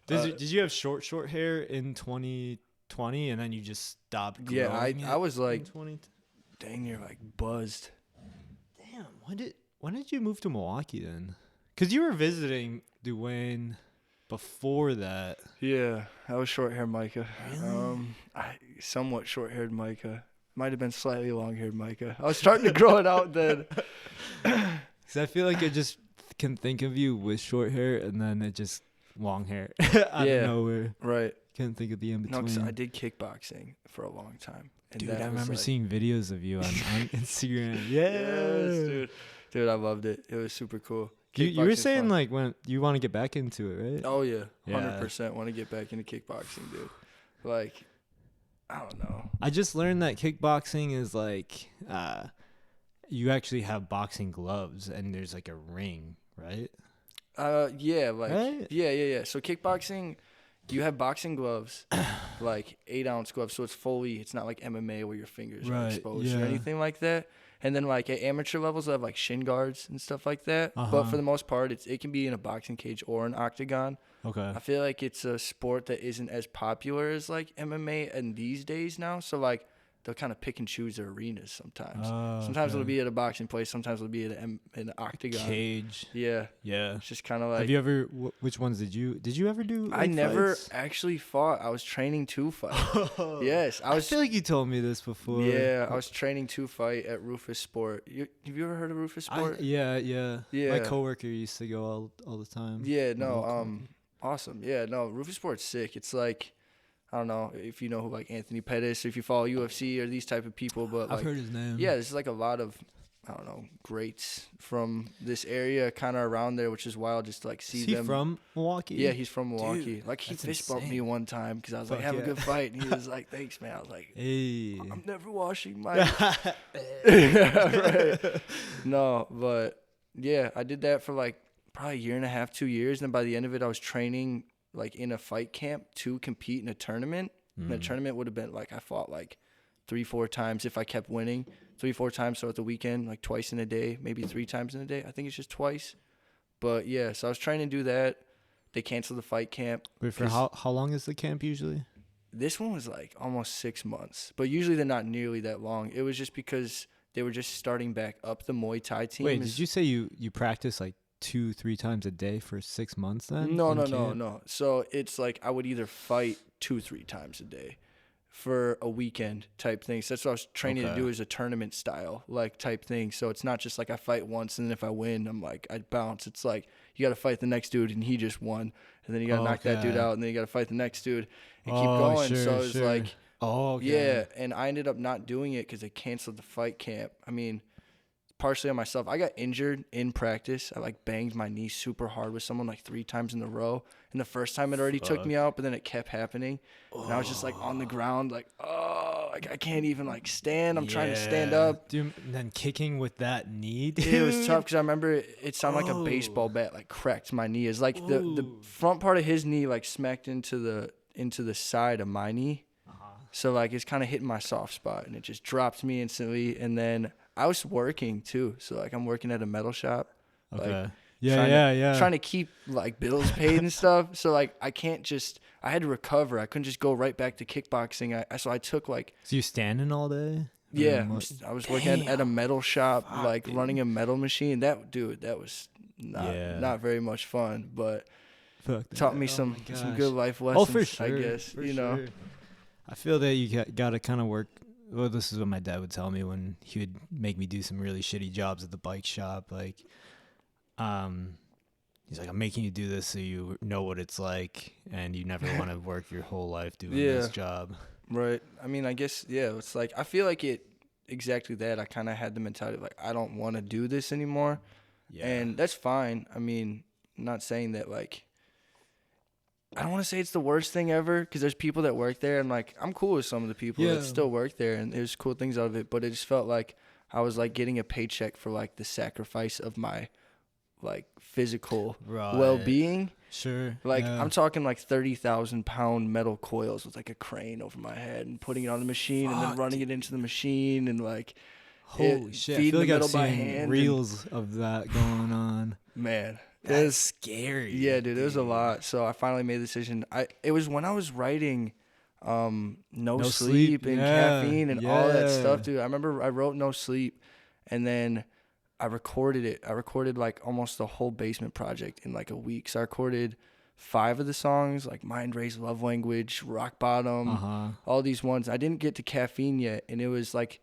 Did you have short hair in 2020 and then you just stopped growing? I was like, dang near like buzzed. Damn, when did you move to Milwaukee then? Because you were visiting Dwayne before that. Yeah, I was short-haired Micah. Really? Somewhat short-haired Micah. Might have been slightly long-haired Micah. I was starting to grow it out then. Because I feel like I just can think of you with short hair and then it just long hair out of nowhere. Right. Can't think of the in between. No, because I did kickboxing for a long time. And dude, I remember seeing videos of you on Instagram. Yes, dude, I loved it. It was super cool. You were saying fun. Like when you want to get back into it, right? Oh yeah, 100% want to get back into kickboxing, dude. Like, I don't know. I just learned that kickboxing is like, you actually have boxing gloves and there's like a ring, right? Yeah, like right? Yeah. So kickboxing, you have boxing gloves, like 8-ounce gloves, so it's not like MMA where your fingers are exposed or anything like that. And then like at amateur levels, they have like shin guards and stuff like that. But for the most part, it can be in a boxing cage or an octagon. Okay. I feel like it's a sport that isn't as popular as like MMA and these days now. So like they'll kind of pick and choose their arenas sometimes. Sometimes it'll be at a boxing place. Sometimes it'll be at an octagon. Cage. Yeah. Yeah. It's just kind of like. Have you ever, which ones did you ever do? I never actually fought. I was training to fight. Yes. I feel like you told me this before. Yeah. I was training to fight at Rufus Sport. Have you ever heard of Rufus Sport? Yeah. My coworker used to go all the time. Yeah. No. Awesome. Yeah. No. Rufus Sport's sick. It's like. I don't know if you know who like Anthony Pettis or if you follow UFC or these type of people, but like, I've heard his name. Yeah, there's like a lot of, I don't know, greats from this area kind of around there, which is wild just to like see them. Is he from Milwaukee? Yeah, he's from Milwaukee. Dude, like he fist bumped me one time because I was like, have a good fight. And he was like, thanks, man. I was like, hey. I'm never washing my. Right. No, but yeah, I did that for like probably a year and a half, 2 years. And then by the end of it, I was training like in a fight camp to compete in a tournament. And the tournament would have been like I fought like 3-4 times if I kept winning. 3-4 times throughout the weekend, like twice in a day, maybe 3 times in a day. I think it's just twice. But yeah, so I was trying to do that. They canceled the fight camp. Wait, for how long is the camp usually? This one was like almost 6 months. But usually they're not nearly that long. It was just because they were just starting back up the Muay Thai team. Wait, did you say you practice like 2-3 times a day for 6 months then? No. So it's like I would either fight 2-3 times a day for a weekend type thing. So that's what I was training to do, is a tournament style like type thing. So it's not just like I fight once and then if I win, I'm like, I bounce. It's like you got to fight the next dude and he just won. And then you got to knock that dude out and then you got to fight the next dude and keep going. So it's like, yeah. And I ended up not doing it because they canceled the fight camp. I mean, partially on myself. I got injured in practice. I like banged my knee super hard with someone like 3 times in a row. And the first time it already took me out, but then it kept happening. And I was just like on the ground, like, like I can't even like stand. I'm trying to stand up. Dude, and then kicking with that knee, dude. It was tough because I remember it sounded like a baseball bat like cracked my knee. It's like the front part of his knee like smacked into the side of my knee. So like it's kind of hitting my soft spot and it just dropped me instantly. And then I was working too, so like I'm working at a metal shop. Okay. Like, trying to keep like bills paid and stuff. So like I had to recover. I couldn't just go right back to kickboxing. So I took like. So you standing all day? Yeah, I was working at a metal shop, running a metal machine. That was not very much fun, but taught me some good life lessons. Oh, for sure. I guess you know. I feel that you got to kind of work. Well, this is what my dad would tell me when he would make me do some really shitty jobs at the bike shop. Like, he's like, I'm making you do this so you know what it's like, and you never want to work your whole life doing this job. Right. I mean, I guess, it's like, I feel like exactly that. I kind of had the mentality of like, I don't want to do this anymore. Yeah. And that's fine. I mean, I'm not saying that like, I don't want to say it's the worst thing ever because there's people that work there and like I'm cool with some of the people that still work there and there's cool things out of it, but it just felt like I was like getting a paycheck for like the sacrifice of my like physical well-being. Sure. Like I'm talking like 30,000 pound metal coils with like a crane over my head and putting it on the machine and then running it into the machine and like holy shit. I feel like I've seen reels of that going on. Man, That's scary. Yeah, dude, it was a lot. So I finally made the decision. It was when I was writing No Sleep and Caffeine and all that stuff, dude. I remember I wrote No Sleep, and then I recorded it. I recorded like almost the whole Basement project in like a week. So I recorded 5 of the songs, like Mind Raised Love Language, Rock Bottom, all these ones. I didn't get to Caffeine yet, and it was like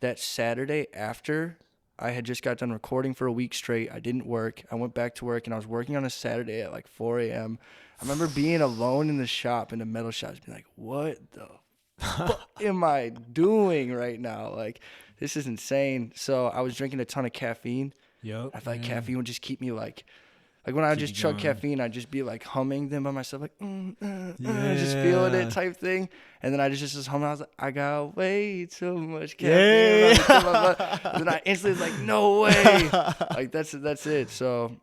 that Saturday after I had just got done recording for a week straight. I didn't work. I went back to work, and I was working on a Saturday at like 4 a.m. I remember being alone in the shop, in the metal shop, just being like, what the fuck am I doing right now? Like, this is insane. So I was drinking a ton of caffeine. Yep. I felt like caffeine would just keep me like when I just chug caffeine, I'd just be like humming them by myself, like, just feeling it type thing. And then I just humming. I was like, I got way too much caffeine. And then I instantly was like, no way. Like, that's it. So,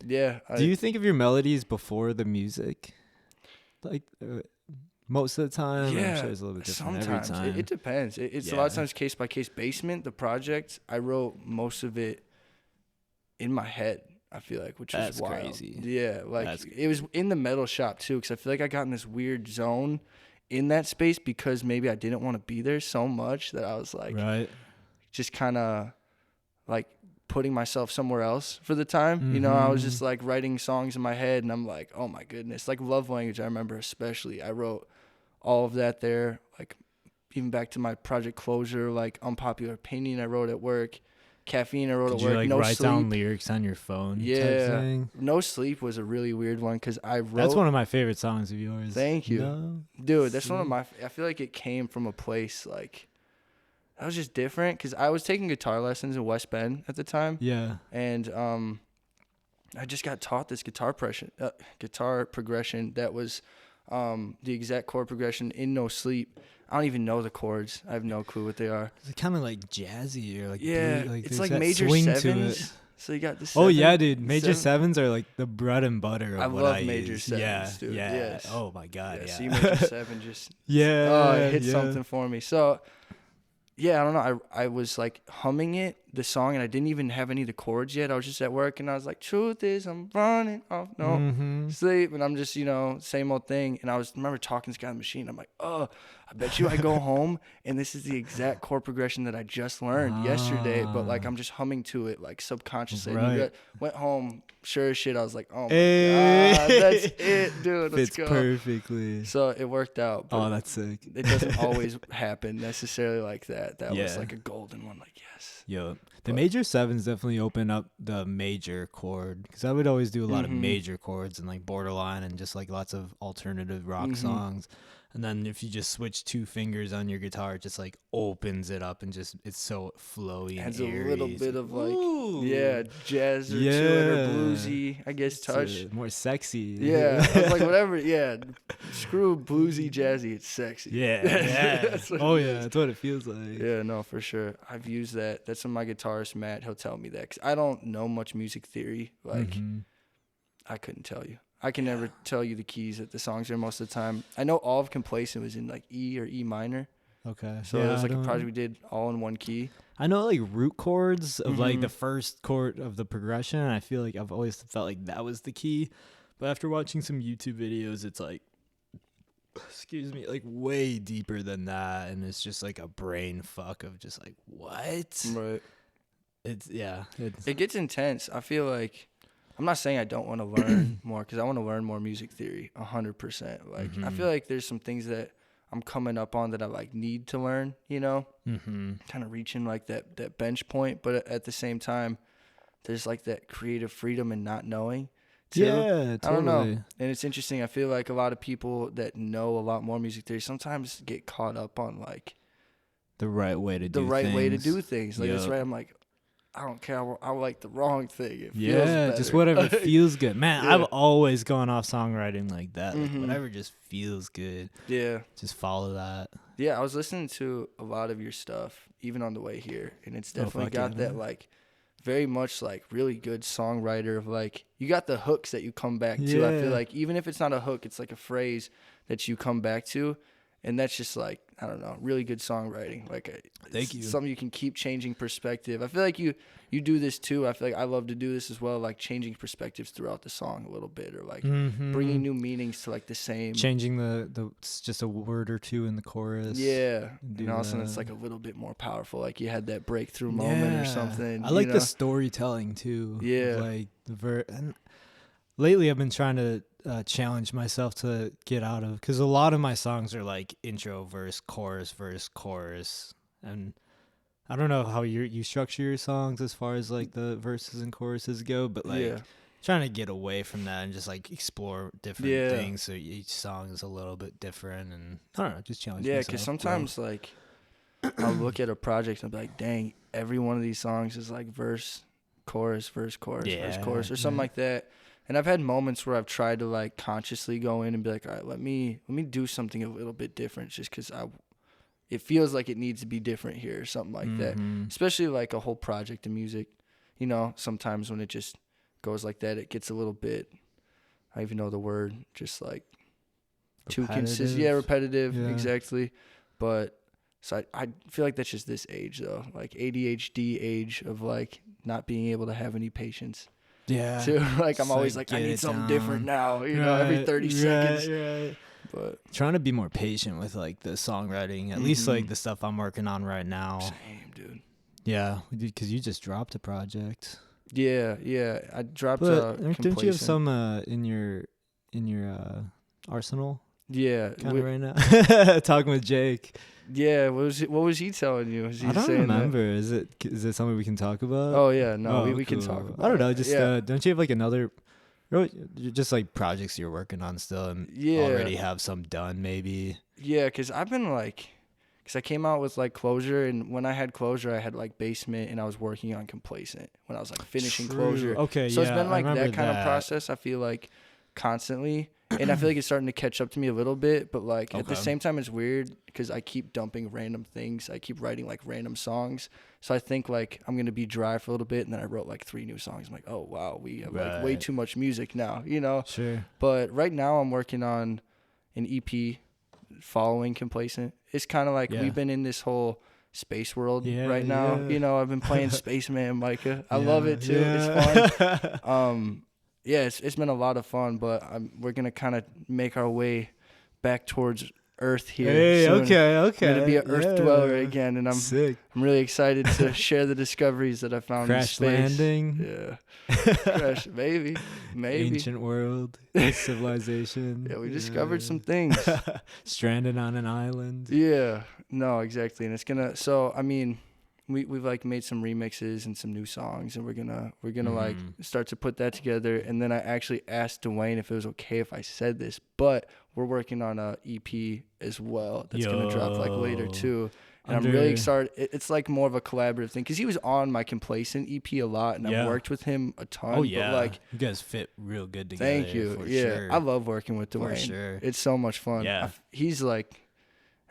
yeah. Do you think of your melodies before the music? Like, most of the time? Yeah. I'm sure it's a little bit different sometimes. every time. It depends. It's a lot of times case by case. Basement, the project, I wrote most of it in my head. I feel like, which is wild. Crazy. Yeah, like it was in the metal shop too, because I feel like I got in this weird zone in that space because maybe I didn't want to be there so much that I was like, just kind of like putting myself somewhere else for the time. You know, I was just like writing songs in my head, and I'm like, oh my goodness, like Love Language. I remember especially, I wrote all of that there. Like even back to my project Closure, like Unpopular Opinion, I wrote at work. Caffeine, I wrote at work. Did you like No write Sleep. down lyrics on your phone? Yeah. Type thing? No Sleep was a really weird one because I wrote. That's one of my favorite songs of yours. Thank you. No Dude, that's Sleep. one of my. I feel like it came from a place like. That was just different because I was taking guitar lessons in West Bend at the time. Yeah. And I just got taught this guitar progression that was the exact chord progression in No Sleep. I don't even know the chords. I have no clue what they are. It's kind of like jazzy or like it's like that major swing sevens. to it. So you got the Oh yeah, dude. Major sevens are like the bread and butter of I what love I major use. sevens, dude. Yeah. Yes. Oh my god. Yeah. C major 7 just it hit something for me. So yeah, I don't know. I was like humming the song, and I didn't even have any of the chords yet. I was just at work, and I was like, truth is I'm running off sleep, and I'm just, same old thing. And I remember talking to this guy on the machine. I'm like, I bet you I go home and this is the exact chord progression that I just learned yesterday, but like I'm just humming to it like subconsciously. Right. Went home, sure as shit. I was like, oh my god, that's it, dude. Let's go. Perfectly. So it worked out. Oh, that's sick. It doesn't always happen necessarily like that. That was like a golden one. Like, yes. Yo, the major sevens definitely open up the major chord, because I would always do a lot of major chords and like Borderline and just like lots of alternative rock songs. And then if you just switch 2 fingers on your guitar, it just like opens it up and just it's so flowy and adds airy. A little bit of like jazz or to it or bluesy, I guess, touch. More sexy. Yeah, I was like, whatever. Yeah, screw bluesy, jazzy. It's sexy. Yeah. That's what it feels like. Yeah, no, for sure. I've used that. That's when my guitarist Matt, he'll tell me that, because I don't know much music theory. Like, I couldn't tell you. I can never tell you the keys that the songs are most of the time. I know all of Complacent was in like E or E minor. Okay. So it was like a project we did all in one key. I know like root chords of like the first chord of the progression. And I feel like I've always felt like that was the key. But after watching some YouTube videos, it's like, like way deeper than that. And it's just like a brain fuck of just like, what? Right. It gets intense. I feel like, I'm not saying I don't want to learn more, because I want to learn more music theory 100%. Like, I feel like there's some things that I'm coming up on that I like need to learn, kind of reaching like that bench point. But at the same time, there's like that creative freedom in not knowing too. Yeah, totally. I don't know. And it's interesting. I feel like a lot of people that know a lot more music theory sometimes get caught up on like the right way to do things. Like, that's right. I'm like, I don't care. I like the wrong thing. It feels better. Just whatever feels good. Man, I've always gone off songwriting like that. Like whatever just feels good. Yeah. Just follow that. Yeah, I was listening to a lot of your stuff, even on the way here, and it's definitely got that like very much like really good songwriter of like, you got the hooks that you come back to. I feel like even if it's not a hook, it's like a phrase that you come back to. And that's just like, I don't know, really good songwriting. Like, Thank you. Something you can keep changing perspective. I feel like you do this too. I feel like I love to do this as well, like changing perspectives throughout the song a little bit, or like bringing new meanings to like the same. Changing it's just a word or two in the chorus. Yeah. And all of a sudden it's like a little bit more powerful. Like you had that breakthrough moment or something. I like the storytelling too. Yeah. Like and lately I've been trying to challenge myself to get out of, because a lot of my songs are like intro, verse, chorus, and I don't know how you structure your songs as far as like the verses and choruses go, but like trying to get away from that and just like explore different things, so each song is a little bit different, and I don't know, just challenge myself. Because sometimes like I'll look at a project and I'll be like, dang, every one of these songs is like verse, chorus, verse, chorus, verse, chorus, or something like that. And I've had moments where I've tried to like consciously go in and be like, all right, let me do something a little bit different, just because it feels like it needs to be different here or something like that. Especially like a whole project of music, you know, sometimes when it just goes like that, it gets a little bit, I don't even know the word, just like too consistent. Yeah, repetitive, exactly. But so I feel like that's just this age though, like ADHD age of like not being able to have any patience. Yeah. So like I'm always like, I need something different now, you know, every 30 seconds. Right. But trying to be more patient with like the songwriting, at least like the stuff I'm working on right now. Same, dude. Yeah, because you just dropped a project. Yeah, I dropped don't you have some in your arsenal? Yeah, kind of right now. Talking with Jake. Yeah, what was he telling you? I don't remember. That? Is it something we can talk about? Oh yeah, no, we can talk about. I don't know. Just don't you have like another, just like projects you're working on still, and already have some done maybe? Yeah, because I've been like, because I came out with like Closure, and when I had Closure, I had like Basement, and I was working on Complacent when I was like finishing Closure. Okay, so it's been like that kind of process. I feel like constantly. And I feel like it's starting to catch up to me a little bit, but like at the same time, it's weird because I keep dumping random things. I keep writing like random songs. So I think like I'm going to be dry for a little bit. And then I wrote like 3 new songs. I'm like, oh, wow, we have like way too much music now, you know? Sure. But right now I'm working on an EP following Complacent. It's kind of like we've been in this whole space world right now. You know, I've been playing Spaceman Micah. I love it too. It's fun. Yeah, it's been a lot of fun, but we're going to kind of make our way back towards Earth here. Hey, soon. Okay. I'm going to be an Earth dweller again, and Sick. I'm really excited to share the discoveries that I found in space. Landing. Yeah. Crash, maybe. Ancient world, civilization. Yeah, we discovered some things. Stranded on an island. Yeah, no, exactly. And it's going to, so, I mean, we've like made some remixes and some new songs, and we're gonna like start to put that together. And then I actually asked Dwayne if it was okay if I said this, but we're working on a EP as well that's gonna drop like later too. And I'm really excited. It's like more of a collaborative thing because he was on my Complacent EP a lot, and I've worked with him a ton. Oh yeah, but like you guys fit real good together. Thank you. For sure. I love working with Dwayne. For sure. It's so much fun. Yeah. He's like,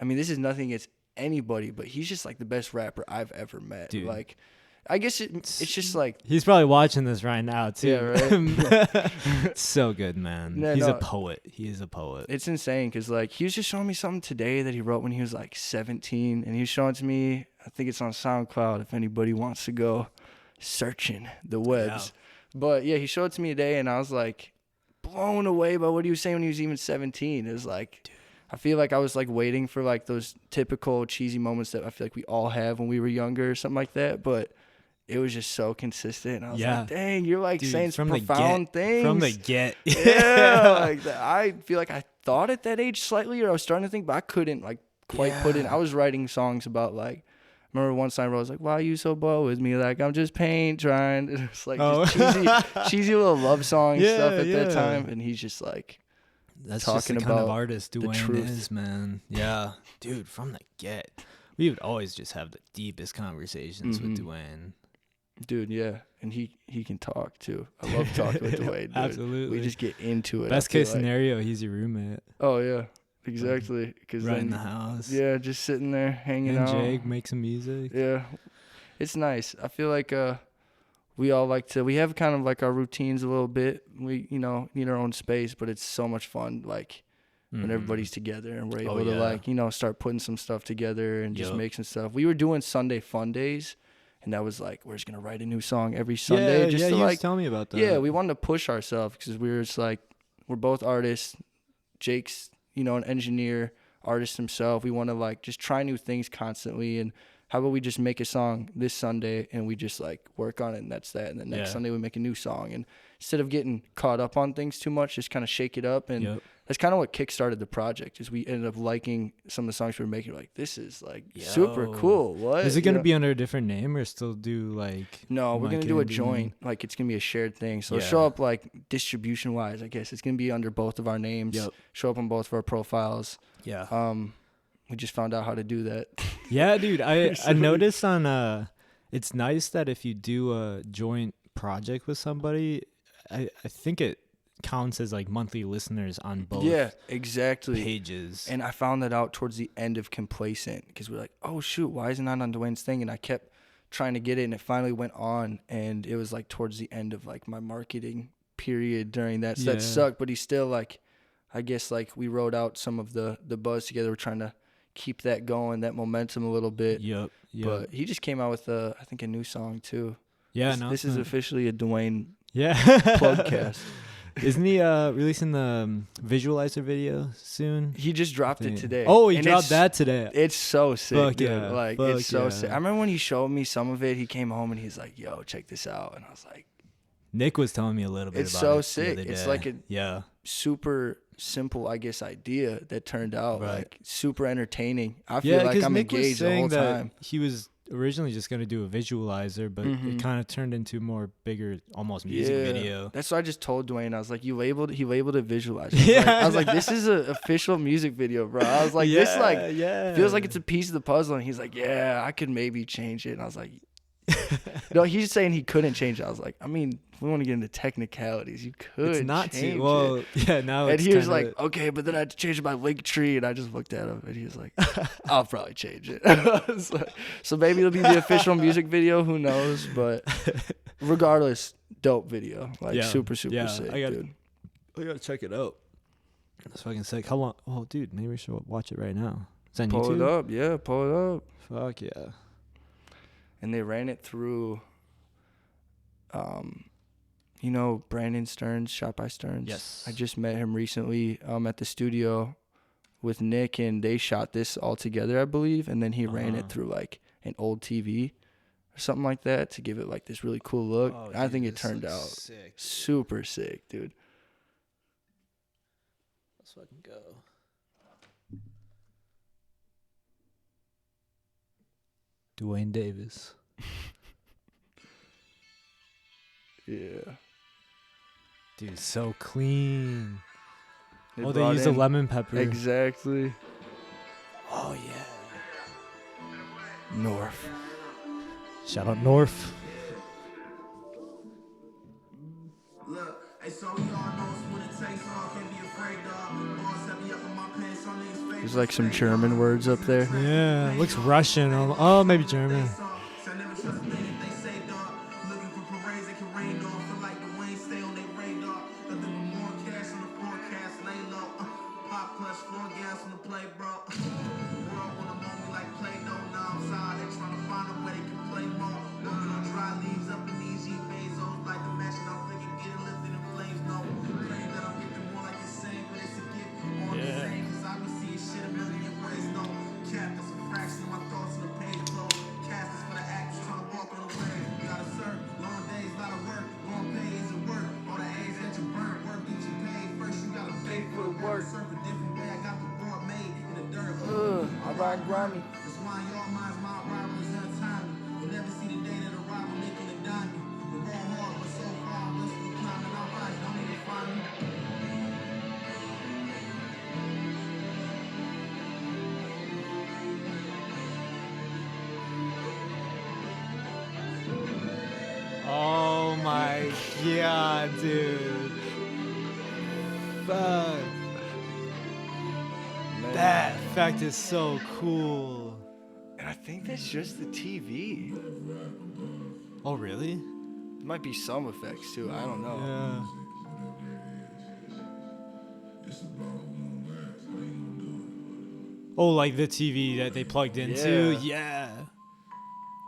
I mean, this is nothing against anybody, but he's just like the best rapper I've ever met. Dude. Like, I guess it's just like he's probably watching this right now too. Yeah, right. So good, man. He's a poet. He is a poet. It's insane because like he was just showing me something today that he wrote when he was like 17, and he was showing it to me. I think it's on SoundCloud if anybody wants to go searching the webs. But yeah, he showed it to me today, and I was like blown away by what he was saying when he was even 17. It was like, dude, I feel like I was like waiting for like those typical cheesy moments that I feel like we all have when we were younger or something like that. But it was just so consistent. I was like, dang, you're like saying some profound things. From the get. Yeah. Like I feel like I thought at that age slightly, or I was starting to think, but I couldn't like quite put in. I was writing songs about like, I remember one time I was like, why you so bold with me? Like, I'm just paint trying. It was like just cheesy little love song stuff at that time. And he's just like, that's talking just the about kind of artist Dwayne is, man. Yeah, dude, from the get, we would always just have the deepest conversations with Dwayne. Dude, yeah, and he can talk too. I love talking with Dwayne. Dude. Absolutely, we just get into it. Best case scenario, he's your roommate. Oh yeah, exactly. Because right in the house. Yeah, just sitting there hanging out. And Jake make some music. Yeah, it's nice. I feel like we all we have kind of like our routines a little bit. We, need our own space, but it's so much fun. Like when everybody's together and we're able Oh, to yeah. like, you know, start putting some stuff together and just Yep. make some stuff. We were doing Sunday fun days, and that was like, we're just gonna write a new song every Sunday. Yeah, just to you like was telling me about that. Yeah, we wanted to push ourselves because we were just like, we're both artists. Jake's, you know, an engineer, artist himself. We want to like just try new things constantly. And how about we just make a song this Sunday and we just like work on it and that's that. And then next Sunday we make a new song. And instead of getting caught up on things too much, just kind of shake it up. And that's kind of what kickstarted the project. Is we ended up liking some of the songs we were making. We're like, this is like super cool. What is it gonna be under a different name or still do like? No, we're gonna do a joint. Like it's gonna be a shared thing. So it'll show up like distribution wise. I guess it's gonna be under both of our names. Show up on both of our profiles. We just found out how to do that. Yeah, dude. I noticed on it's nice that if you do a joint project with somebody, I think it counts as like monthly listeners on both. Yeah, exactly. Pages. And I found that out towards the end of Complacent because we're like, oh shoot, why isn't that on Dwayne's thing? And I kept trying to get it, and it finally went on, and it was like towards the end of like my marketing period during that. So that sucked, but he's still like, I guess like we wrote out some of the buzz together. We're trying to keep that going, that momentum a little bit. Yep. But he just came out with I think a new song too. Yeah, this is officially a Dwayne podcast. Isn't he releasing the visualizer video soon? He just dropped it today. Oh, he dropped that today. It's so sick, Fuck dude. yeah. Like it's so sick. I remember when he showed me some of it, he came home and he's like, yo, check this out. And I was like, Nick was telling me a little bit about it. It's so sick. It's like a super simple, I guess, idea that turned out like super entertaining. I feel like I'm Nick engaged the whole time. He was originally just going to do a visualizer, but it kind of turned into more bigger, almost music video. That's what I just told Dwayne. I was like, he labeled it visualizer. I was like, this is an official music video, bro. I was like, this like feels like it's a piece of the puzzle. And he's like, yeah, I could maybe change it. And I was like, no, he's saying he couldn't change it. I was like, I mean, if we want to get into technicalities, you could. It's not change too well. It. Yeah, now. And he was like, okay, but then I had to change it by Linktree, and I just looked at him, and he was like, I'll probably change it. So maybe it'll be the official music video. Who knows? But regardless, dope video. Like super sick, dude. I gotta check it out. That's fucking sick. How long? Oh, dude, maybe we should watch it right now. Is that on YouTube? Pull it up, yeah. Pull it up. Fuck yeah. And they ran it through, you know, Brandon Stearns, Shot by Stearns. Yes. I just met him recently at the studio with Nick, and they shot this all together, I believe. And then he ran it through like an old TV or something like that to give it like this really cool look. Oh, I think it turned out sick, super sick, dude. Let's fucking go. Dwayne Davis. Yeah. Dude, so clean. They use the lemon pepper. Exactly. Oh, yeah. North. Shout out North. Look, hey, so we all know what it takes, so I can't be afraid, dog. Boss set me up in my pants, on these face. There's like some German words up there. Yeah, looks Russian. Oh, maybe German. I ride grimy. That's why your minds, my rival is untimely. You'll never see the day that a rival nickel and dime you. We're going hard, but so far, once we climbing our rise, don't even find me. Oh my god, dude. Fuck. That effect is so cool. And I think that's just the TV. Oh, really? There might be some effects too. I don't know. Yeah. Oh, like the TV that they plugged into? Yeah.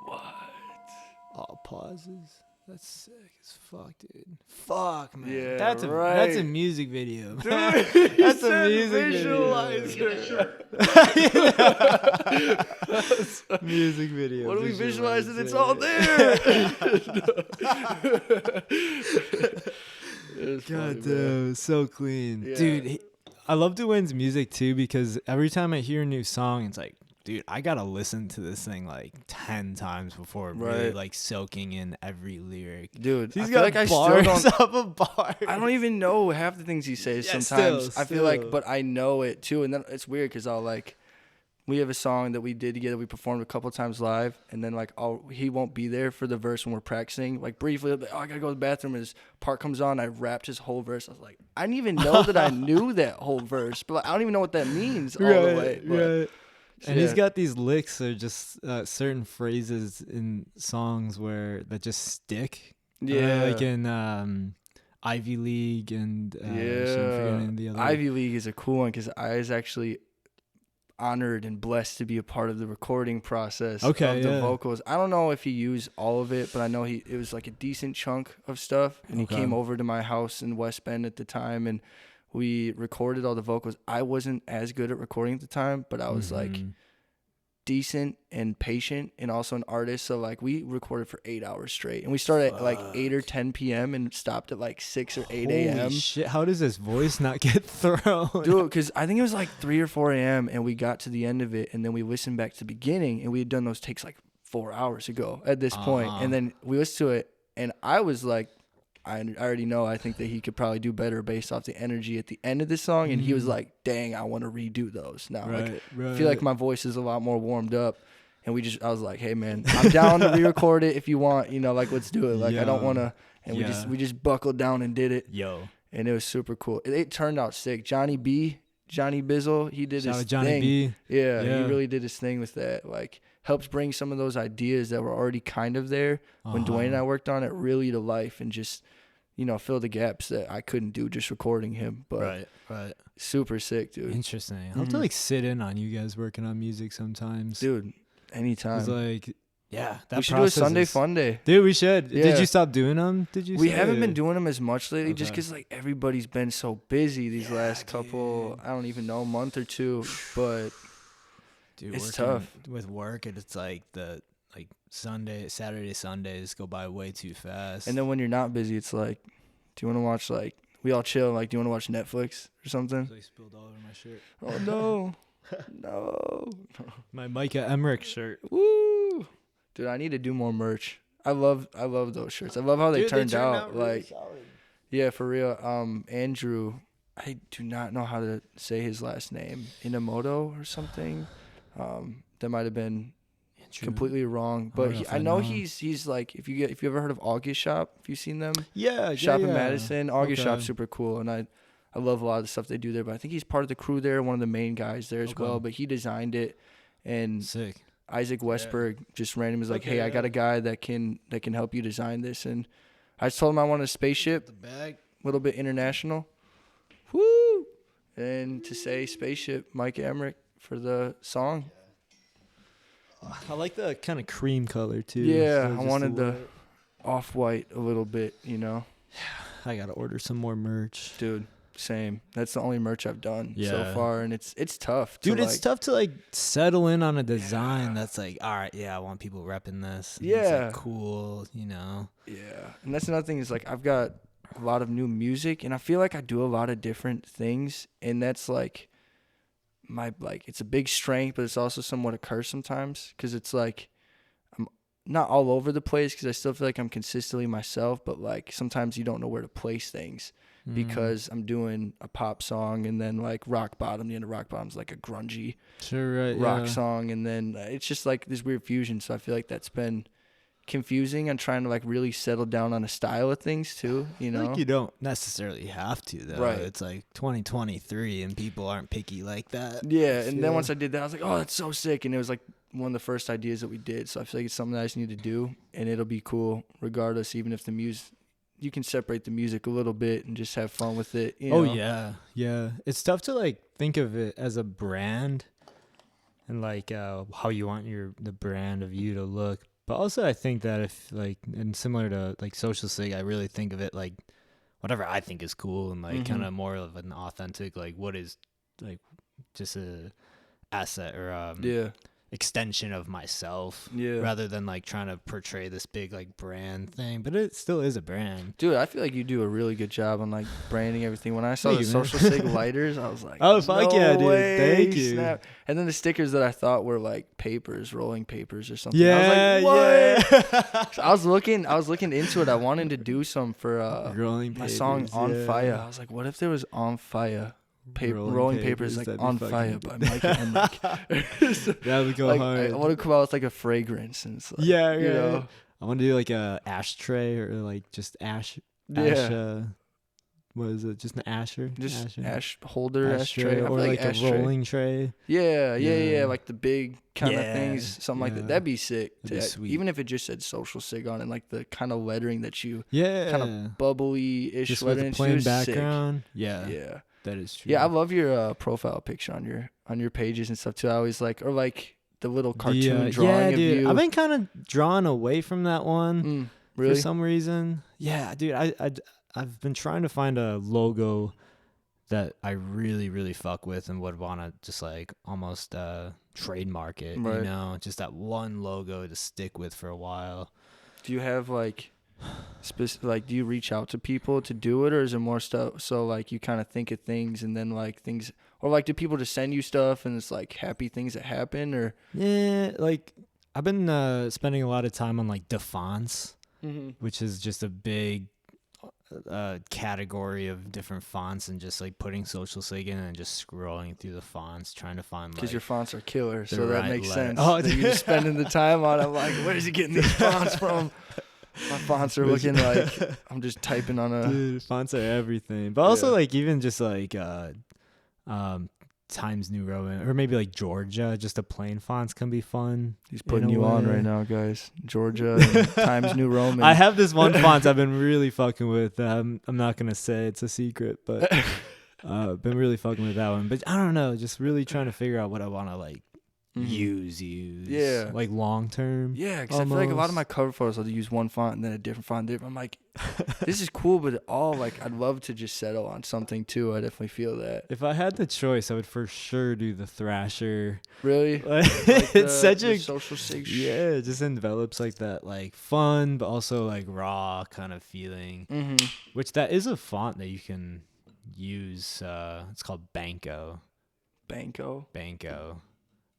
What? All pauses. That's sick as fuck, dude. Fuck, man. Yeah, That's right. a music video. Dude, That's a music visualizer. Music video. What are we visualizing? It's all there. God damn, so clean. Yeah. Dude, I love Dwayne's music too because every time I hear a new song, it's like, dude, I gotta listen to this thing like 10 times before really Right. like soaking in every lyric. Dude, He's I feel got like I bars still don't. up a bar. I don't even know half the things he says Yeah, sometimes. still. I feel like, but I know it too. And then it's weird because I'll like, we have a song that we did together. We performed a couple times live, and then like, he won't be there for the verse when we're practicing. Like briefly, like, I gotta go to the bathroom. And his part comes on. I rapped his whole verse. I was like, I didn't even know that I knew that whole verse, but like, I don't even know what that means all the way. But, Right. And yeah. he's got these licks or just certain phrases in songs that just stick. Yeah. Like in Ivy League and I'm forgetting the other. Ivy League is a cool one because I was actually honored and blessed to be a part of the recording process of the vocals. I don't know if he used all of it, but I know it was like a decent chunk of stuff. And he came over to my house in West Bend at the time, and we recorded all the vocals. I wasn't as good at recording at the time, but I was like decent and patient and also an artist. So like we recorded for 8 hours straight, and we started at like 8 or 10 p.m. and stopped at like 6 or 8 a.m. Holy shit, how does this voice not get thrown? Dude, because I think it was like 3 or 4 a.m. and we got to the end of it, and then we listened back to the beginning, and we had done those takes like 4 hours ago at this point. And then we listened to it, and I was like, I already know I think that he could probably do better based off the energy at the end of the song. And he was like, dang, I want to redo those now. Right. I feel like my voice is a lot more warmed up. And I was like, hey man, I'm down to re-record it if you want, like, let's do it. Like, I don't want to. And we just buckled down and did it. And it was super cool. It turned out sick. Johnny Bizzle, he did his Johnny thing. B. Yeah, he really did his thing with that. Like, helps bring some of those ideas that were already kind of there when Dwayne and I worked on it really to life, and just, fill the gaps that I couldn't do just recording him. But right. super sick, dude. Interesting. I'll have to like sit in on you guys working on music sometimes. Dude, anytime. It's like, yeah, that we should do a Sunday fun day. Dude, we should. Yeah. Did you stop doing them? We haven't been doing them as much lately, just because like everybody's been so busy these last couple, I don't even know, month or two. But dude, it's tough with work, and it's like Saturday, Sundays go by way too fast. And then when you're not busy, it's like, do you want to watch, like, we all chill, like, do you want to watch Netflix or something? I spilled all over my shirt. Oh no. No. My Micah Emrich shirt. Woo. Dude, I need to do more merch. I love those shirts. I love how they turned out. Really like solid. Yeah, for real. Andrew, I do not know how to say his last name. Inamoto or something. That might have been completely wrong, but I know he's like, if you ever heard of August Shop, if you've seen them, Shop in Madison, August Shop's super cool, and I love a lot of the stuff they do there. But I think he's part of the crew there, one of the main guys there as well. But he designed it, and sick. Isaac Westberg just randomly was like, hey, I got a guy that can help you design this, and I just told him I wanted a spaceship, a little bit international, woo, and to say spaceship, Micah Emrich for the song. I like the kind of cream color too. Yeah, I wanted the off-white a little bit, I gotta order some more merch, dude. Same. That's the only merch I've done so far, and it's tough. Dude, it's tough to like settle in on a design that's like, all right, I want people repping this. And it's like cool, Yeah, and that's another thing is like I've got a lot of new music, and I feel like I do a lot of different things, and that's like it's a big strength, but it's also somewhat a curse sometimes, because it's like I'm not all over the place, because I still feel like I'm consistently myself, but like sometimes you don't know where to place things, because I'm doing a pop song, and then like Rock Bottom, the end of Rock Bottom's like a grungy rock song, and then it's just like this weird fusion. So I feel like that's been confusing. I'm trying to like really settle down on a style of things too, Like you don't necessarily have to though. Right. It's like 2023 and people aren't picky like that. Yeah, and then once I did that, I was like, oh, that's so sick, and it was like one of the first ideas that we did. So I feel like it's something that I just need to do, and it'll be cool regardless, even if the music, you can separate the music a little bit and just have fun with it. Oh yeah. It's tough to like think of it as a brand and like how you want the brand of you to look. But also I think that if like, and similar to like Social Sig, I really think of it like whatever I think is cool and like kind of more of an authentic, like what is like just a asset or extension of myself, rather than like trying to portray this big like brand thing. But it still is a brand, dude. I feel like you do a really good job on like branding everything. When I saw the Social Sig lighters, I was like, oh fuck no yeah, dude, way, thank you. snap. And then the stickers that I thought were like papers, rolling papers or something. Yeah, I was like, what? yeah. So I was looking into it. I wanted to do some for rolling my papers, song On yeah. Fire. I was like, what if there was On Fire? Rolling papers like On Fire by Micah Emrich. So, that would go like, hard. I want to come out with like a fragrance and it's like, yeah, you know. I want to do like a ashtray or like just ash. What is it? Just an asher? Just ash holder, ashtray, or like ashtray. A rolling tray. Yeah, like the big kind of things, something like that. That'd be sick. That'd be sweet. Even if it just said Social Sig on it, like the kind of lettering that you, kind of bubbly-ish just lettering. with a plain background. Sick. Yeah. That is true. Yeah, I love your profile picture on your pages and stuff too. I always like, or like the little cartoon drawing of you. I've been kind of drawn away from that one really? For some reason. Yeah, dude, I've been trying to find a logo that I really, really fuck with and would want to just like almost trademark it, right. You know, just that one logo to stick with for a while. Do you have like like do you reach out to people to do it, or is it more stuff so like you kind of think of things and then like things, or like do people just send you stuff and it's like happy things that happen? Or like I've been spending a lot of time on like the fonts, which is just a big category of different fonts, and just like putting Social Sig in and just scrolling through the fonts trying to find, because like, your fonts are killer, so that makes sense. Oh, that you're spending the time on it. Like, where's he getting these fonts from? My fonts are looking like I'm just typing on a. Dude, fonts are everything, but also like even just like Times New Roman, or maybe like Georgia, just the plain fonts can be fun. He's putting you on right now, guys. Georgia and Times New Roman. I have this one font I've been really fucking with. I'm not gonna say it's a secret, but been really fucking with that one. But I don't know, just really trying to figure out what I want to like use. Yeah. Like long term. Yeah, because I feel like a lot of my cover photos I'll use one font and then a different font. I'm like, this is cool, but all like I'd love to just settle on something too. I definitely feel that. If I had the choice, I would for sure do the Thrasher. Really? Like, it's such a Social Sig. Yeah, it just envelops like that like fun but also like raw kind of feeling. Which that is a font that you can use. It's called Banco.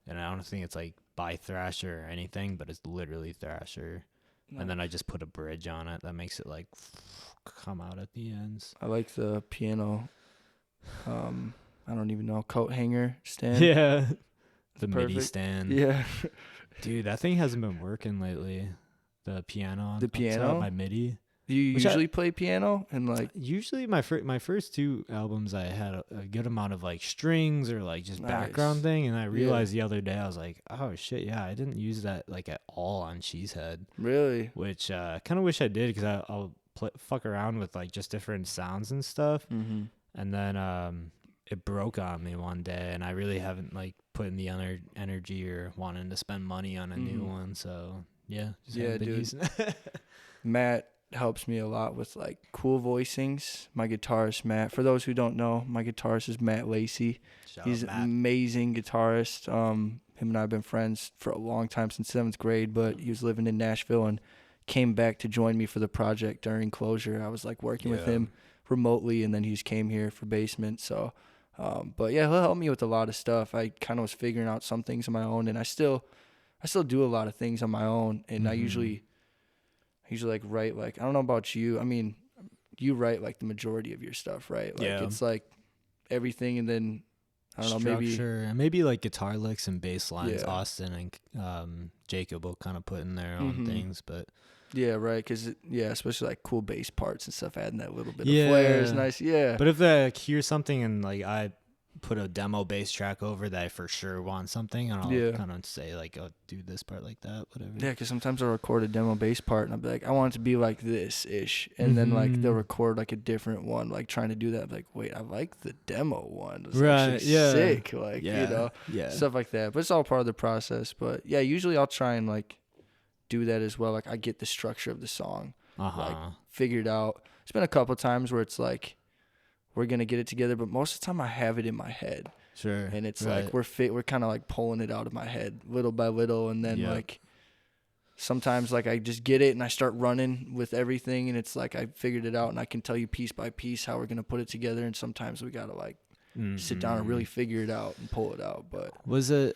And I don't think it's like by Thrasher or anything, but it's literally Thrasher. No. And then I just put a bridge on it that makes it like come out at the ends. I like the piano. I don't even know, coat hanger stand. Yeah, the MIDI stand. Yeah, dude, that thing hasn't been working lately. The piano. The piano by MIDI. Do you usually play piano? And like usually my first two albums I had a good amount of like strings or like just background thing, and I realized the other day I was like, oh shit, yeah, I didn't use that like at all on Cheesehead. Really? Which kind of wish I did, because I'll fuck around with like just different sounds and stuff, and then it broke on me one day, and I really haven't like put in the energy or wanting to spend money on a new one. So yeah, dude. Matt helps me a lot with like cool voicings. My guitarist Matt, for those who don't know, my guitarist is Matt Lacey. He's an amazing guitarist. Him and I have been friends for a long time, since 7th grade, but he was living in Nashville and came back to join me for the project during closure. I was like working with him remotely, and then he just came here for Basement. So but yeah, he'll help me with a lot of stuff. I kind of was figuring out some things on my own, and I still do a lot of things on my own, and I usually like write, like, I don't know about you. I mean, you write like the majority of your stuff, right? Like it's like everything, and then I don't know, maybe like guitar licks and bass lines. Austin and Jacob will kind of put in their own things, but yeah, right, because especially like cool bass parts and stuff, adding that little bit of flair is nice. Yeah, but if I hear something and like I put a demo bass track over that I for sure want something, and I'll kind of say like, oh, do this part like that, whatever. Yeah, because sometimes I'll record a demo bass part and I'll be like, I want it to be like this ish, and then like they'll record like a different one, like trying to do that. I'm like, wait, I like the demo one. It's actually sick, like you know, stuff like that. But it's all part of the process. But yeah, usually I'll try and like do that as well. Like I get the structure of the song, like figured out. It's been a couple times where it's like, we're gonna get it together, but most of the time I have it in my head. Sure. And it's like we're kind of like pulling it out of my head little by little, and then like sometimes like I just get it and I start running with everything, and it's like I figured it out and I can tell you piece by piece how we're gonna put it together. And sometimes we gotta like sit down and really figure it out and pull it out. But was it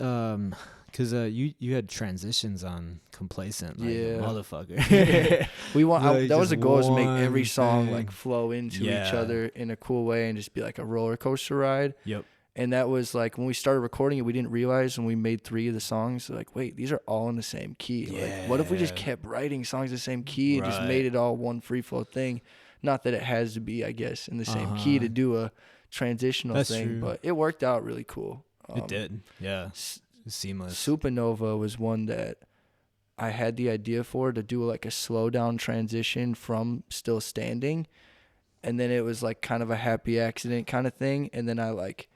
because you had transitions on Complacent, like motherfucker. We want that was the goal, is to make every song like flow into each other in a cool way and just be like a roller coaster ride. Yep. And that was like when we started recording it, we didn't realize when we made 3 of the songs, like, wait, these are all in the same key. Yeah. Like, what if we just kept writing songs the same key and just made it all one free flow thing? Not that it has to be, I guess, in the same key to do a transitional thing, but it worked out really cool. It did. Yeah. Seamless. Supernova was one that I had the idea for, to do like a slow down transition from Still Standing. And then it was like kind of a happy accident kind of thing. And then I like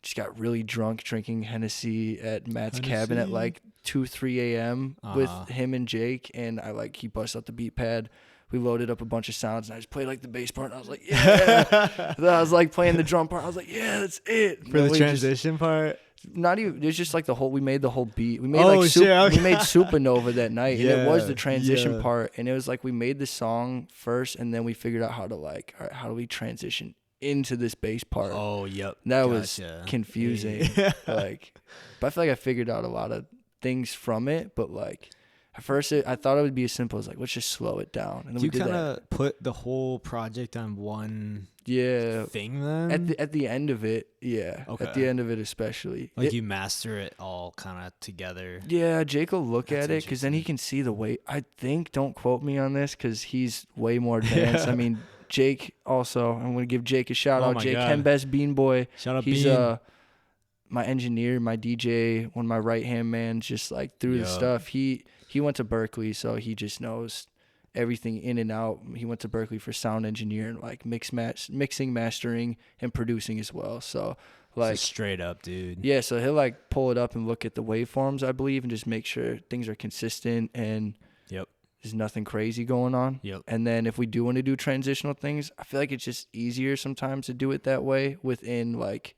just got really drunk drinking Hennessy at Matt's cabin at like 2-3 a.m. with him and Jake, and he bust out the beat pad. We loaded up a bunch of sounds, and I just played like the bass part, and I was like, yeah. Then I was like playing the drum part. I was like, yeah, that's it. For the transition part? Not even, it's just like we made the whole beat. We made we made Supernova that night, and it was the transition part. And it was like we made the song first, and then we figured out how to like, all right, how do we transition into this bass part? Oh, yep. That was confusing. Like, but I feel like I figured out a lot of things from it. But like at first, I thought it would be as simple as like, let's just slow it down. And then you kind of put the whole project on one thing then? At the end of it, okay. At the end of it especially. Like you master it all kind of together. Yeah, Jake will look at it because then he can see the way. I think, don't quote me on this because he's way more advanced. I mean, Jake also, I'm going to give Jake a shout out. Jake Hembest, Bean Boy. Shout out He's Bean. My engineer, my DJ, one of my right-hand man, just like through the stuff. He went to Berkeley, so he just knows everything in and out. He went to Berkeley for sound engineering, like mixing, mastering, and producing as well. So like straight up, dude. Yeah, so he'll like pull it up and look at the waveforms, I believe, and just make sure things are consistent and there's nothing crazy going on. And then if we do want to do transitional things, I feel like it's just easier sometimes to do it that way within like,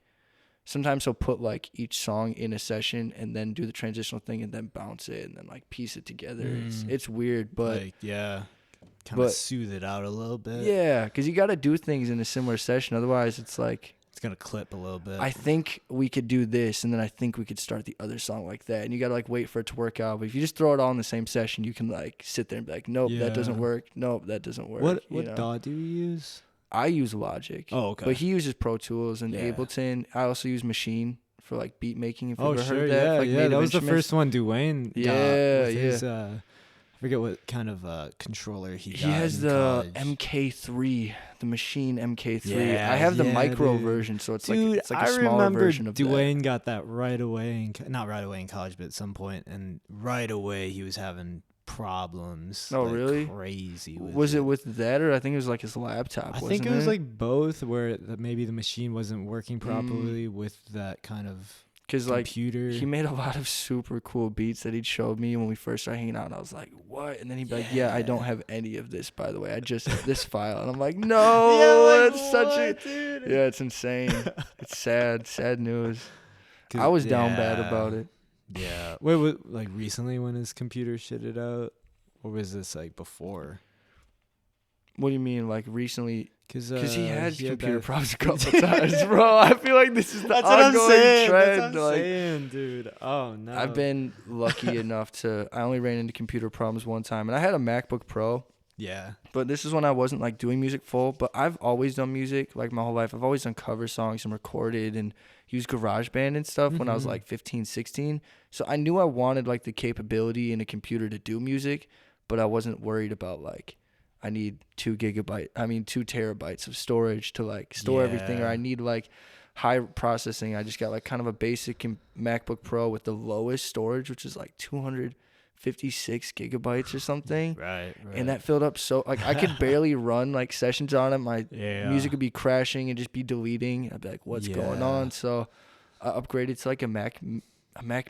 sometimes he'll put like each song in a session and then do the transitional thing and then bounce it and then like piece it together. It's weird, but like, kind of soothe it out a little bit. Yeah, because you got to do things in a similar session. Otherwise, it's like, it's going to clip a little bit. I think we could do this, and then I think we could start the other song like that. And you got to like wait for it to work out. But if you just throw it all in the same session, you can like sit there and be like, nope, that doesn't work. Nope, that doesn't work. What DAW do you use? I use Logic. Oh, okay. But he uses Pro Tools and Ableton. I also use Machine for like beat making. If you've ever heard that. Like that was the first one Dwayne got with his, I forget what kind of controller he got. He has the MK3, the Machine MK3. I have the micro version, so it's like a smaller version of that. Dwayne got that right away, not right away in college, but at some point, and right away he was having problems. Oh, like really? Crazy. Was it with that, or I think it was like his laptop? I think it was like both, where maybe the machine wasn't working properly with that kind of computer. Like he made a lot of super cool beats that he'd showed me when we first started hanging out, and I was like, what? And then he'd be like, I don't have any of this, by the way. I just have this file. And I'm like, no, it's such a dude. Yeah, it's insane. It's sad news. I was down bad about it. Yeah. Wait, like recently when his computer shitted out? Or was this like before? What do you mean, like recently? Because he had computer problems a couple times, bro. I feel like this is the ongoing trend. That's what I'm saying, dude. Oh, no. I've been lucky enough I only ran into computer problems one time. And I had a MacBook Pro. Yeah. But this is when I wasn't like doing music full. But I've always done music like my whole life. I've always done cover songs and recorded and used GarageBand and stuff when I was like 15, 16. So I knew I wanted like the capability in a computer to do music, but I wasn't worried about like, I need 2 terabytes of storage to like store everything, or I need like high processing. I just got like kind of a basic MacBook Pro with the lowest storage, which is like 256 gigabytes or something. Right. And that filled up so like I could barely run like sessions on it. My music would be crashing and just be deleting. I'd be like, what's going on? So I upgraded to like a Mac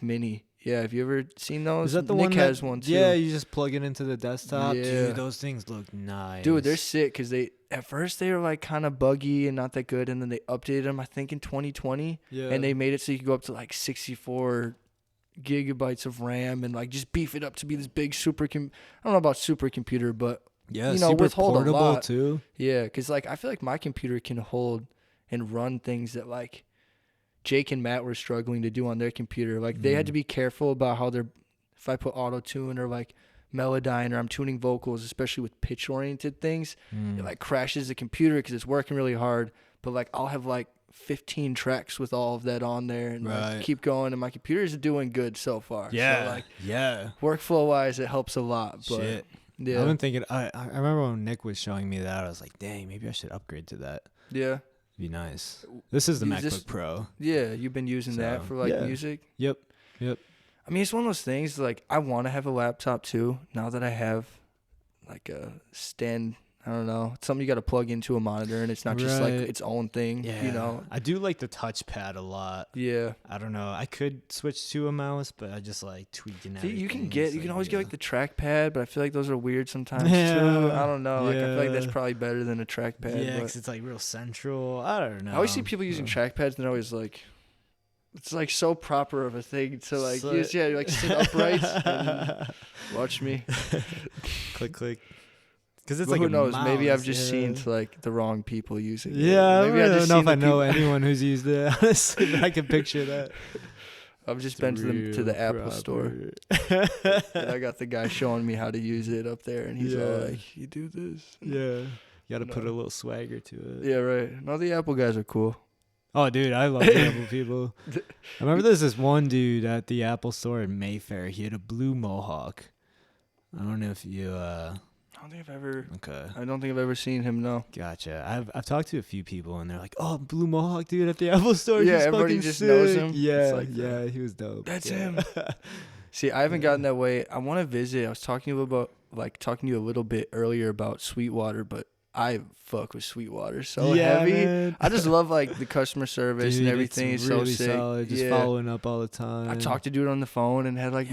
Mini. Yeah, have you ever seen those? Is that the Nick one has one too. Yeah, you just plug it into the desktop. Yeah. Dude, those things look nice. Dude, they're sick because at first they were like kind of buggy and not that good, and then they updated them I think in 2020. Yeah. And they made it so you could go up to like 64 gigabytes of RAM and like just beef it up to be this big I don't know about supercomputer, but super withhold portable a lot too. Yeah, because like I feel like my computer can hold and run things that like Jake and Matt were struggling to do on their computer. Like they had to be careful about how if I put auto tune or like Melodyne or I'm tuning vocals, especially with pitch oriented things, it like crashes the computer because it's working really hard. But like I'll have like 15 tracks with all of that on there and like keep going, and my computer is doing good so far. So like workflow wise, it helps a lot. But Shit. yeah, I've been thinking. I remember when Nick was showing me that, I was like, dang, maybe I should upgrade to that. Yeah. Be nice. This is the MacBook Pro. Yeah, you've been using that for like music? Yep. I mean, it's one of those things like I want to have a laptop too. Now that I have like a stand, I don't know, it's something you got to plug into a monitor and it's not just like its own thing, you know. I do like the touchpad a lot. Yeah. I don't know. I could switch to a mouse, but I just like tweaking everything. You can always get like the trackpad, but I feel like those are weird sometimes too. I don't know. Like I feel like that's probably better than a trackpad. Yeah, because it's like real central. I don't know. I always see people using trackpads and they're always like, it's like so proper of a thing to like use. Yeah, you like sit upright and watch me. Click. Because it's but like who knows? mouse, maybe I've just seen like the wrong people using it. Yeah, maybe I don't know if I know anyone who's used it. Honestly, but I can picture that. I've just been to the Apple store. And I got the guy showing me how to use it up there, and he's all like, "You do this." Yeah, you got to put a little swagger to it. Yeah, right. No, the Apple guys are cool. Oh, dude, I love the Apple people. I remember there's this one dude at the Apple store in Mayfair. He had a blue mohawk. I don't know if you. I don't think I've ever. Okay. I don't think I've ever seen him. No. Gotcha. I've talked to a few people and they're like, "Oh, blue mohawk dude at the Apple store." Yeah, he's everybody fucking just sick. knows him. Yeah, like yeah, he was dope. That's him. See, I haven't gotten that way. I want to visit. I was talking to you a little bit earlier about Sweetwater, but I fuck with Sweetwater so heavy. Man. I just love like the customer service and everything. It's really so sick. Solid. Just following up all the time. I talked to dude on the phone and had like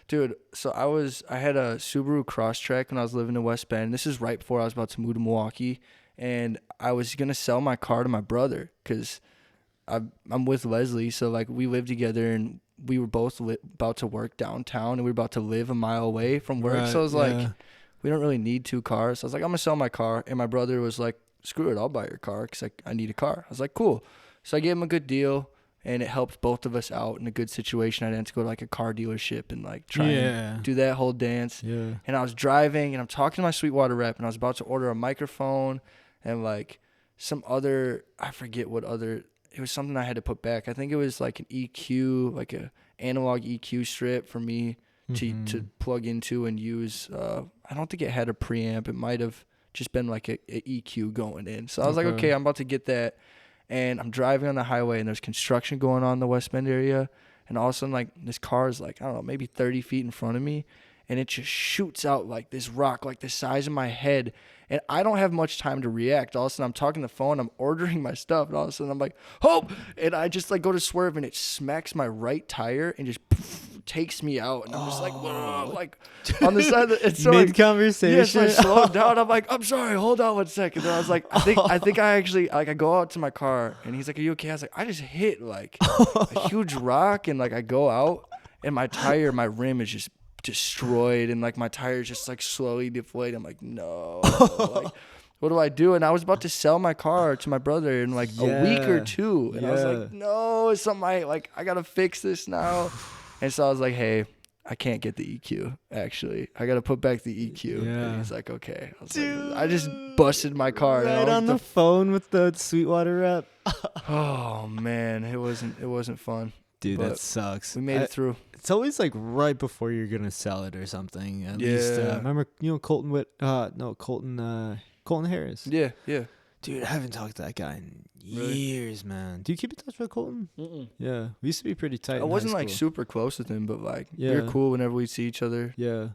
dude. So I had a Subaru Crosstrek when I was living in West Bend. This is right before I was about to move to Milwaukee, and I was gonna sell my car to my brother because I'm with Leslie. So like we lived together and we were both about to work downtown and we were about to live a mile away from work. So I was like, we don't really need two cars. So I was like, I'm going to sell my car. And my brother was like, screw it, I'll buy your car because I need a car. I was like, cool. So I gave him a good deal, and it helped both of us out in a good situation. I didn't have to go to like a car dealership and like try and do that whole dance. Yeah. And I was driving, and I'm talking to my Sweetwater rep, and I was about to order a microphone and like some other, I forget what other, it was something I had to put back. I think it was like an EQ, like a analog EQ strip for me to plug into and use. I don't think it had a preamp. It might have just been like a EQ going in. So I was like, okay, I'm about to get that. And I'm driving on the highway, and there's construction going on in the West Bend area. And all of a sudden, like, this car is like, I don't know, maybe 30 feet in front of me. And it just shoots out like this rock, like the size of my head. And I don't have much time to react. All of a sudden, I'm talking on the phone, I'm ordering my stuff. And all of a sudden, I'm like, "Hope!" And I just like go to swerve, and it smacks my right tire and just takes me out. And I'm just like, whoa, like on the side of the so mid-conversation. Yes, I slowed down. I'm like, I'm sorry, hold on 1 second. And I was like, I think I actually, like, I go out to my car, and he's like, are you okay? I was like, I just hit like a huge rock, and like I go out, and my rim is just destroyed, and like my tires just like slowly deflate. I'm like, no, like, what do I do? And I was about to sell my car to my brother in like a week or two, and I was like, no, it's something I gotta fix this now. And so I was like, hey, I can't get the EQ. Actually, I gotta put back the EQ. And he's like, okay. I was like, I just busted my car right on the phone with the Sweetwater rep. Oh man, it wasn't fun. Dude, that sucks. We made it through. It's always like right before you're gonna sell it or something. At least remember, Colton Harris. Yeah. Dude, I haven't talked to that guy in Really? years, man. Do you keep in touch with Colton? Mm-mm. Yeah, we used to be pretty tight. I wasn't like super close with him, but like we were Yeah. cool whenever we'd see each other. Yeah.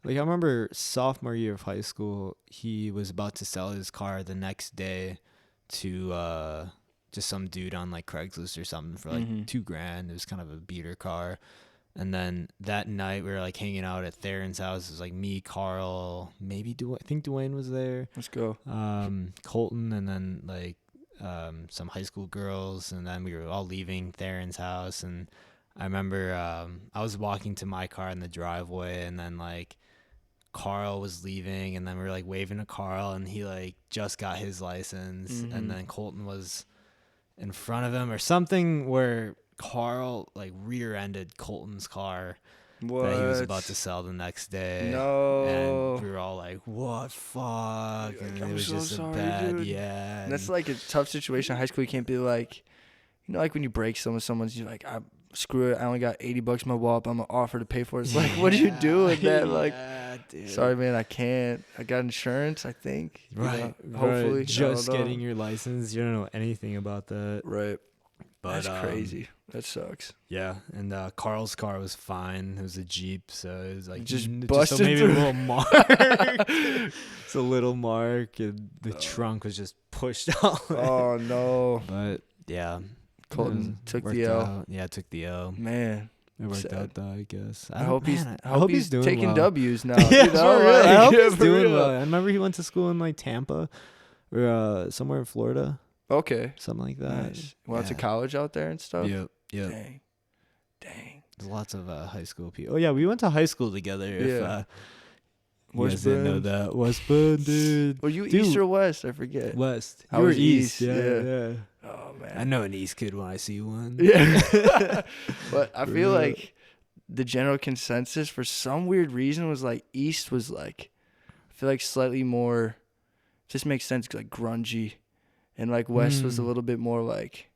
Like, I remember sophomore year of high school, he was about to sell his car the next day to just some dude on like Craigslist or something for like $2,000. It was kind of a beater car. And then that night we were like hanging out at Theron's house. It was like me, Carl, maybe I think Dwayne was there. Let's go. Colton, and then like some high school girls, and then we were all leaving Theron's house. And I remember I was walking to my car in the driveway, and then like Carl was leaving, and then we were like waving to Carl, and he like just got his license, and then Colton was in front of him or something, where Carl like rear-ended Colton's car that he was about to sell the next day. No. And we were all like, what fuck? And I'm it was so just sorry, a bad, dude. yeah. And that's like a tough situation in high school. You can't be like, you know, like when you break someone's, you're like, screw it, I only got $80 in my wallet, I'm gonna offer to pay for it. It's like, what do you do with that? Like, dude. Sorry, man, I can't. I got insurance, I think. Right. You know, hopefully. Right. Just getting your license. You don't know anything about that. Right. But, that's crazy. That sucks. Yeah, and Carl's car was fine. It was a Jeep, so it was like just busted maybe through. a little mark. It's a little mark, and the trunk was just pushed out. Oh no! But yeah, Colton took the L. Out. Yeah, took the L. Man, it worked sad. out though, I guess. I hope he's doing taking well. W's now. Yeah, you know? for real. I hope he's for doing real. well. I remember he went to school in like Tampa or somewhere in Florida. Okay. Something like that. Nice. Went to college out there and stuff. Yep. Dang. There's lots of high school people. Oh yeah, we went to high school together. Yeah. You guys didn't know that. West Bend, dude. Were you Dude. East or West? I forget. West. I You were was East. East, Yeah. Oh man. I know an East kid when I see one. Yeah. But I feel real. like the general consensus for some weird reason was like East was like, I feel like slightly more, just makes sense, like grungy, and like West was a little bit more like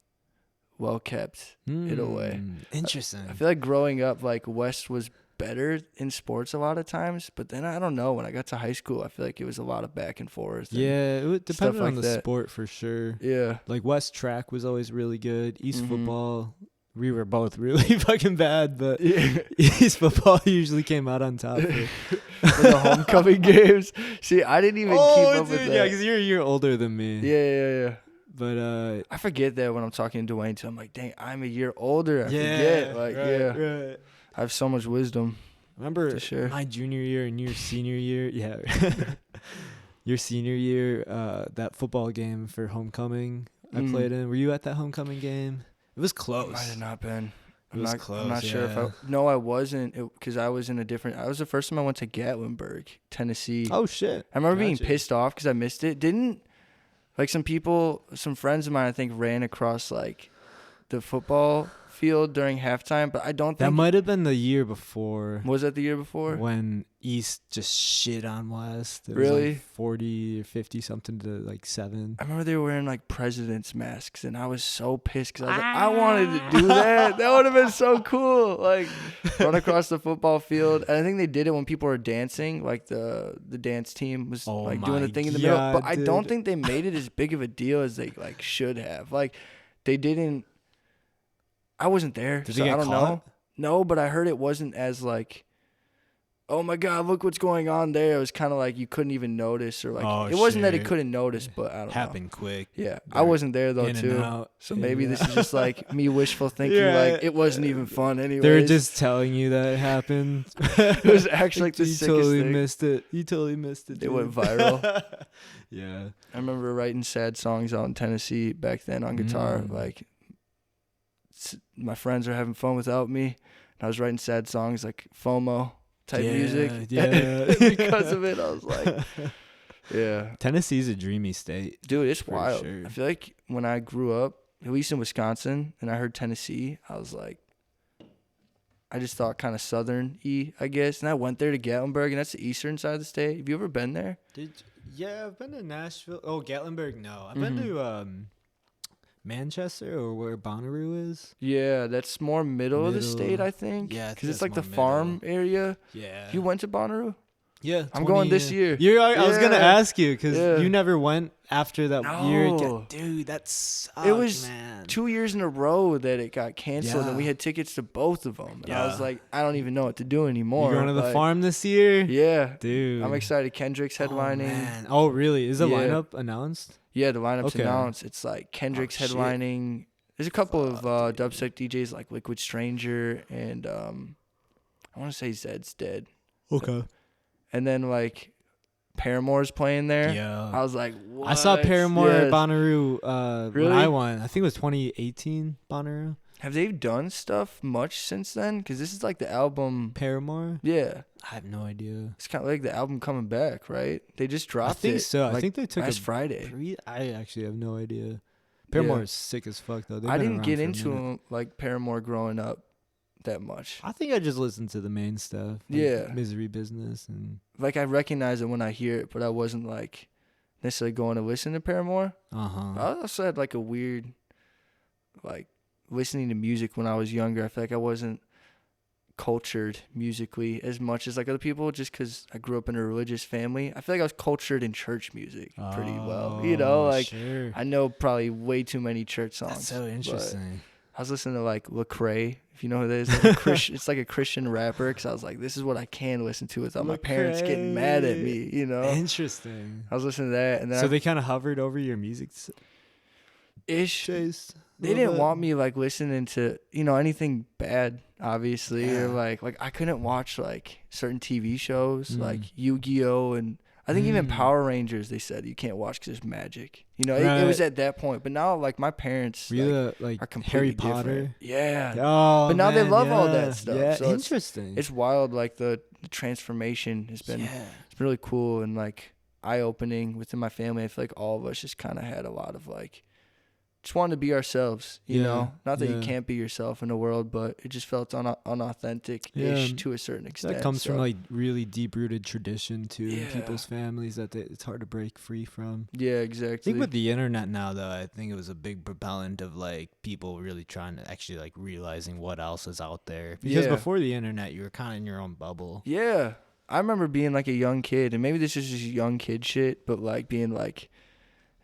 well kept in a way. Interesting. I feel like growing up, like West was better in sports a lot of times, but then I don't know, when I got to high school, I feel like it was a lot of back and forth. Yeah, it depended like on the that. sport for sure. Yeah. Like West track was always really good. East football, we were both really fucking bad, but East football usually came out on top. For the homecoming games. See, I didn't even keep up with that. Yeah, because you're a year older than me. Yeah. But I forget that when I'm talking to Dwayne too. I'm like, dang, I'm a year older. I forget. Like, right. I have so much wisdom. Remember to share. my junior year and your senior year? Yeah. Your senior year, that football game for homecoming I played in. Were you at that homecoming game? It was close. It might have not been. It was close. I'm not sure if I. No, I wasn't. Because I was in a different. I was the first time I went to Gatlinburg, Tennessee. Oh shit! I remember being Gotcha. pissed off because I missed it. Didn't like some friends of mine, I think, ran across like the football field during halftime, but I don't think That might have been the year before. Was that the year before? When East just shit on West. It Really? Was like 40 or 50 something to like 7. I remember they were wearing like president's masks, and I was so pissed because I was like, I wanted to do that. That would have been so cool. Like run across the football field. And I think they did it when people were dancing, like the dance team was like doing the thing in the middle. But I don't think they made it as big of a deal as they like should have. Like they didn't. I wasn't there, so I don't know. No, but I heard it wasn't as like, oh my God, look what's going on there. It was kind of like you couldn't even notice, or like it wasn't that it couldn't notice, but I don't know. Happened quick. Yeah, I wasn't there though too. So maybe this is just like me wishful thinking. Like it wasn't even fun anyway. They're just telling you that it happened. It was actually like the sickest thing. You totally missed it. It went viral. Yeah. I remember writing sad songs out in Tennessee back then on guitar. Like my friends are having fun without me, and I was writing sad songs like FOMO type music. Yeah. Because of it, I was like, yeah. Tennessee's a dreamy state. Dude, it's wild. Sure. I feel like when I grew up, at least in Wisconsin, and I heard Tennessee, I was like, I just thought kind of southern-y, I guess. And I went there to Gatlinburg, and that's the eastern side of the state. Have you ever been there? Yeah, I've been to Nashville. Oh, Gatlinburg, no. I've been to Manchester, or where Bonnaroo is. Yeah, that's more middle of the state, I think. Yeah, because it's like the farm area. Yeah. You went to Bonnaroo? Yeah, I'm going this year. I was gonna ask you because Yeah. you never went after that year. No. Dude, that sucks, It was man. 2 years in a row that it got canceled, and we Yeah. had tickets to both of them. And I was Yeah. like, I don't even know what to do anymore. You going to the Like, farm this year? Yeah, Dude. I'm excited. Kendrick's headlining. Man. Oh, really? Is the Yeah. lineup announced? Yeah, the lineup's Okay. announced. It's like Kendrick's shit. headlining. There's a couple of Fuck, dubstep DJs like Liquid Stranger and I want to say Zed's Dead. Okay. And then like Paramore's playing there. Yeah. I was like, what? I saw Paramore at Yes. Bonnaroo Really? when I won. I think it was 2018 Bonnaroo. Have they done stuff much since then? Because this is like the album. Paramore? Yeah. I have no idea. It's kind of like the album coming back, right? They just dropped it. I think so. I like, think they took last a Friday. I actually have no idea. Paramore Yeah. is sick as fuck though. They've I been didn't around get for a into minute. like Paramore growing up that much. I think I just listened to the main stuff. Like Yeah. Misery Business and Like I recognize it when I hear it, but I wasn't like necessarily going to listen to Paramore. I also had like a weird, like listening to music when I was younger. I feel like I wasn't cultured musically as much as like other people, just because I grew up in a religious family. I feel like I was cultured in church music pretty well. You know, like sure. I know probably way too many church songs. That's so but interesting. I was listening to like Lecrae, if you know who that is. Like it's like a Christian rapper. Because I was like, this is what I can listen to without my parents getting mad at me. You know, Interesting. I was listening to that, and then So they kind of hovered over your music ish. taste. They didn't want me like listening to anything bad, obviously, Yeah. or like I couldn't watch like certain TV shows like Yu-Gi-Oh, and I think even Power Rangers. They said you can't watch because there's magic. It was at that point. But now like my parents like are completely Harry Potter. different. Yeah. Oh, But now they man, love all yeah. that stuff, Yeah, so interesting. It's wild. Like the transformation has been it's been really cool and like eye-opening within my family. I feel like all of us just kind of had a lot of like just wanted to be ourselves, you know. Not that you can't be yourself in the world, but it just felt unauthentic-ish to a certain extent. That comes from like really deep-rooted tradition too in Yeah. people's families that it's hard to break free from. Yeah, I exactly. think with the internet now, though, I think it was a big propellant of like people really trying to actually like realizing what else is out there. Because before the internet, you were kind of in your own bubble. Yeah. I remember being like a young kid, and maybe this is just young kid shit, but like being like,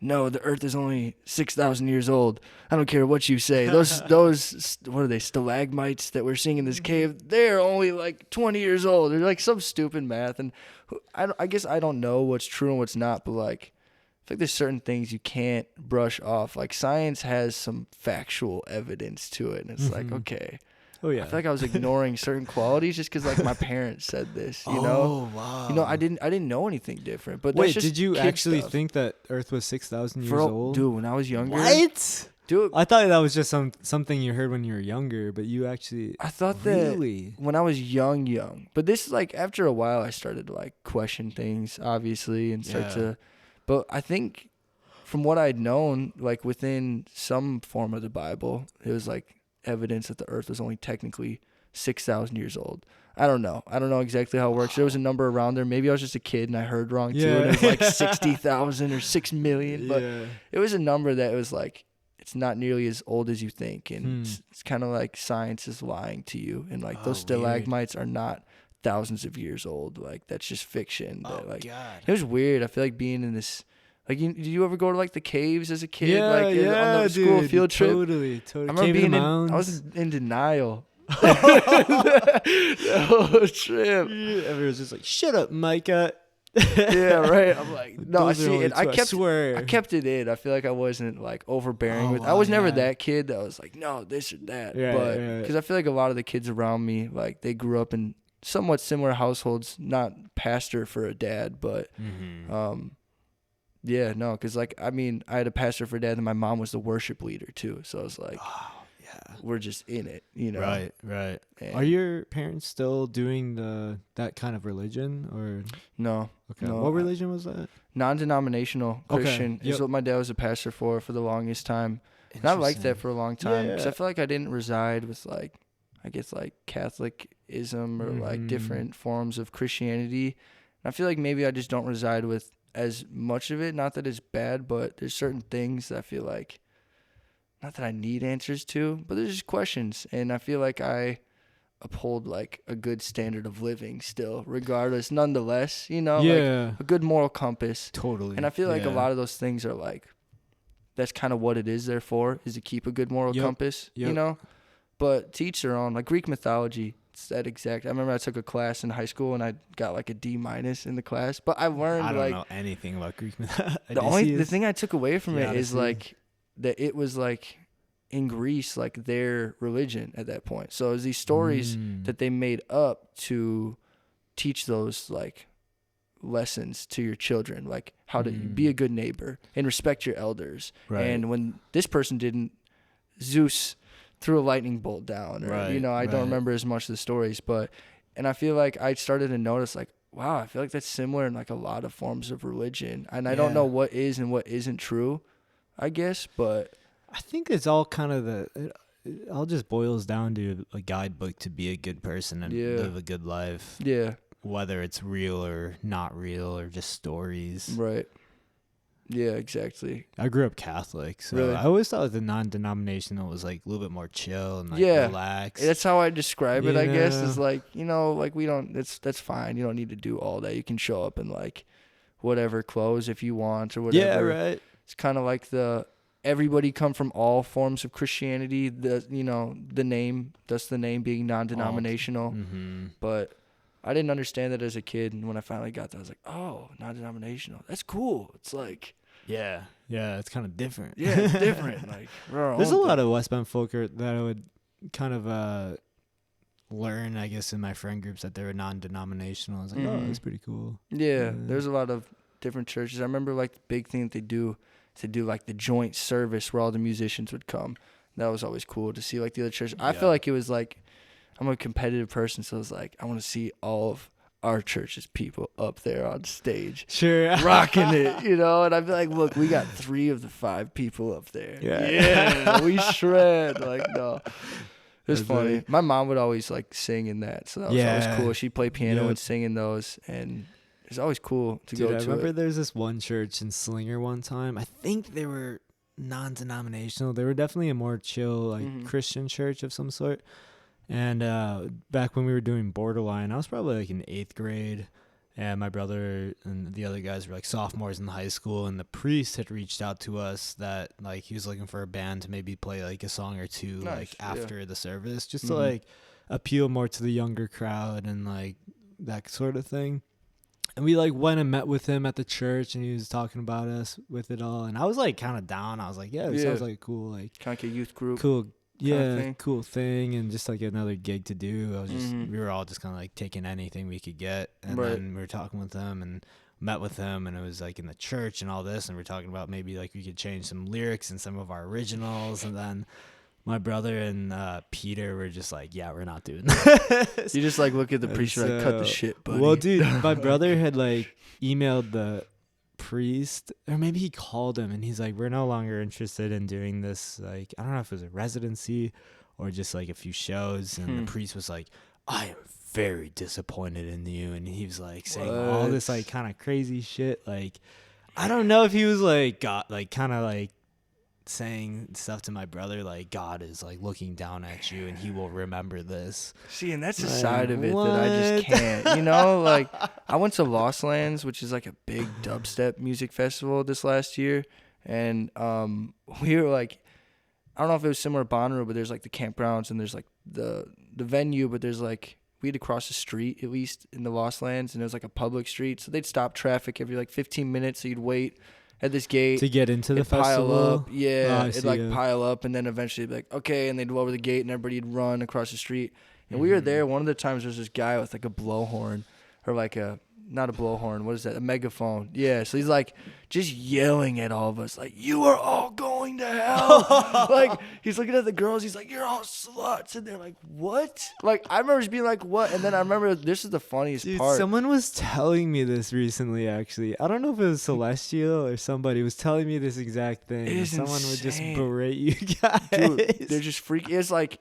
no, the earth is only 6,000 years old. I don't care what you say. Those what are they, stalagmites that we're seeing in this cave, they're only like 20 years old. They're like some stupid math. And I guess I don't know what's true and what's not, but like, I think there's certain things you can't brush off. Like science has some factual evidence to it. And it's like, okay. Oh yeah. I feel like I was ignoring certain qualities just because like my parents said this, you know? Wow. I didn't know anything different. But Wait, that's just did you kid actually stuff. think that Earth was 6,000 years Bro, old? dude, when I was younger. What? Dude, I thought that was just something you heard when you were younger, but you actually. I thought really? that when I was young. But this, like, after a while, I started to, like, question things, obviously, and start to. But I think from what I'd known, like, within some form of the Bible, it was, like, evidence that the earth was only technically 6,000 years old. I don't know exactly how it works. There was a number around there. Maybe I was just a kid and I heard wrong too. And it was like 60,000 or 6 million. But it was a number that was like, it's not nearly as old as you think. And it's kind of like science is lying to you. And like those stalagmites are not thousands of years old. Like that's just fiction. That, like, God. it was weird. I feel like being in this. Like, did you ever go to like the caves as a kid? Yeah, like on the school dude, field trip. Totally. I remember Cave being in the I was Mounds. in denial. The whole trip. Everyone's just like, "Shut up, Micah." Yeah, right. I'm like, no, Those are I see only it. I two, swear. kept it in. I feel like I wasn't like overbearing Oh, with. I was never yeah. that kid that was like, no, this or that. Yeah, but yeah. because I feel like a lot of the kids around me, like they grew up in somewhat similar households. Not pastor for a dad, but yeah, no, because like I mean, I had a pastor for dad, and my mom was the worship leader too. So I was like, we're just in it, you know. Right. And Are your parents still doing that kind of religion or? no. Okay. No, What religion was that? Non-denominational Okay, Christian is yep. what my dad was a pastor for the longest time. And I liked that for a long time because Yeah. I feel like I didn't reside with like, I guess like Catholicism or like different forms of Christianity. And I feel like maybe I just don't reside with as much of it. Not that it's bad, but there's certain things that I feel like, not that I need answers to, but there's just questions. And I feel like I uphold like a good standard of living still, regardless, nonetheless, you know, Yeah. like a good moral compass. Totally. And I feel like a lot of those things are like, that's kind of what it is there for, is to keep a good moral compass, you know? But to each their own. Like Greek mythology, it's that exact. I remember I took a class in high school and I got like a D- in the class. But I learned I don't like know anything about Greek mythology. the thing I took away from it is like that it was like in Greece, like their religion at that point. So it was these stories that they made up to teach those like lessons to your children, like how to be a good neighbor and respect your elders. Right. And when this person didn't, Zeus threw a lightning bolt down, or you know, I don't remember as much of the stories, but and I feel like I started to notice like, wow, I feel like that's similar in like a lot of forms of religion. And I don't know what is and what isn't true, I guess, but I think it's all kind of it all just boils down to a guidebook to be a good person and live a good life. Yeah. Whether it's real or not real or just stories. Right. Yeah, exactly. I grew up Catholic, so I always thought the non-denominational was like a little bit more chill and like relaxed. That's how I describe it, I guess, is like, you know, like we don't, that's fine. You don't need to do all that. You can show up in like whatever clothes if you want or whatever. Yeah, right. It's kind of like everybody come from all forms of Christianity. You know, the name being non-denominational. But I didn't understand that as a kid, and when I finally got that, I was like, oh, non-denominational. That's cool. It's like... Yeah, it's kind of different. Yeah, it's different. Like, there's a lot of West Bend folk that I would kind of learn, I guess, in my friend groups that they were non-denominational. I was like, oh, that's pretty cool. Yeah, there's a lot of different churches. I remember, like, the big thing that they do like, the joint service where all the musicians would come. That was always cool to see, like, the other churches. I feel like it was, like... I'm a competitive person, so it's like I want to see all of our church's people up there on stage, rocking it, you know. And I'd be like, "Look, we got 3 of the 5 people up there. Yeah, we shred." Like, no, it was funny. Like, my mom would always like sing in that, so that was always cool. She'd play piano and sing in those, and it's always cool to go to. I remember there's this one church in Slinger one time. I think they were non-denominational. They were definitely a more chill, like Christian church of some sort. And back when we were doing Borderline, I was probably like in 8th grade, and my brother and the other guys were like sophomores in high school, and the priest had reached out to us that like he was looking for a band to maybe play like a song or two like after the service, just to like appeal more to the younger crowd and like that sort of thing. And we like went and met with him at the church, and he was talking about us with it all, and I was like kind of down. I was like, it sounds like a cool, like kind of like a youth group, cool. Cool thing, and just like another gig to do. I was just we were all just kind of like taking anything we could get, and then we were talking with them and met with them, and it was like in the church and all this, and we're talking about maybe like we could change some lyrics in some of our originals, and then my brother and Peter were just like, yeah, we're not doing this. You just like look at the priest, like, cut the shit, buddy. Well, dude, my brother had like emailed the priest, or maybe he called him, and he's like, we're no longer interested in doing this, like I don't know if it was a residency or just like a few shows, and the priest was like, I am very disappointed in you, and he was like saying all this like kind of crazy shit. Like I don't know if he was like got like kind of like saying stuff to my brother like God is like looking down at you and he will remember this. See, and that's a side of it that I just can't, you know. Like I went to Lost Lands, which is like a big dubstep music festival this last year, and we were like, I don't know if it was similar to Bonnaroo, but there's like the campgrounds and there's like the venue, but there's like we had to cross the street at least in the Lost Lands, and it was like a public street, so they'd stop traffic every like 15 minutes, so you'd wait at this gate to get into the festival. Pile up. Yeah, it'd like pile up, and then eventually be like, okay, and they'd lower the gate, and everybody'd run across the street. And we were there. One of the times there was this guy with like a blowhorn, or like not a blowhorn. What is that? A megaphone. Yeah. So he's like just yelling at all of us, like, you are all going to hell. Like he's looking at the girls. He's like, you're all sluts. And they're like, what? Like I remember just being like, what? And then I remember this is the funniest part. Someone was telling me this recently, actually. I don't know if it was Celestial or somebody was telling me this exact thing. Someone would just berate you guys. Dude, they're just freaking. It's like,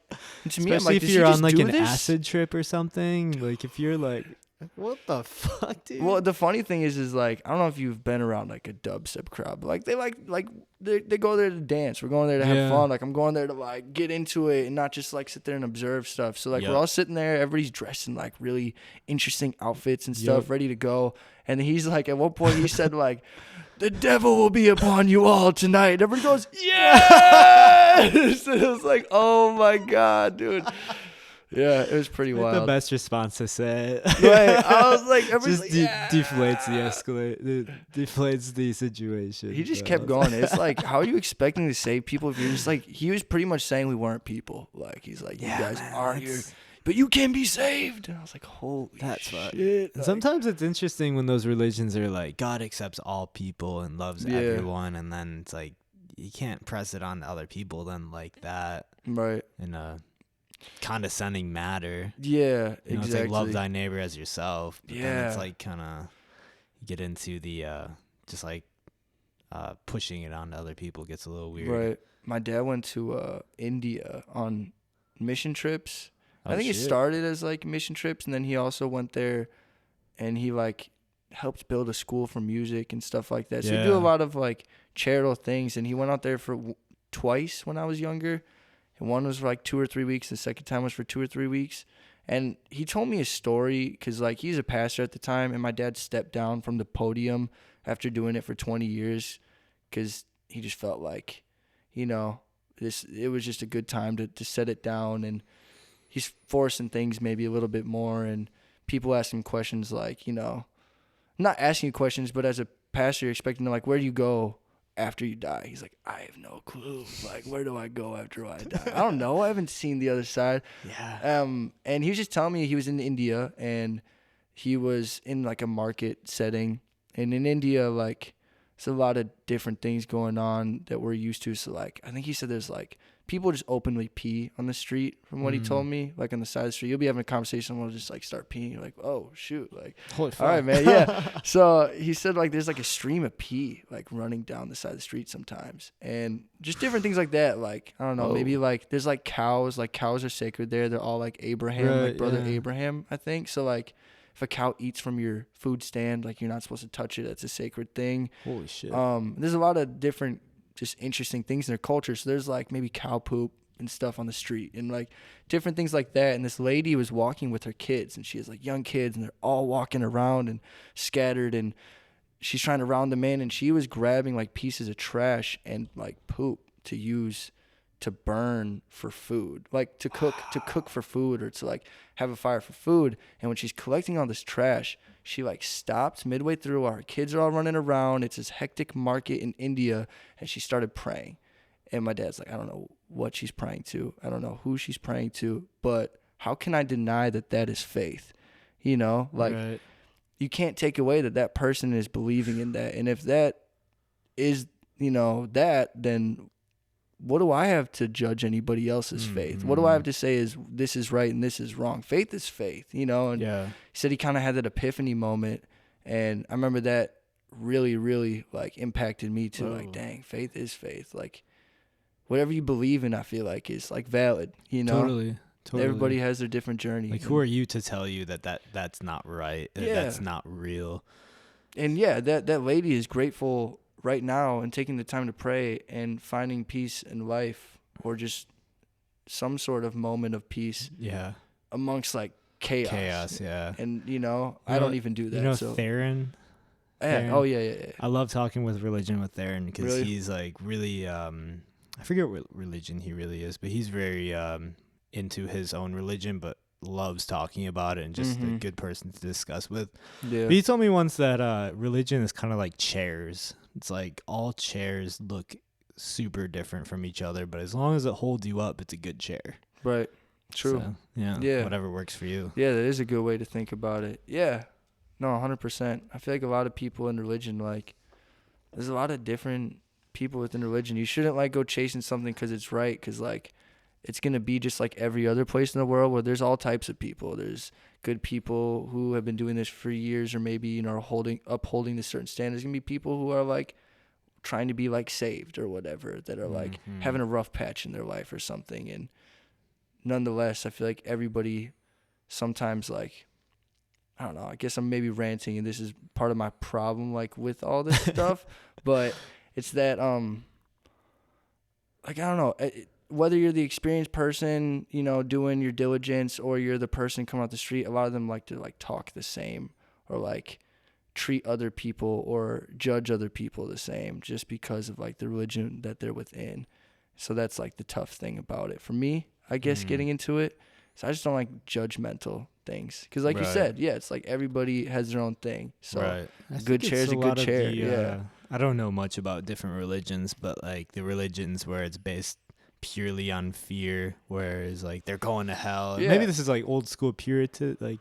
to me, especially I'm like, if you're on like an acid trip or something. Like if you're like, What the fuck, dude? Well, the funny thing is like, I don't know if you've been around like a dubstep crowd, but like they go there to dance. We're going there to have fun. Like I'm going there to like get into it and not just like sit there and observe stuff. So like we're all sitting there, everybody's dressed in like really interesting outfits and stuff, ready to go. And he's like, at one point he said like, the devil will be upon you all tonight. And everybody goes, yes! And it was like, oh my God, dude. Yeah, it was pretty wild. The best response to say it. Right. I was like, just like, deflates deflates the situation. He just kept going. It's like, how are you expecting to save people if you're just like, he was pretty much saying we weren't people. Like, he's like, you guys are here, but you can be saved. And I was like, holy shit. Like, sometimes it's interesting when those religions are like, God accepts all people and loves everyone. And then it's like, you can't press it on other people then like that. Right. In a condescending matter. Yeah, you know, exactly. It's like love thy neighbor as yourself. But then it's like kind of get into the just like pushing it onto other people gets a little weird. Right. My dad went to India on mission trips. I think it started as like mission trips, and then he also went there and he like helped build a school for music and stuff like that. So he do a lot of like charitable things, and he went out there for twice when I was younger. And one was for like 2 or 3 weeks. The second time was for 2 or 3 weeks. And he told me a story because, like, he's a pastor at the time. And my dad stepped down from the podium after doing it for 20 years because he just felt like, you know, it was just a good time to set it down. And he's forcing things maybe a little bit more. And people ask him questions like, you know, not asking you questions, but as a pastor, you're expecting to, like, where do you go after you die? He's like, I have no clue. Like, where do I go after I die? I don't know. I haven't seen the other side. Yeah. And he was just telling me he was in India and he was in like a market setting. And in India, like, there's a lot of different things going on that we're used to. So like, I think he said there's like people just openly pee on the street from what he told me, like on the side of the street. You'll be having a conversation and we'll just like start peeing. You're like, oh shoot. Like, all right, man. Yeah. So he said like, there's like a stream of pee, like running down the side of the street sometimes, and just different things like that. Like, I don't know, maybe like there's like cows are sacred there. They're all like Abraham, like brother Abraham, I think. So like, if a cow eats from your food stand, like you're not supposed to touch it. That's a sacred thing. Holy shit. There's a lot of different just interesting things in their culture. So there's like maybe cow poop and stuff on the street and like different things like that. And this lady was walking with her kids, and she has like young kids, and they're all walking around and scattered, and she's trying to round them in, and she was grabbing like pieces of trash and like poop to use to burn for food, like to cook for food, or to like have a fire for food. And when she's collecting all this trash, she like stopped midway through while her kids are all running around. It's this hectic market in India, and she started praying. And my dad's like, I don't know what she's praying to. I don't know who she's praying to, but how can I deny that that is faith? You know, like you can't take away that person is believing in that. And if that is, you know, that, then what do I have to judge anybody else's faith? What do I have to say is this is right and this is wrong? Faith is faith, you know? And he said he kind of had that epiphany moment. And I remember that really, really like impacted me too. Like, dang, faith is faith. Like whatever you believe in, I feel like is like valid, you know? Totally. Everybody has their different journey. Like, who are you to tell you that's not right? That's not real. And yeah, that lady is grateful right now and taking the time to pray and finding peace in life, or just some sort of moment of peace amongst like chaos. And you know, I don't even do that. You know, so Theron? Oh yeah. I love talking with religion with Theron because he's like really I forget what religion he really is, but he's very into his own religion, but loves talking about it and just a good person to discuss with. But he told me once that religion is kind of like chairs. It's like all chairs look super different from each other, but as long as it holds you up, it's a good chair. Right. True. So, yeah. Whatever works for you. Yeah, that is a good way to think about it. Yeah. No, 100%. I feel like a lot of people in religion, like, there's a lot of different people within religion. You shouldn't, like, go chasing something because it's right, because, like, it's going to be just like every other place in the world where there's all types of people. There's good people who have been doing this for years, or maybe, you know, upholding the certain standards. There's going to be people who are like trying to be like saved or whatever, that are like having a rough patch in their life or something. And nonetheless, I feel like everybody sometimes, like, I don't know, I guess I'm maybe ranting, and this is part of my problem, like, with all this stuff, but it's that, like, I don't know, whether you're the experienced person, you know, doing your diligence, or you're the person coming out the street, a lot of them like to, like, talk the same, or, like, treat other people or judge other people the same just because of, like, the religion that they're within. So that's, like, the tough thing about it for me, I guess, getting into it. So I just don't like judgmental things. Because, like you said, yeah, it's like everybody has their own thing. So a good chair is a good chair. I don't know much about different religions, but, like, the religions where it's based purely on fear, whereas, like, they're going to hell. Yeah. Maybe this is, like, old school Puritism.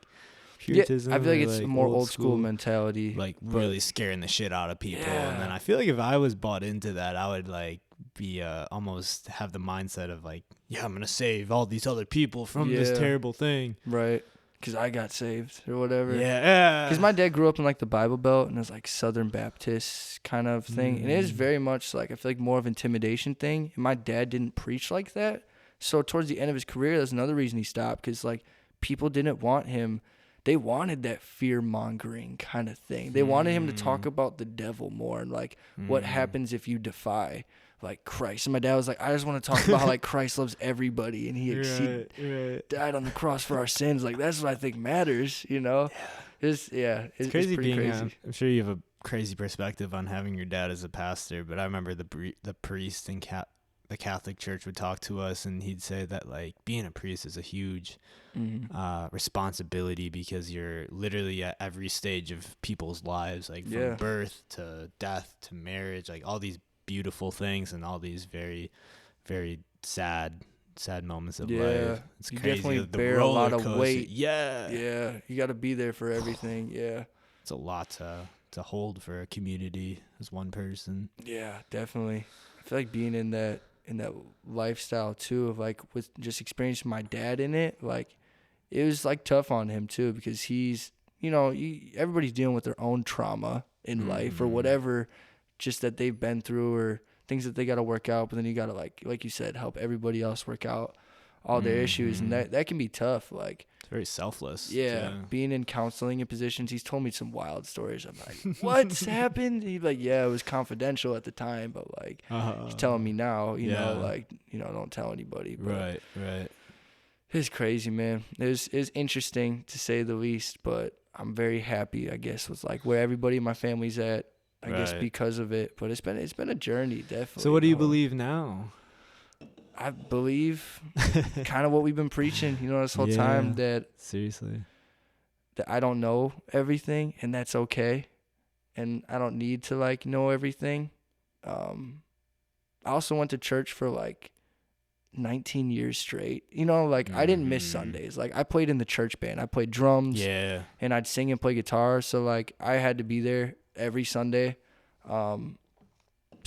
Yeah, I feel like it's like more old school mentality. Like, really scaring the shit out of people. Yeah. And then I feel like if I was bought into that, I would, like, be almost have the mindset of, like, yeah, I'm gonna save all these other people from this terrible thing, right? Because I got saved or whatever. Yeah, because my dad grew up in, like, the Bible Belt, and it was, like, Southern Baptist kind of thing, and it is very much, like, I feel like more of an intimidation thing, and my dad didn't preach like that. So towards the end of his career, that's another reason he stopped, because, like, people didn't want him. They wanted that fear-mongering kind of thing. They wanted him to talk about the devil more, and, like, what happens if you defy, like, Christ. And my dad was like, I just want to talk about how, like, Christ loves everybody, and he died on the cross for our sins. Like, that's what I think matters, you know? It's crazy pretty being crazy. I'm sure you have a crazy perspective on having your dad as a pastor, but I remember the priest in the Catholic Church would talk to us, and he'd say that, like, being a priest is a huge responsibility, because you're literally at every stage of people's lives, like, from birth to death to marriage, like, all these beautiful things and all these very, very sad moments of life. It's you crazy. Definitely bear a lot of weight. Yeah, you got to be there for everything. It's a lot to hold for a community as one person. Yeah, definitely. I feel like being in that lifestyle too, of, like, with just experiencing my dad in it, like, it was, like, tough on him too, because he's, you know, everybody's dealing with their own trauma in life or whatever, just that they've been through, or things that they got to work out, but then you got to, like you said, help everybody else work out all their issues, and that can be tough. Like, it's very selfless. Being in counseling in positions, he's told me some wild stories. I'm like, what's happened? He's like, it was confidential at the time, but, like, he's telling me now, you know, like, you know, don't tell anybody. But right. It's crazy, man. It's interesting to say the least, but I'm very happy, I guess, with, like, where everybody in my family's at, I guess, because of it. But it's been a journey, definitely. So what do you believe now? I believe kind of what we've been preaching, you know, this whole time, that seriously, that I don't know everything, and that's okay, and I don't need to, like, know everything. I also went to church for, like, 19 years straight, you know, like, I didn't miss Sundays. Like, I played in the church band, I played drums, and I'd sing and play guitar, so, like, I had to be there every Sunday. So,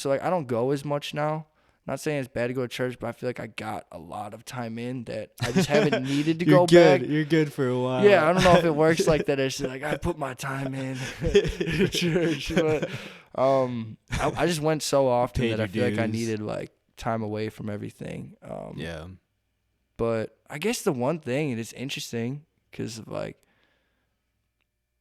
like, I don't go as much now. Not saying it's bad to go to church, but I feel like I got a lot of time in that I just haven't needed to go back. You're good for a while. Yeah, I don't know if it works like that. It's just like, I put my time in church, but I just went so often that I feel like I needed, like, time away from everything. But I guess the one thing, and it's interesting because of, like,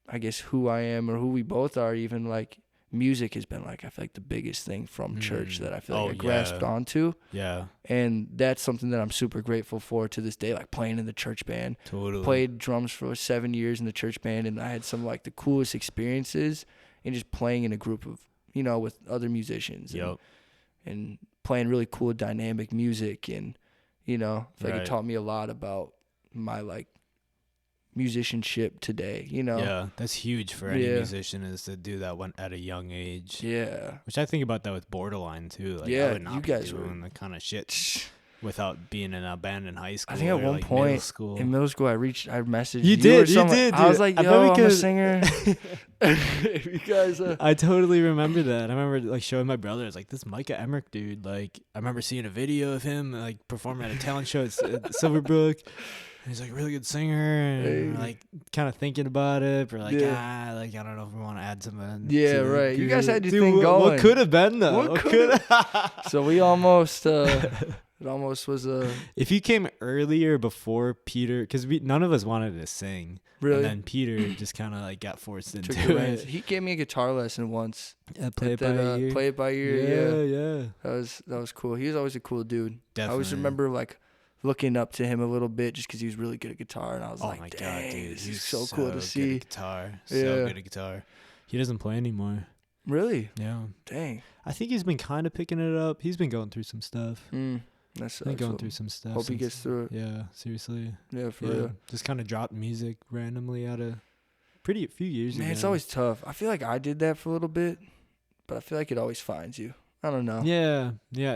I guess who I am, or who we both are, even, like, music has been, like, I feel like the biggest thing from church that I feel like I grasped onto. Yeah. And that's something that I'm super grateful for to this day, like, playing in the church band. Totally. Played drums for 7 years in the church band, and I had some, like, the coolest experiences in just playing in a group of, you know, with other musicians. And playing really cool dynamic music, and, you know, I feel like it taught me a lot about my, like, musicianship today, you know. Yeah, that's huge for any musician, is to do that at a young age. Yeah. Which I think about that with Borderline too. Like, I would not be doing the kind of shit without being in a band in high school. I think at one point in middle school, I messaged you. You did. I was like, yo, I'm a singer. You guys, I totally remember that. I remember, like, showing my brother. I was like, this Micah Emrich dude. Like, I remember seeing a video of him, like, performing at a talent show at Silverbrook. He's, like, a really good singer, and like, kind of thinking about it, but, like, like, I don't know if we want to add something. Yeah, right. You guys had your thing going. What could have been, though? So we almost It almost was a If you came earlier before Peter, because none of us wanted to sing. really. And then Peter just kind of like got forced Took into the reins. it. He gave me a guitar lesson once. Play it by ear. Play it by ear. Yeah. Yeah. That was cool. He was always a cool dude. Definitely. I always remember like looking up to him a little bit just because he was really good at guitar, and I was Oh like, my dang, god, dude, this he's is so so cool to good see. at guitar. Yeah. So good at guitar. He doesn't play anymore. Really? Yeah. Dang. I think he's been kind of picking it up. He's been going through some stuff. That's Been going through some stuff. Hope he gets through it. Yeah, seriously. Yeah, for real. Just kind of dropped music randomly out of few years ago. Man, it's always tough. I feel like I did that for a little bit, but I feel like it always finds you. I don't know. Yeah.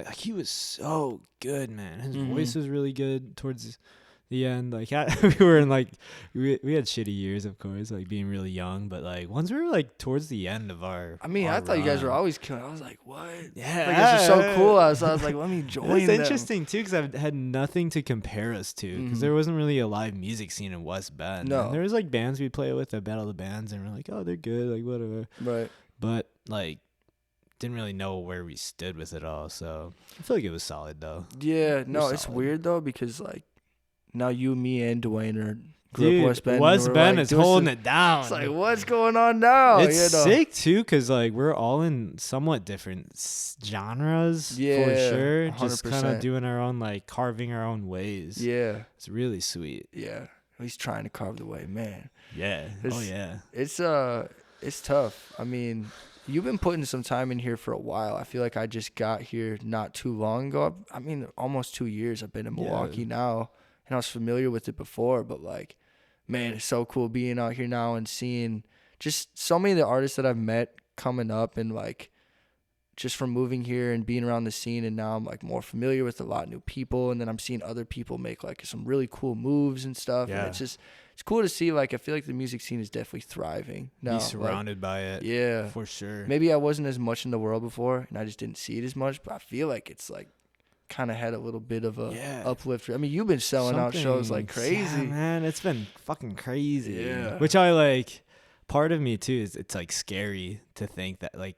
Like, he was so good, man. His voice was really good towards the end. Like we were in like we had shitty years, of course, like being really young, but like once we were like towards the end of our I thought you guys were run, always killing. I was like, what? Yeah, like, this is so cool. I was like, let me join. It's them. interesting too, because I've had nothing to compare us to, because there wasn't really a live music scene in West Bend. No, and there was like bands we play with at Battle of the Bands, and we're like, oh, they're good, like whatever. Right. But like, didn't really know where we stood with it all. So I feel like it was solid though. Yeah. No, it's solid. weird though, because like now you, me, and Dwayne are Dude, West Bend. West Bend is holding it down. It's like, what's going on now? It's you know? sick too, because like we're all in somewhat different genres, for Yeah, sure. Just 100%. kind of doing our own, like carving our own ways. Yeah. It's really sweet. Yeah. He's trying to carve the way, man. Yeah. It's tough. I mean, you've been putting some time in here for a while. I feel like I just got here not too long ago. I mean, almost 2 years I've been in Milwaukee now, and I was familiar with it before, but like, man, it's so cool being out here now and seeing just so many of the artists that I've met coming up, and like just from moving here and being around the scene, and now I'm like more familiar with a lot of new people, and then I'm seeing other people make like some really cool moves and stuff. Yeah. And it's cool to see. Like, I feel like the music scene is definitely thriving now. Be surrounded by it. Yeah, for sure. Maybe I wasn't as much in the world before, and I just didn't see it as much, but I feel like it's like kind of had a little bit of a uplift. I mean, you've been selling out shows like crazy. Yeah, man, it's been fucking crazy. Yeah. Which I like. Part of me too is it's like scary to think that like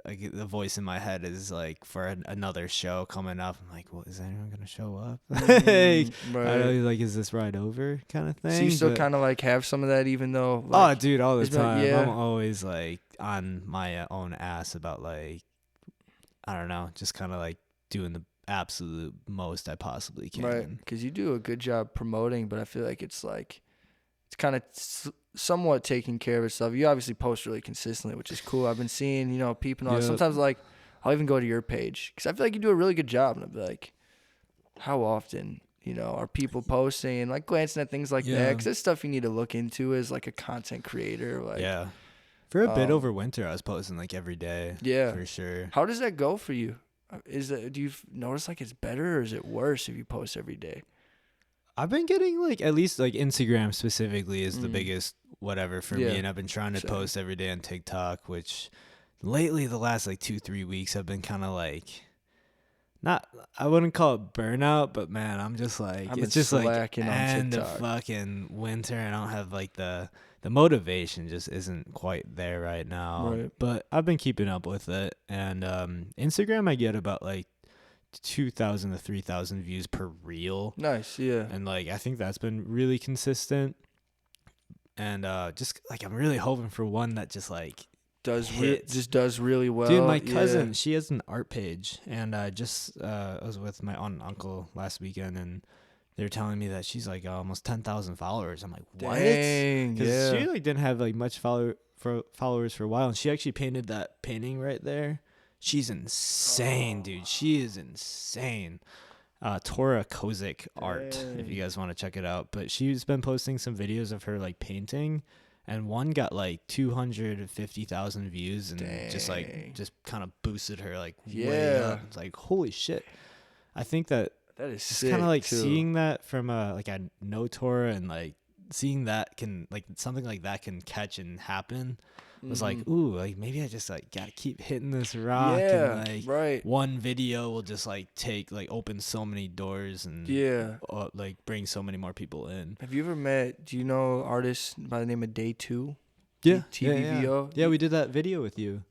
the voice in my head is like for another show coming up. I'm like, well, is anyone gonna show up? Like, Right. like, is this ride over kind of thing? So you still kind of like have some of that, even though. Like, oh, dude, all the it's been- time. yeah. I'm always like on my own ass about like, I don't know, just kind of like doing the absolute most I possibly can. Right, because you do a good job promoting, but I feel like it's kind of somewhat taking care of itself. You obviously post really consistently, which is cool. I've been seeing, peeping on. Yep. Sometimes like I'll even go to your page because I feel like you do a really good job, and I'll be like, how often are people posting and like glancing at things like that? Because that's stuff you need to look into as like a content creator. Like, yeah, for a bit over winter, I was posting like every day. Yeah, for sure. How does that go for you? Do you notice like it's better, or is it worse if you post every day? I've been getting like, at least like Instagram specifically is the biggest whatever for me, and I've been trying to post every day on TikTok, which lately the last like 2-3 weeks I've been kind of like, I wouldn't call it burnout, but man, I'm just like, it's just like end of fucking winter, and I don't have like the motivation just isn't quite there right now. Right. But I've been keeping up with it, and Instagram I get about like 2,000 to 3,000 views per reel. Nice, yeah. And like I think that's been really consistent, and just like I'm really hoping for one that just like does really well. Dude, my cousin, she has an art page, and I was with my aunt and uncle last weekend, and they were telling me that she's like almost 10,000 followers. I'm like, what? Dang, because she like didn't have like much followers for a while, and she actually painted that painting right there. She's insane, dude. She is insane. Tora Kozik art, if you guys want to check it out. But she's been posting some videos of her like painting, and one got like 250,000 views, and just kind of boosted her like way up. It's like, holy shit. I think that is kind of like too. Seeing that from like I know Tora, and like seeing that can like something like that can catch and happen. Was like, ooh, like maybe I just like gotta keep hitting this rock, and like one video will just like open so many doors, and like bring so many more people in. Have you ever met? Do you know artists by the name of Day 2? Yeah, TVVO. Yeah, we did that video with you.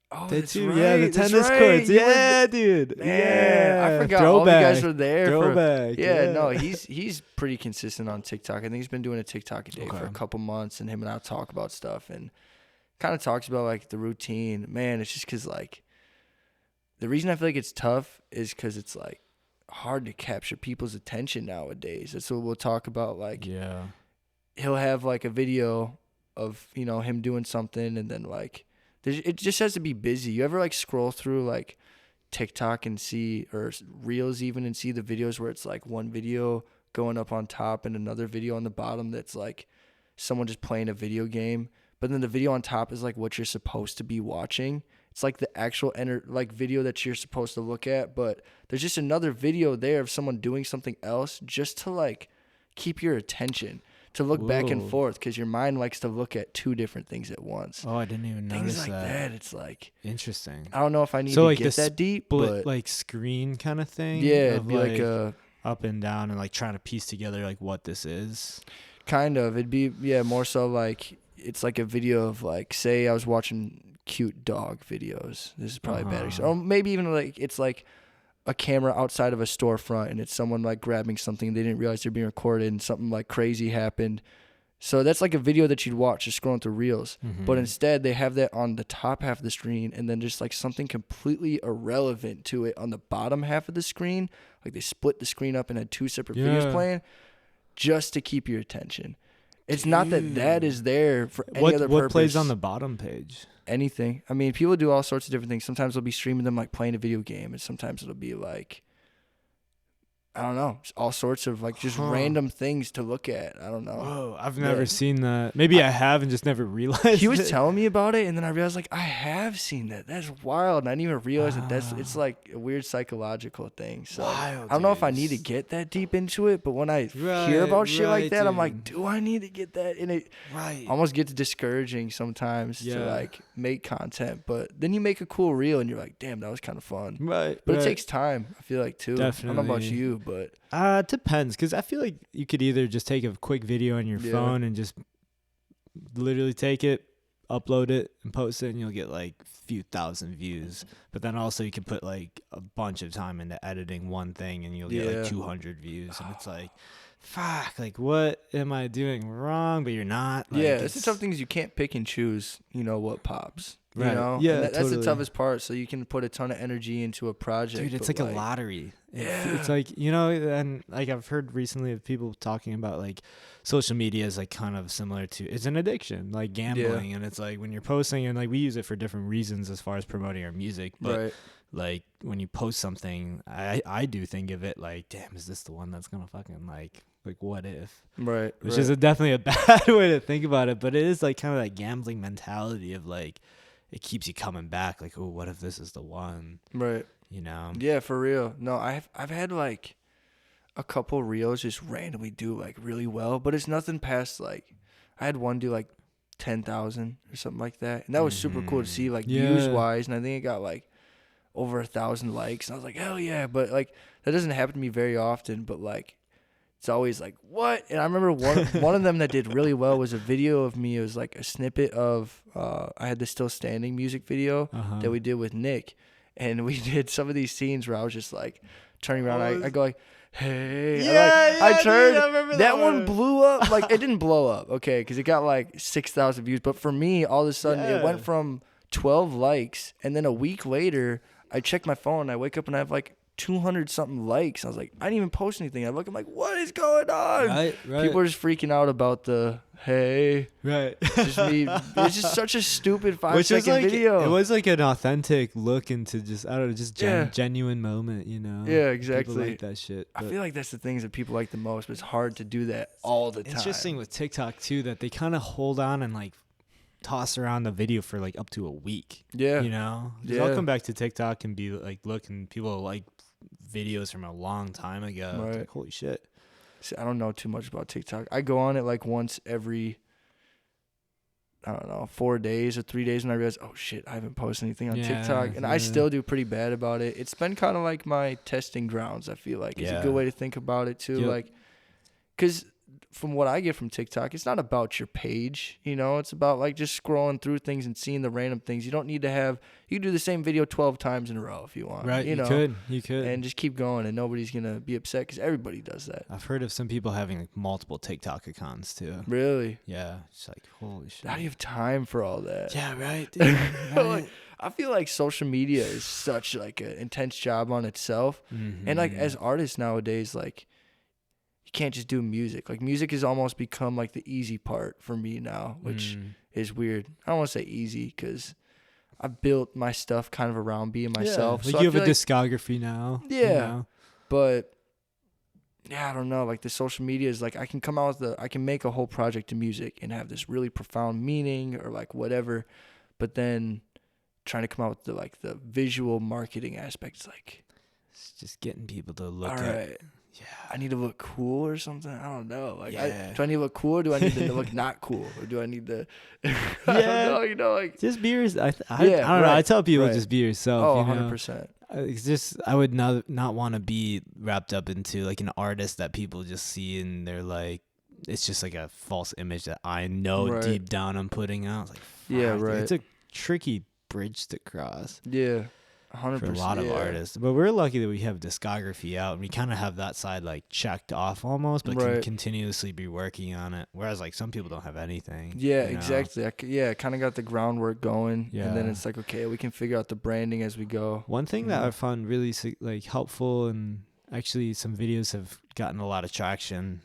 Oh, Did that's too. right. Yeah, the That's tennis right. courts. You were Yeah, dude. Man, Yeah. I forgot Throwback. all you guys were there. Throwback. Yeah, no, he's pretty consistent on TikTok. I think he's been doing a TikTok a day for a Okay. couple months, and him and I talk about stuff and kind of talks about like the routine. Man, it's just because like the reason I feel like it's tough is because it's like hard to capture people's attention nowadays. That's what we'll talk about. Like, Yeah. he'll have like a video of, you know, him doing something, and then like it just has to be busy. You ever like scroll through like TikTok and see, or Reels even, and see the videos where it's like one video going up on top and another video on the bottom that's like someone just playing a video game, but then the video on top is like what you're supposed to be watching. It's like the actual like video that you're supposed to look at, but there's just another video there of someone doing something else just to like keep your attention, to look back and Whoa. forth, because your mind likes to look at two different things at once. Oh, I didn't even Things notice like that. It's like, Interesting. I don't know if I need So to like get the that deep, split but like screen kind of thing. yeah, of, it'd be like a up and down and like trying to piece together like what this is. kind of. It'd be more so like it's like a video of like, say I was watching cute dog videos. This is probably bad. Or maybe even like it's like a camera outside of a storefront and it's someone like grabbing something. They didn't realize they're being recorded and something like crazy happened. So that's like a video that you'd watch just scrolling through Reels. Mm-hmm. But instead they have that on the top half of the screen and then just like something completely irrelevant to it on the bottom half of the screen. Like they split the screen up and had two separate videos playing just to keep your attention. It's not that is there for any other purpose. What plays on the bottom page? Anything. I mean, people do all sorts of different things. Sometimes they'll be streaming them like playing a video game, and sometimes it'll be like, I don't know, all sorts of like just random things to look at. I don't know. Whoa, I've never seen that. Maybe I have and just never realized. He was telling me about it, and then I realized like I have seen that. That's wild. And I didn't even realize that it's like a weird psychological thing. So Wild, I don't know if I dude. need to get that deep into it, but when I hear about shit like that, I'm like, do I need to get that? And it almost gets discouraging sometimes to like make content, but then you make a cool reel and you're like, damn, that was kind of fun. Right. But it takes time, I feel like, too. Definitely. I don't know about you, but It depends, because I feel like you could either just take a quick video on your phone and just literally take it, upload it, and post it, and you'll get like a few thousand views. But then also you can put like a bunch of time into editing one thing, and you'll get like 200 views. And it's like, fuck, like what am I doing wrong? But you're not. Like, it's the tough things. You can't pick and choose, you know, what pops. You Right. know? Yeah, And that's totally. the toughest part. So you can put a ton of energy into a project. Dude, it's but, like a lottery. Yeah. It's like, you know, and like I've heard recently of people talking about like social media is like kind of similar to, it's an addiction, like gambling. And it's like when you're posting, and like we use it for different reasons as far as promoting our music. But like when you post something, I do think of it like, damn, is this the one that's going to fucking like what if? Right. Which is definitely a bad way to think about it. But it is like kind of that gambling mentality of like, it keeps you coming back. Like, oh, what if this is the one? Right. You know? Yeah, for real. No, I've had like a couple reels just randomly do like really well, but it's nothing past like, I had one do like 10,000 or something like that, and that was super cool to see, like views wise, and I think it got like over 1,000 likes, and I was like, hell yeah. But like that doesn't happen to me very often, but like it's always like, what? And I remember one of them that did really well was a video of me. It was like a snippet of I had the Still Standing music video that we did with Nick, and we did some of these scenes where I was just like turning around. I go like, hey, I turned. Dude, I remember that one blew up. Like it didn't blow up, okay, because it got like 6,000 views. But for me, all of a sudden it went from 12 likes, and then a week later I check my phone. I wake up and I have like 200 something likes. I was like, I didn't even post anything. I look, I'm like, what is going on? Right. People are just freaking out about the hey. Right. Just me. It's just such a stupid 5-second video. It was like an authentic look into just, I don't know, just genuine moment, you know? Yeah, exactly. People like that shit. I feel like that's the things that people like the most, but it's hard to do that all the time. Interesting with TikTok too, that they kind of hold on and like toss around the video for like up to a week. Yeah. You know? 'Cause I'll come back to TikTok and be like, look, and people like videos from a long time ago. Right. It's like, holy shit. See, I don't know too much about TikTok. I go on it like once every, I don't know, 4 days or 3 days, and I realize, oh shit, I haven't posted anything on TikTok, and I still do pretty bad about it. It's been kind of like my testing grounds. I feel like it's a good way to think about it too, like, because from what I get from TikTok, it's not about your page, it's about like just scrolling through things and seeing the random things. You don't need to you can do the same video 12 times in a row if you want. Right, you could. And just keep going, and nobody's going to be upset because everybody does that. I've heard of some people having like multiple TikTok accounts too. Really? Yeah. It's like, holy shit. How do you have time for all that? Yeah, right, dude. Right. I feel like social media is such like an intense job on itself. Mm-hmm. And like as artists nowadays, like you can't just do music. Like music has almost become like the easy part for me now, which is weird. I don't want to say easy because I built my stuff kind of around being myself. Like so you have a discography now. Yeah. But yeah, I don't know. Like the social media is like I can come out with I can make a whole project of music and have this really profound meaning or like whatever. But then trying to come out with the visual marketing aspects, like it's just getting people to look all at. Right. Yeah. I need to look cool or something. I don't know. Like, yeah. Do I need to look cool or do I need to look not cool? Or do I need to, I don't know, like. Just be yourself. I don't know. I tell people just be yourself. Oh, 100%. It's just, I would not want to be wrapped up into like an artist that people just see and they're like, it's just like a false image that I know deep down I'm putting out. It's like, yeah, right. It's a tricky bridge to cross. Yeah. 100%. For a lot of artists, but we're lucky that we have discography out and we kind of have that side like checked off almost, but can continuously be working on it. Whereas like some people don't have anything. Yeah, exactly. I kind of got the groundwork going, and then it's like, okay, we can figure out the branding as we go. One thing that I found really like helpful, and actually some videos have gotten a lot of traction.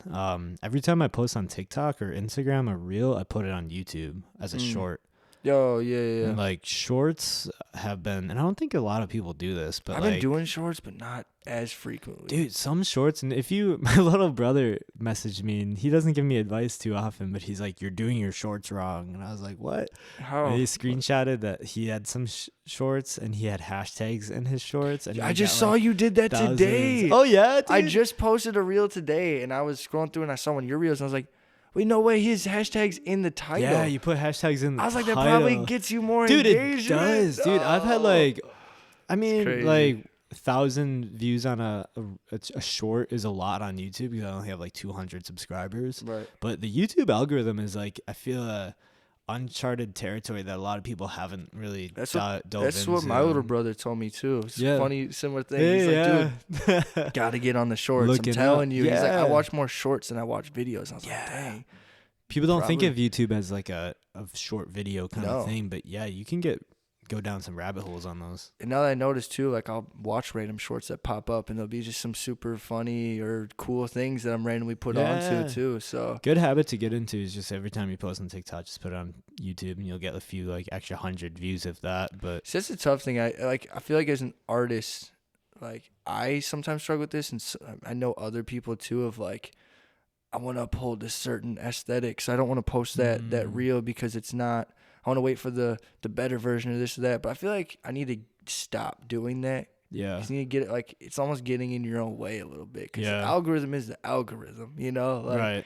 Every time I post on TikTok or Instagram a reel, I put it on YouTube as a short. Yo, yeah. And like shorts have been, and I don't think a lot of people do this, but I've been doing shorts, but not as frequently. Dude, some shorts, and my little brother messaged me, and he doesn't give me advice too often, but he's like, "You're doing your shorts wrong," and I was like, "What?" How? And he screenshotted that he had some shorts, and he had hashtags in his shorts. And I just saw you did that today. Oh yeah, dude. I just posted a reel today, and I was scrolling through, and I saw one of your reels, and I was like, wait, no way, his hashtag's in the title. Yeah, you put hashtags in the title. I was like, that probably gets you more engagement. Dude, it does. Dude, I've had like 1,000 views on a short is a lot on YouTube because I only have like 200 subscribers. Right. But the YouTube algorithm is like, I feel uncharted territory that a lot of people haven't really dove into. That's what my little brother told me too. It's a funny, similar thing. He's like, dude, gotta get on the shorts. I'm telling you. He's like, I watch more shorts than I watch videos. I was like, dang. People don't think of YouTube as like a short video kind of thing, but yeah, you can go down some rabbit holes on those. And now that I notice too, like I'll watch random shorts that pop up and there'll be just some super funny or cool things that I'm randomly put onto too. So good habit to get into is just every time you post on TikTok, just put it on YouTube and you'll get a few like extra 100 views of that. But it's just a tough thing. I feel like as an artist, like I sometimes struggle with this, and I know other people too, of like, I want to uphold a certain aesthetic, so I don't want to post that reel because it's not. I want to wait for the better version of this or that. But I feel like I need to stop doing that. Yeah. You need to get it, like, it's almost getting in your own way a little bit. Because the algorithm is the algorithm, Like, right.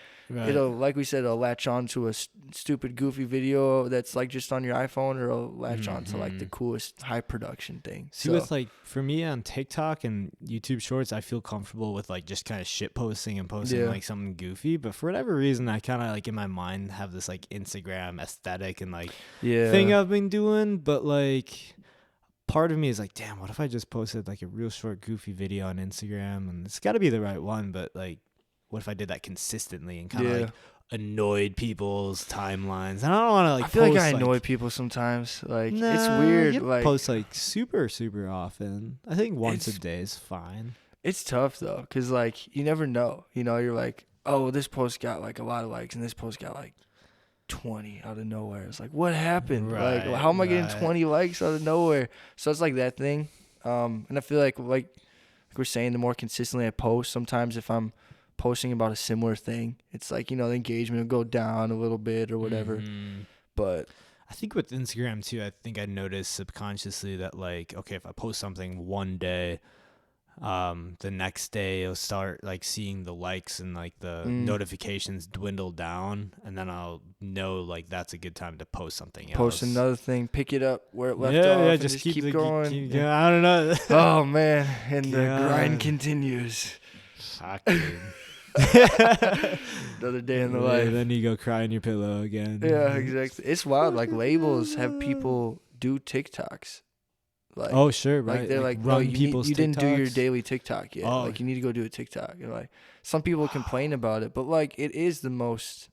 It'll, like we said, it'll latch on to a stupid, goofy video that's, like, just on your iPhone, or it'll latch on to, like, the coolest high production thing. See, with, like, for me on TikTok and YouTube Shorts, I feel comfortable with, like, just kind of shit posting and posting, like, something goofy. But for whatever reason, I kind of, like, in my mind have this, like, Instagram aesthetic and, like, thing I've been doing. But, like, part of me is like, damn, what if I just posted like a real short goofy video on Instagram, and it's got to be the right one, but like, what if I did that consistently and kind of like annoyed people's timelines? And I don't want to like I feel like I annoy people sometimes. Like, it's weird. You like, post like super often. I think once a day is fine. It's tough though, because like you never know. You're like, oh, this post got like a lot of likes and this post got like 20 out of nowhere. It's like, what happened? Like, how am I getting 20 likes out of nowhere? So it's like that thing. And I feel like we're saying, the more consistently I post, sometimes if I'm posting about a similar thing, it's like, the engagement will go down a little bit or whatever. But I think with Instagram too, I think I noticed subconsciously that like, okay, if I post something one day, the next day you'll start like seeing the likes and like the notifications dwindle down, and then I'll know like that's a good time to post something else. Post another thing, pick it up where it left off, and just keep going. I don't know. Oh man, and the grind continues. Fuck, dude. Another day in the life. Then you go cry in your pillow again. Yeah, exactly. It's wild. Like labels have people do TikToks. Like, oh sure, right. Like they're like, no, run you didn't do your TikToks? daily TikTok yet. Oh. Like you need to go do a TikTok. And like some people complain about it, but like it is the most,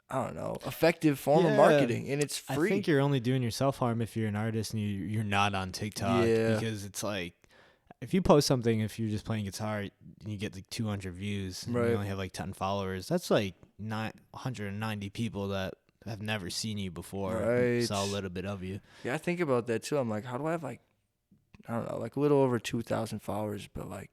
I don't know, effective form of marketing, and it's free. I think you're only doing yourself harm if you're an artist and you're not on TikTok. Yeah. Because it's like, if you post something, if you're just playing guitar and you get like 200 views and Right. you only have like 10 followers, that's like 190 people that have never seen you before. Right. Saw a little bit of you. Yeah, I think about that too. I'm like, how do I have like, I don't know, like a little over 2,000 followers, but like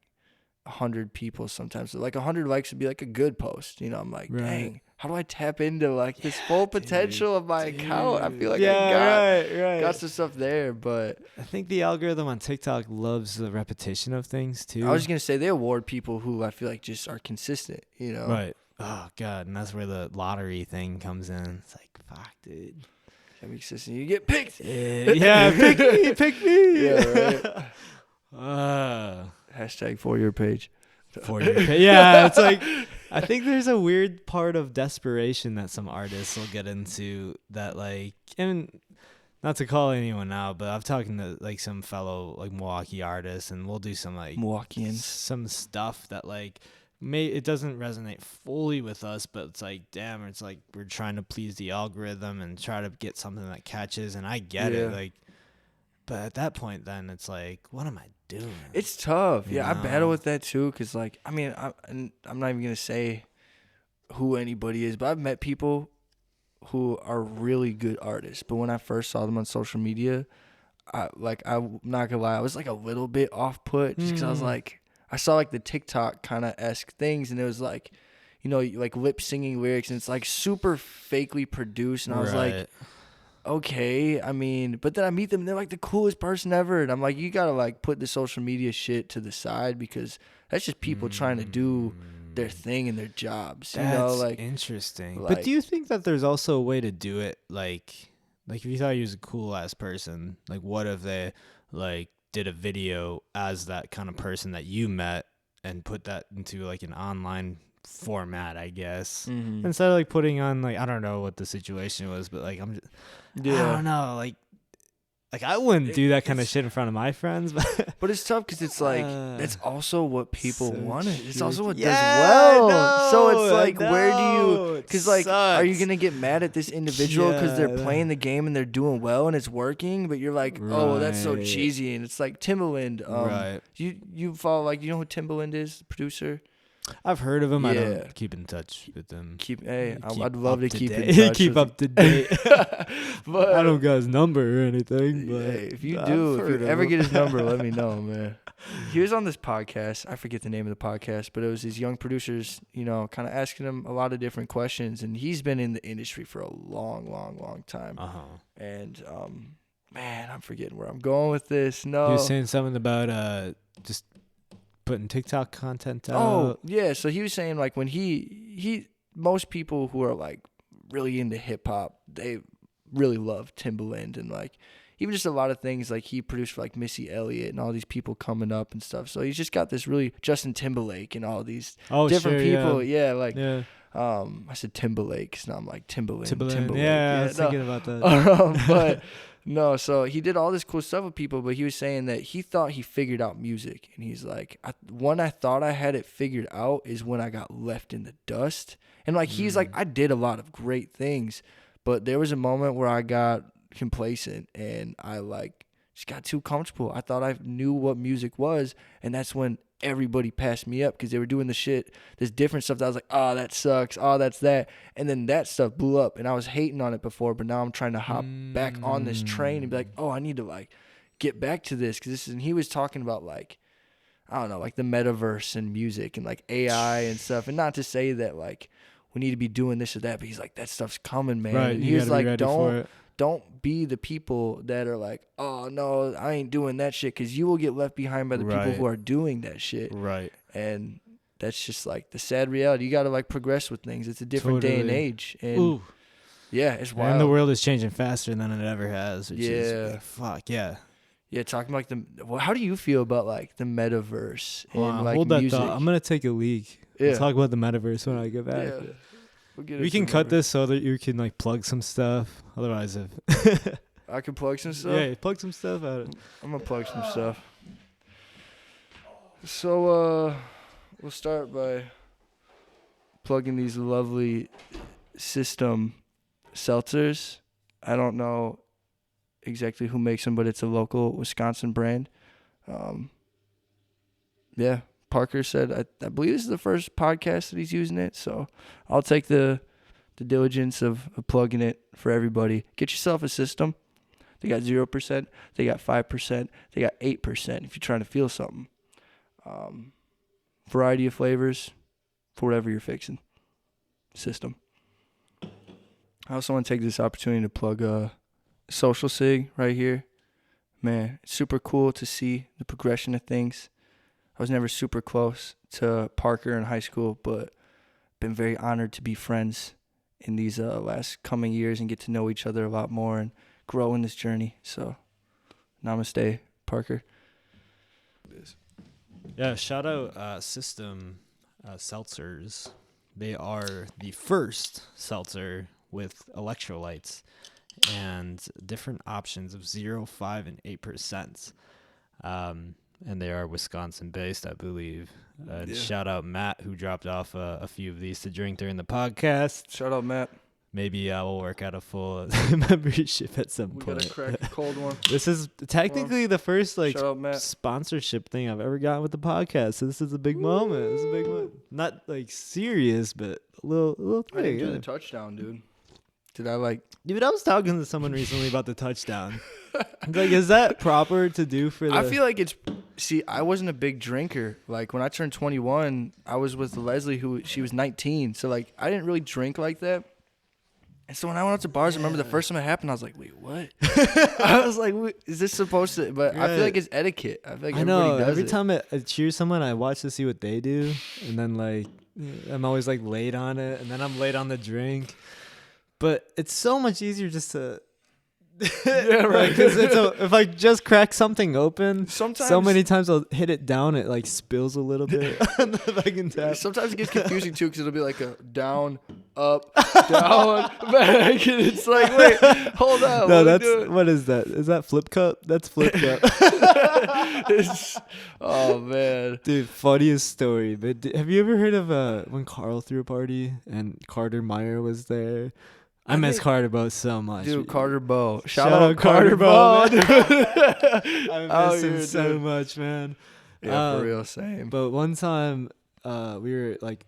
100 people sometimes. So like 100 likes would be like a good post. You know, I'm like, Right. dang, how do I tap into like this full potential of my account? I feel like right. got some stuff there, but I think the algorithm on TikTok loves the repetition of things too. I was gonna say they award people who I feel like just are consistent. You know, Right. Oh god, and that's where the lottery thing comes in. It's like, fuck, dude. Gotta be consistent. You get picked. Yeah, pick me. Yeah, right. Hashtag for your page. For your pay. Yeah, it's like, I think there's a weird part of desperation that some artists will get into that, like, and not to call anyone out, but I've talking to like some fellow like Milwaukee artists, and we'll do some like Milwaukeeans, some stuff that like it doesn't resonate fully with us, but it's like, damn, it's like we're trying to please the algorithm and try to get something that catches, and I get it, like, but at that point, then it's like, what am I doing? It's tough. You Yeah, know? I battle with that too, because like, I mean, I'm not even gonna say who anybody is, but I've met people who are really good artists, but when I first saw them on social media, I'm not gonna lie, I was like a little bit off put, just because I was like, I saw like the TikTok kind of esque things, and it was like, you know, like lip singing lyrics, and it's like super fakely produced, and I was like, okay, I mean, but then I meet them, and they're like the coolest person ever, and I'm like, you gotta like put the social media shit to the side, because that's just people trying to do their thing and their jobs. That's, you know, like, interesting. like, but do you think that there's also a way to do it, like if you thought he was a cool ass person, like what if they like did a video as that kind of person that you met and put that into like an online format, I guess, instead of like putting on, like, I don't know what the situation was, but like I don't know, like I wouldn't do that kind of shit in front of my friends, but it's tough because it's like that's also what people so wanted. It's true. also what Yeah, does well. no, So it's like, no, where do you? it Because like, are you sucks. gonna get mad at this individual because they're Yeah. playing the game and they're doing well and it's working? But you're like, oh, that's so Right. cheesy. And it's like Timbaland. Right. You follow, like, you know who Timbaland is, the producer? I've heard of him. I Yeah. don't keep in touch with them. I'd love to keep in date. touch. Keep with up to date. But I don't got his number or anything. But hey, if you I've do, if heard you of ever him. get his number, let me know, man. He was on this podcast. I forget the name of the podcast, but it was these young producers, you know, kind of asking him a lot of different questions. And he's been in the industry for a long time. And man, I'm forgetting where I'm going with this. No, He was saying something about just putting TikTok content out. Oh, yeah. So he was saying, like, when he most people who are like really into hip hop, they really love Timbaland, and like even just a lot of things, like he produced for like Missy Elliott and all these people coming up and stuff. So he's just got this really Justin Timberlake and all these different people. Yeah, like I said Timberlake, so now I'm like Timbaland. Yeah, I was thinking about that. But no, so he did all this cool stuff with people, but he was saying that he thought he figured out music, and he's like, when I thought I had it figured out is when I got left in the dust. And like he's like, I did a lot of great things, but there was a moment where I got complacent and I like just got too comfortable. I thought I knew what music was, and that's when everybody passed me up because they were doing this different stuff that I was like, oh, that sucks, oh, that's that. And then that stuff blew up, and I was hating on it before, but now I'm trying to hop back on this train and be like, oh, I need to like get back to this, because and he was talking about like, I don't know, like the metaverse and music and like AI and stuff, and not to say that like we need to be doing this or that, but he's like, that stuff's coming, man. Right, and he was like, don't don't be the people that are like, oh, no, I ain't doing that shit, because you will get left behind by the people who are doing that shit. Right. And that's just like the sad reality. You got to like progress with things. It's a different day and age. And yeah, it's wild. And the world is changing faster than it ever has. Which is, fuck, yeah. Yeah, talking like how do you feel about like the metaverse and like hold that music? thought. I'm gonna take a leak. Yeah. We'll talk about the metaverse when I get back. Yeah. We'll get We into can the cut metaverse. this so that you can like plug some stuff. Otherwise, if I can plug some stuff. yeah, plug some stuff out. I'm gonna plug some stuff. So we'll start by plugging these lovely System seltzers. I don't know exactly who makes them, but it's a local Wisconsin brand. Yeah, Parker said I believe this is the first podcast that he's using it, so I'll take the diligence of plugging it for everybody. Get yourself a System. They got 0%, they got 5%, they got 8% if you're trying to feel something. Variety of flavors for whatever you're fixing. System. I also want to take this opportunity to plug Social Sig right here. Man, it's super cool to see the progression of things. I was never super close to Parker in high school, but been very honored to be friends in these last coming years and get to know each other a lot more and grow in this journey. So, namaste, Parker. Yeah, shout out System seltzers. They are the first seltzer with electrolytes and different options of 0, 5, and 8%. And they are Wisconsin based, I believe. Shout out Matt, who dropped off a few of these to drink during the podcast. Shout out, Matt. Maybe I will work out a full membership at some point. We gotta crack a cold one. This is technically the first like Shout out, Matt. sponsorship thing I've ever gotten with the podcast. So this is a big moment. This is a big moment. Not like serious, but a little I didn't thing. do the touchdown, dude. Did I like? Dude, I was talking to someone recently about the touchdown. Like, is that proper to do for the... I feel like it's... See, I wasn't a big drinker. Like, when I turned 21, I was with Leslie, she was 19. So, like, I didn't really drink like that. And so when I went out to bars, I remember the first time it happened, I was like, wait, what? I was like, is this supposed to... But I feel like it's etiquette. I feel like everybody does every it. time I cheer someone, I watch to see what they do. And then, like, I'm always, like, late on it. And then I'm late on the drink. But it's so much easier just to... Yeah, right. Because if I just crack something open, Sometimes... so many times I'll hit it down, it like spills a little bit. And if I can tap. Sometimes it gets confusing too, because it'll be like a down, up, down, back, and it's like, wait, hold on. No, what is that? Is that flip cup? That's flip cup. Oh man, dude, funniest story. But have you ever heard of when Carl threw a party and Carter Meyer was there? I miss Carter Bow so much. Dude, Carter Bow. Shout out Carter Bow. I miss him dude. so much, man. Yeah, for real, same. But one time, we were like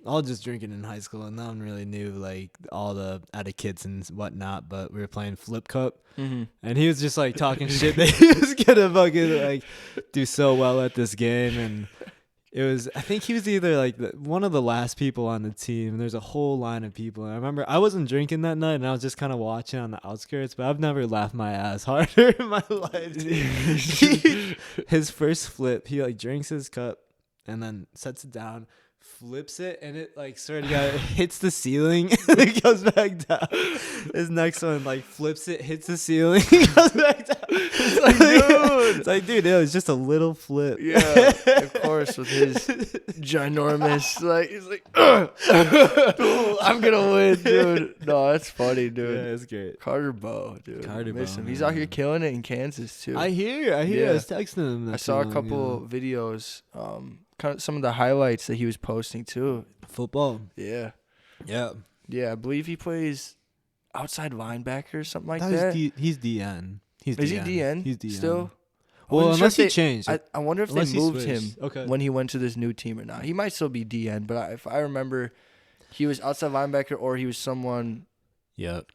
all just drinking in high school, and no one really knew like all the etiquettes and whatnot. But we were playing Flip Cup, and he was just like talking shit that he was gonna fucking like do so well at this game, and I think he was either like one of the last people on the team, and there's a whole line of people. And I remember I wasn't drinking that night, and I was just kind of watching on the outskirts, but I've never laughed my ass harder in my life. His first flip, he like drinks his cup and then sets it down, flips it, and it like sort of hits the ceiling and it goes back down. His next one like flips it, hits the ceiling, goes back down. It's like, dude, it was just a little flip. Yeah, of course, with his ginormous, like, he's like, I'm gonna win, dude. No, that's funny, dude. Yeah, it's great. Carter Bow, dude. Carter Miss Bow, him. He's man. out here killing it in Kansas too. I hear. Yeah. I was texting him. I saw a couple videos, kind of some of the highlights that he was posting too. Football. Yeah, Yeah. I believe he plays outside linebacker or something like that. He's DN. Is he DN? He's DN. Still? Well, I'm unless sure he if changed. I wonder if Unless they he moved him switched. when he went to this new team or not. He might still be DN, but if I remember, he was outside linebacker or he was someone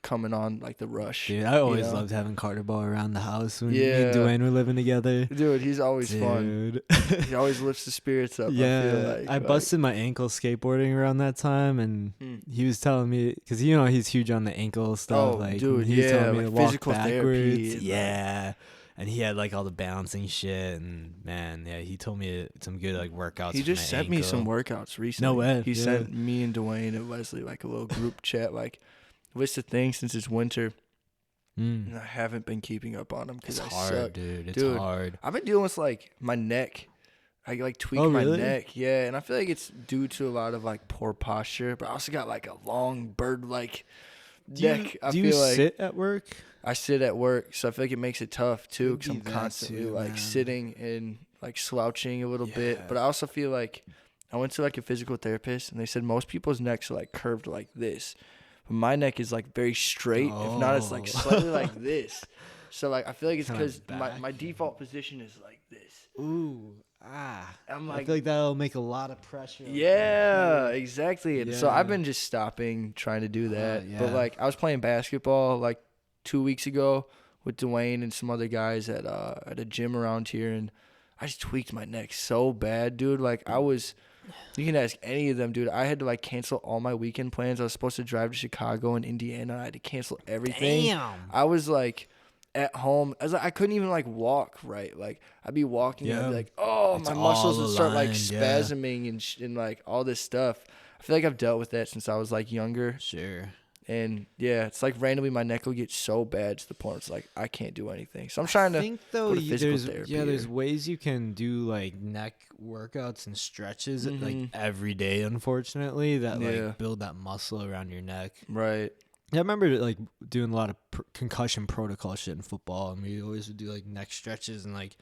coming on like the rush. Dude, I always loved having Carter Ball around the house when me Yeah. and Dwayne were living together. Dude, he's always fun. He always lifts the spirits up. Yeah, I feel like. I busted my ankle skateboarding around that time, and he was telling me, because he's huge on the ankle stuff. Oh, like, dude, he was telling me like to walk physical backwards. therapy and, Yeah, and he had like all the balancing shit, and man, yeah, he told me some good like workouts. He for just my sent me ankle. some workouts recently. No way. He Yeah. sent me and Dwayne and Wesley like a little group chat, like list of things since it's winter. and I haven't been keeping up on them because I suck. Dude. It's hard. I've been dealing with like my neck. I like tweak my neck, yeah, and I feel like it's due to a lot of like poor posture. But I also got like a long bird like neck. Do you sit at work? I sit at work, so I feel like it makes it tough too because I'm constantly sitting and like slouching a little bit. But I also feel like I went to like a physical therapist, and they said most people's necks are like curved like this, but my neck is like very straight. If not, it's like slightly like this. So like I feel like it's because my default position is like this. Ooh. I'm like, I feel like that'll make a lot of pressure. Yeah, exactly. And so I've been just stopping trying to do that. But like I was playing basketball like 2 weeks ago with Dwayne and some other guys at a gym around here, and I just tweaked my neck so bad, dude. Like you can ask any of them, dude. I had to like cancel all my weekend plans. I was supposed to drive to Chicago and Indiana. I had to cancel everything. Damn. I was like at home, I couldn't even like walk right. Like I'd be walking and I'd be like, my muscles would start like spasming and like all this stuff. I feel like I've dealt with that since I was like younger. Sure. And it's like randomly my neck will get so bad to the point it's like I can't do anything. So I'm trying to go to physical therapy. There's ways you can do like neck workouts and stretches like every day, unfortunately, that like build that muscle around your neck. Right. Yeah, I remember like doing a lot of concussion protocol shit in football, and we always would do like neck stretches and like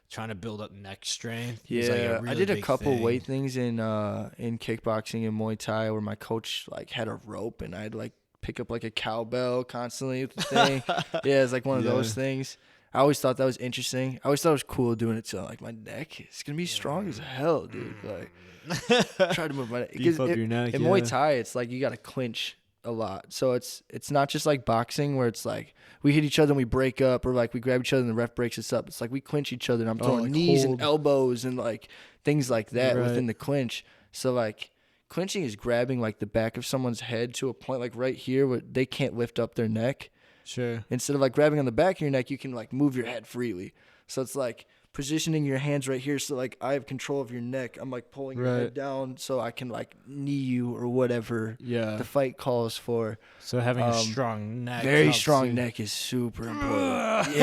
trying to build up neck strength. Yeah, I did a couple weight things in kickboxing and Muay Thai where my coach like had a rope and I'd like pick up like a cowbell constantly with the thing. It's like one of those things. I always thought that was interesting. I always thought it was cool doing it to like my neck. It's gonna be strong as hell, dude. Like try to move my neck. Beef up your neck. In Muay Thai, it's like you gotta clinch a lot, so it's not just like boxing where it's like we hit each other and we break up, or like we grab each other and the ref breaks us up. It's like we clinch each other and I'm throwing knees and elbows and like things like that within the clinch. So like clinching is grabbing like the back of someone's head to a point like right here where they can't lift up their neck. Sure. Instead of like grabbing on the back of your neck, you can like move your head freely. So it's like positioning your hands right here, so like I have control of your neck. I'm like pulling your head down so I can like knee you or whatever the fight calls for. So having a strong neck, very strong neck, is super important.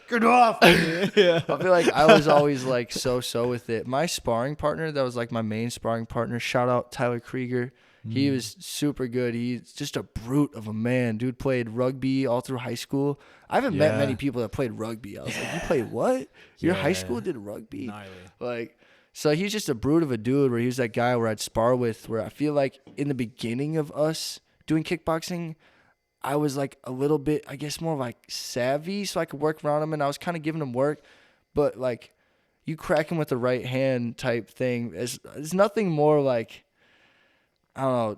Get off. I feel like I was always like so with it. My sparring partner, that was like my main sparring partner, shout out Tyler Krieger. He was super good. He's just a brute of a man. Dude played rugby all through high school. I haven't met many people that played rugby. I was like, you played what? Your high school did rugby? Gnarly. Like, so he's just a brute of a dude where he was that guy where I'd spar with, where I feel like in the beginning of us doing kickboxing, I was like a little bit, I guess, more like savvy, so I could work around him, and I was kind of giving him work. But like, you crack him with the right hand type thing. It's nothing more like, I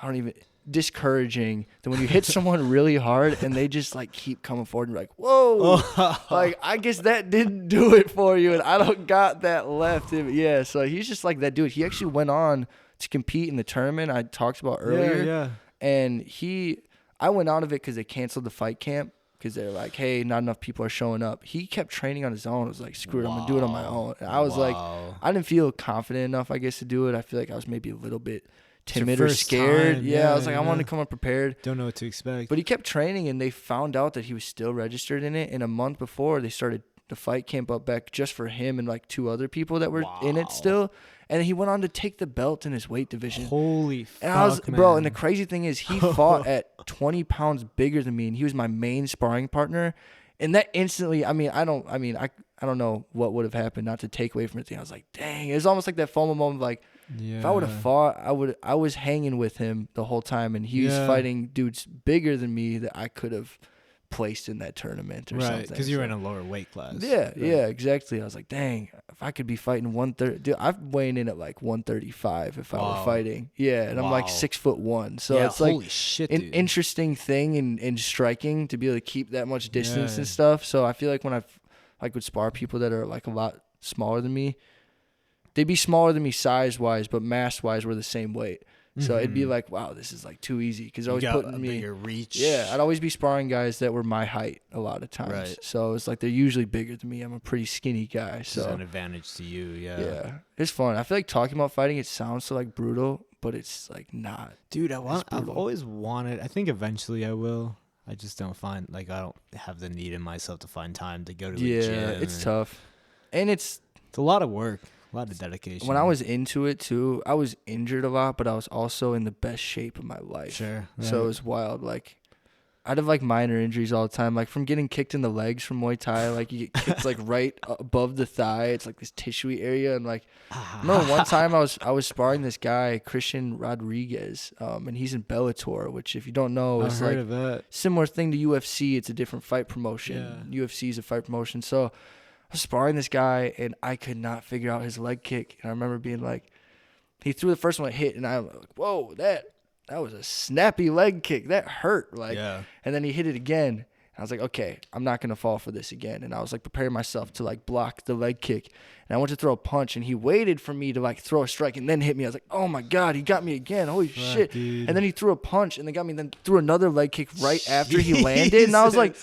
don't even, discouraging than when you hit someone really hard and they just like keep coming forward and you're like, whoa, like I guess that didn't do it for you and I don't got that left. So he's just like that dude. He actually went on to compete in the tournament I talked about earlier. And I went out of it because they canceled the fight camp because they're like, hey, not enough people are showing up. He kept training on his own. I was like, screw it, I'm gonna do it on my own. And I was like, I didn't feel confident enough, I guess, to do it. I feel like I was maybe a little bit timid or scared. I was like, I wanted to come unprepared. Don't know what to expect. But he kept training, and they found out that he was still registered in it. And a month before, they started the fight camp up back just for him and like 2 other people that were in it still. And he went on to take the belt in his weight division. Holy fuck, I was, bro, and the crazy thing is he fought at 20 pounds bigger than me, and he was my main sparring partner. And that instantly, I don't know what would have happened, not to take away from anything. I was like, dang, it was almost like that FOMO moment, like, if I would have fought, I was hanging with him the whole time, and he was fighting dudes bigger than me that I could have placed in that tournament or something. Because you were in a lower weight class. Yeah, exactly. I was like, dang, if I could be fighting 130, dude, I'm weighing in at like 135 if I were fighting. Yeah, and I'm like 6'1", so it's like an interesting thing in striking to be able to keep that much distance and stuff. So I feel like when I would spar people that are like a lot smaller than me, they'd be smaller than me size wise, but mass wise we're the same weight. So it'd be like, wow, this is like too easy because I was putting me bigger reach. Yeah, I'd always be sparring guys that were my height a lot of times. Right. So it's like they're usually bigger than me. I'm a pretty skinny guy. So it's an advantage to you. Yeah, it's fun. I feel like talking about fighting, it sounds so like brutal, but it's like not. Dude, I've always wanted. I think eventually I will. I just don't find I don't have the need in myself to find time to go to the gym. Yeah, it's tough, and it's a lot of work, a lot of dedication. When I was into it too, I was injured a lot, but I was also in the best shape of my life. Sure. Right. So it was wild. Like, I'd have like minor injuries all the time, like from getting kicked in the legs from Muay Thai. Like you get kicked like right above the thigh. It's like this tissuey area, and like I remember one time I was sparring this guy Christian Rodriguez, and he's in Bellator, which if you don't know, it's like a similar thing to UFC. It's a different fight promotion. Yeah. UFC is a fight promotion. So I was sparring this guy, and I could not figure out his leg kick. And I remember being like, he threw the first one, hit, and I'm like, whoa, that was a snappy leg kick. That hurt. Like, yeah. And then he hit it again. And I was like, okay, I'm not going to fall for this again. And I was like preparing myself to like block the leg kick. And I went to throw a punch, and he waited for me to like throw a strike and then hit me. I was like, oh my God, he got me again. Holy shit. Dude. And then he threw a punch and then got me, then threw another leg kick right after he landed. And I was like,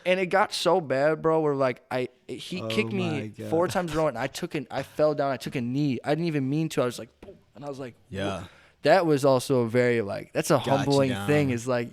and it got so bad, bro, where like he kicked me 4 times in a row, and I fell down, I took a knee. I didn't even mean to. I was like, boom. And I was like, yeah. Whoa. That was also a very like, that's a humbling thing, is like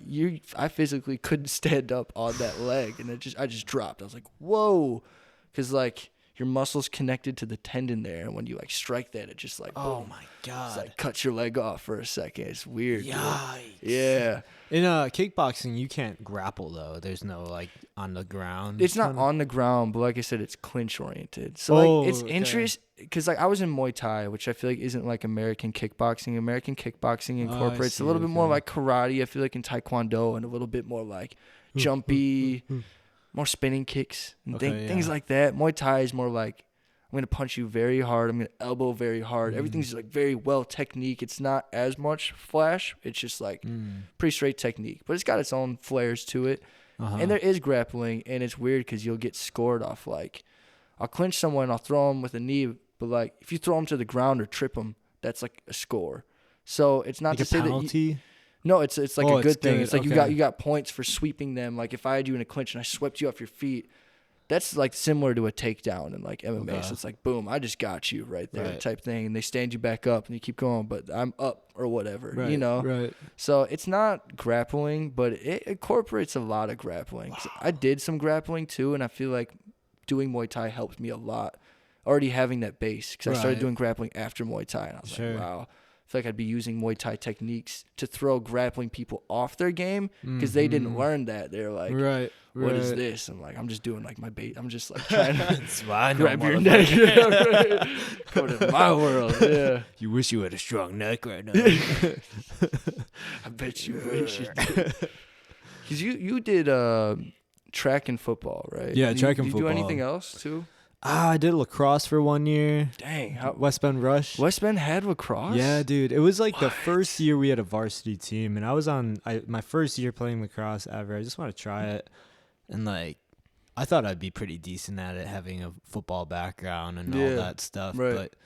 I physically couldn't stand up on that leg, and I just dropped. I was like, whoa, because like your muscles connected to the tendon there, and when you like strike that, it just like, oh boom, my God, it's like cuts your leg off for a second. It's weird. Yikes. Dude. Yeah. In kickboxing, you can't grapple though. There's no like on the ground. It's not on the ground, but like I said, it's clinch oriented. So like it's interesting because like I was in Muay Thai, which I feel like isn't like American kickboxing. American kickboxing incorporates a little bit more like karate. I feel like in Taekwondo, and a little bit more like jumpy, more spinning kicks and things like that. Muay Thai is more like, I'm going to punch you very hard. I'm going to elbow very hard. Everything's like very well technique. It's not as much flash. It's just like pretty straight technique. But it's got its own flares to it. And there is grappling. And it's weird because you'll get scored off. Like, I'll clinch someone. I'll throw them with a knee. But like, if you throw them to the ground or trip them, that's like a score. So it's not like to say penalty? that no, it's like a good thing. It's like you got points for sweeping them. Like if I had you in a clinch and I swept you off your feet, that's like similar to a takedown in like MMA. Okay. So it's like, boom, I just got you right there type thing. And they stand you back up and you keep going, but I'm up or whatever, you know? Right. So it's not grappling, but it incorporates a lot of grappling. Wow. So I did some grappling too, and I feel like doing Muay Thai helped me a lot. Already having that base, because I started doing grappling after Muay Thai, and I was like, wow. I feel like I'd be using Muay Thai techniques to throw grappling people off their game, because they didn't learn that. They're like, what is this? I'm like, I'm just doing like my bait. I'm just like trying to grab your neck. Come to my world. Yeah. You wish you had a strong neck right now. I bet you wish you did. Because you did track and football, right? Yeah, track and football. You do anything else too? I did lacrosse for 1 year. Dang. West Bend Rush. West Bend had lacrosse? Yeah, dude. It was like the first year we had a varsity team, and I was on my first year playing lacrosse ever. I just want to try it. And like, I thought I'd be pretty decent at it, having a football background and all that stuff. Right. But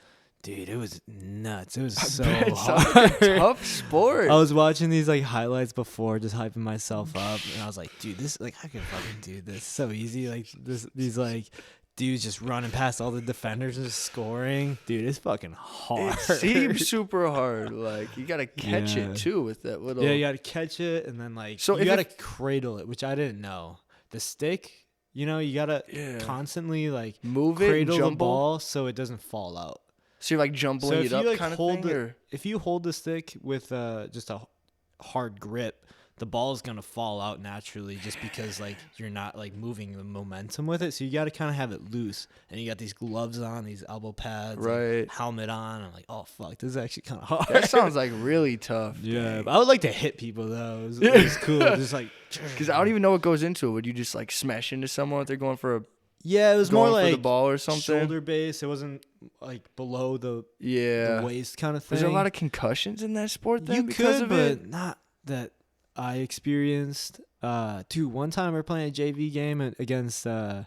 dude, it was nuts. It was so hard. Like a tough sport. I was watching these like highlights before, just hyping myself up, and I was like, dude, this like I could fucking do this so easy. Like these like dudes just running past all the defenders and just scoring. Dude, it's fucking hard. It seems super hard. Like, you got to catch it, too, with that little... Yeah, you got to catch it, and then, like, so you got to cradle it, which I didn't know. The stick, you know, you got to constantly, like, move cradle it, the ball so it doesn't fall out. So you're, like, jumbling it up like, kind of thing? Or? If you hold the stick with just a hard grip, the ball is going to fall out naturally just because, like, you're not, like, moving the momentum with it. So you got to kind of have it loose. And you got these gloves on, these elbow pads, like, helmet on. I'm like, oh, fuck, this is actually kind of hard. That sounds, like, really tough. Yeah, but I would like to hit people, though. It was cool. Just, like... Because I don't even know what goes into it. Would you just, like, smash into someone if they're going for a... Yeah, it was more like the ball or something. Shoulder base. It wasn't like below the waist kind of thing. Was there a lot of concussions in that sport then? You because could, of but it? not that I experienced. Dude, one time we were playing a JV game against who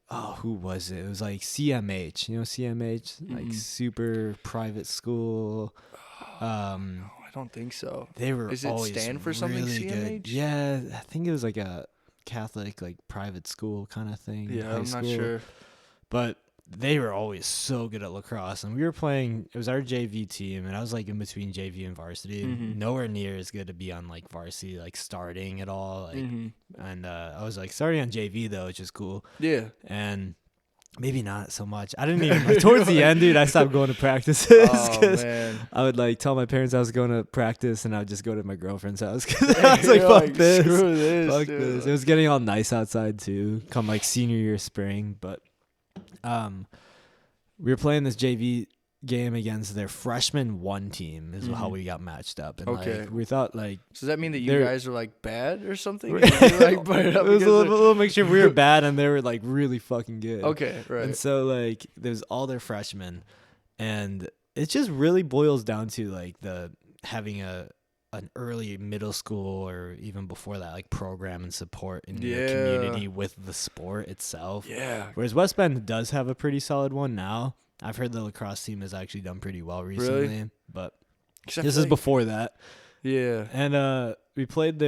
was it? It was like CMH. You know CMH, like super private school. No, I don't think so. They were. Does it stand for something? Really CMH? Good. Yeah, I think it was like a Catholic like private school kind of thing. Yeah, I'm not sure. But they were always so good at lacrosse, and we were playing. It was our JV team, and I was like in between JV and varsity. Nowhere near as good to be on like varsity, like starting at all. Like, and I was like starting on JV though, which is cool. Yeah, and maybe not so much. I didn't even like, towards the end, dude. I stopped going to practices because I would like tell my parents I was going to practice, and I would just go to my girlfriend's house because I was like, "Fuck this, screw this, fuck dude. this." It was getting all nice outside too, come like senior year spring, but. We were playing this JV game against their freshman 1 team is how we got matched up. And like, we thought like, so does that mean that you guys are like bad or something? It was a little mixture. We were bad and they were like really fucking good. Okay, right. And so like there's all their freshmen, and it just really boils down to like having an early middle school or even before that, like program and support in your community with the sport itself. Yeah. Whereas West Bend does have a pretty solid one now. I've heard the lacrosse team has actually done pretty well recently, really? But this is before that. Yeah. And we played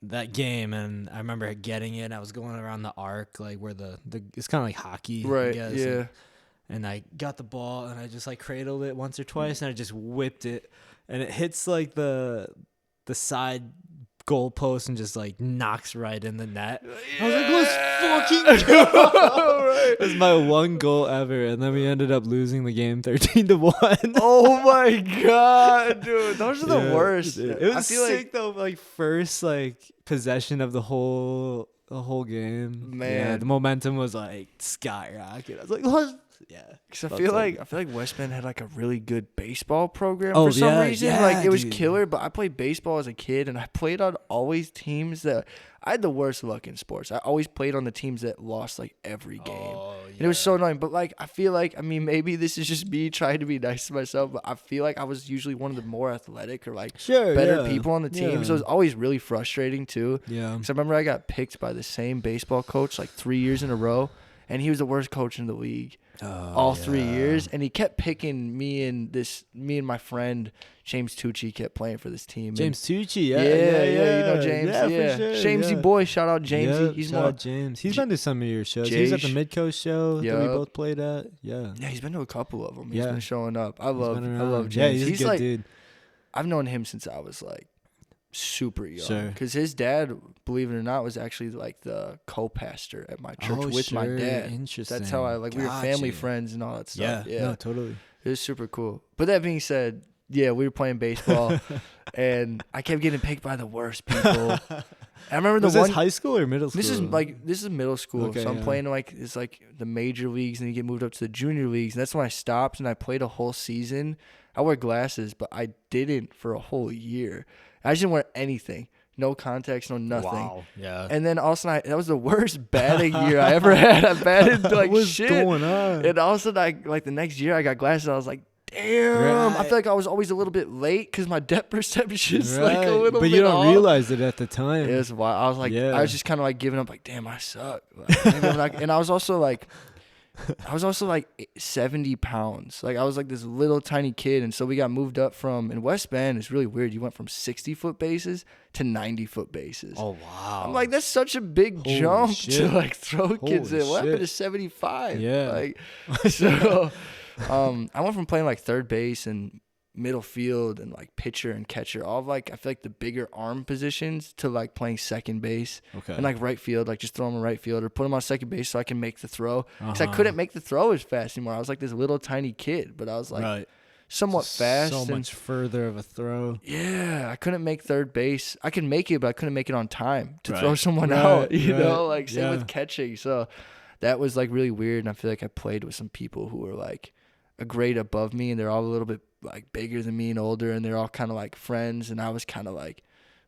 that game, and I remember getting it. I was going around the arc, like where the it's kind of like hockey, right? I guess. Yeah. And I got the ball, and I just like cradled it once or twice, and I just whipped it. And it hits like the side goalpost and just like knocks right in the net. I was like, let's fucking go. Right. It was my 1 goal ever. And then we ended up losing the game 13-1. Oh my God, dude. Those are the worst. Dude. It was sick though, like first like possession of the whole game. Man. Yeah, the momentum was like skyrocket. I was like, let's. Yeah, because I feel like West Bend had like a really good baseball program for some reason. Like it was killer. But I played baseball as a kid, and I played on always teams that I had the worst luck in sports. I always played on the teams that lost like every game, and it was so annoying. But like I feel like maybe this is just me trying to be nice to myself, but I feel like I was usually one of the more athletic or like better people on the team. So it was always really frustrating too. Yeah, because I remember I got picked by the same baseball coach like 3 years in a row, and he was the worst coach in the league. All 3 years, and he kept picking me and my friend James Tucci kept playing for this team. James Tucci, yeah, you know James, for sure, Jamesy boy, shout out Jamesy. He's shout out James. He's been to some of your shows. He's at the Midcoast show that we both played at. Yeah, he's been to a couple of them. He's been showing up. I love James. Yeah, he's a good dude. I've known him since I was like super young, because his dad, believe it or not, was actually like the co-pastor at my church with my dad. Interesting. That's how we were family friends and all that stuff. Yeah, no, totally. It was super cool. But that being said, we were playing baseball, and I kept getting picked by the worst people. I remember was this high school or middle school? This is middle school. Okay, so I'm playing it's like the major leagues, and you get moved up to the junior leagues. And that's when I stopped, and I played a whole season. I wear glasses, but I didn't for a whole year. I just didn't wear anything. No contacts, no nothing. Wow. Yeah. And then all of a sudden, that was the worst batting year I ever had. I batted like What's shit. What's going on? And all of a sudden, the next year, I got glasses. I was like, damn. I feel like I was always a little bit late because my depth perception's like a little bit But you don't off. realize it at the time. It was wild. I was like, I was just kind of like giving up, like, damn, I suck. And I was also like 70 pounds. Like I was like this little tiny kid, and so we got moved up from in West Bend. It's really weird. You went from 60-foot bases to 90-foot bases. Oh wow! I'm like, that's such a big jump to like throw kids in. What happened to 75? Yeah. Like so, I went from playing like third base and middle field and like pitcher and catcher, all of like I feel like the bigger arm positions, to like playing second base and like right field, like just throw them in right field or put them on second base so I can make the throw. Because I couldn't make the throw as fast anymore. I was like this little tiny kid, but I was like somewhat fast. So much further of a throw. Yeah, I couldn't make third base. I could make it, but I couldn't make it on time to throw someone out. You know, like same with catching. So that was like really weird, and I feel like I played with some people who were like a grade above me, and they're all a little bit like bigger than me and older, and they're all kind of like friends, and I was kind of like,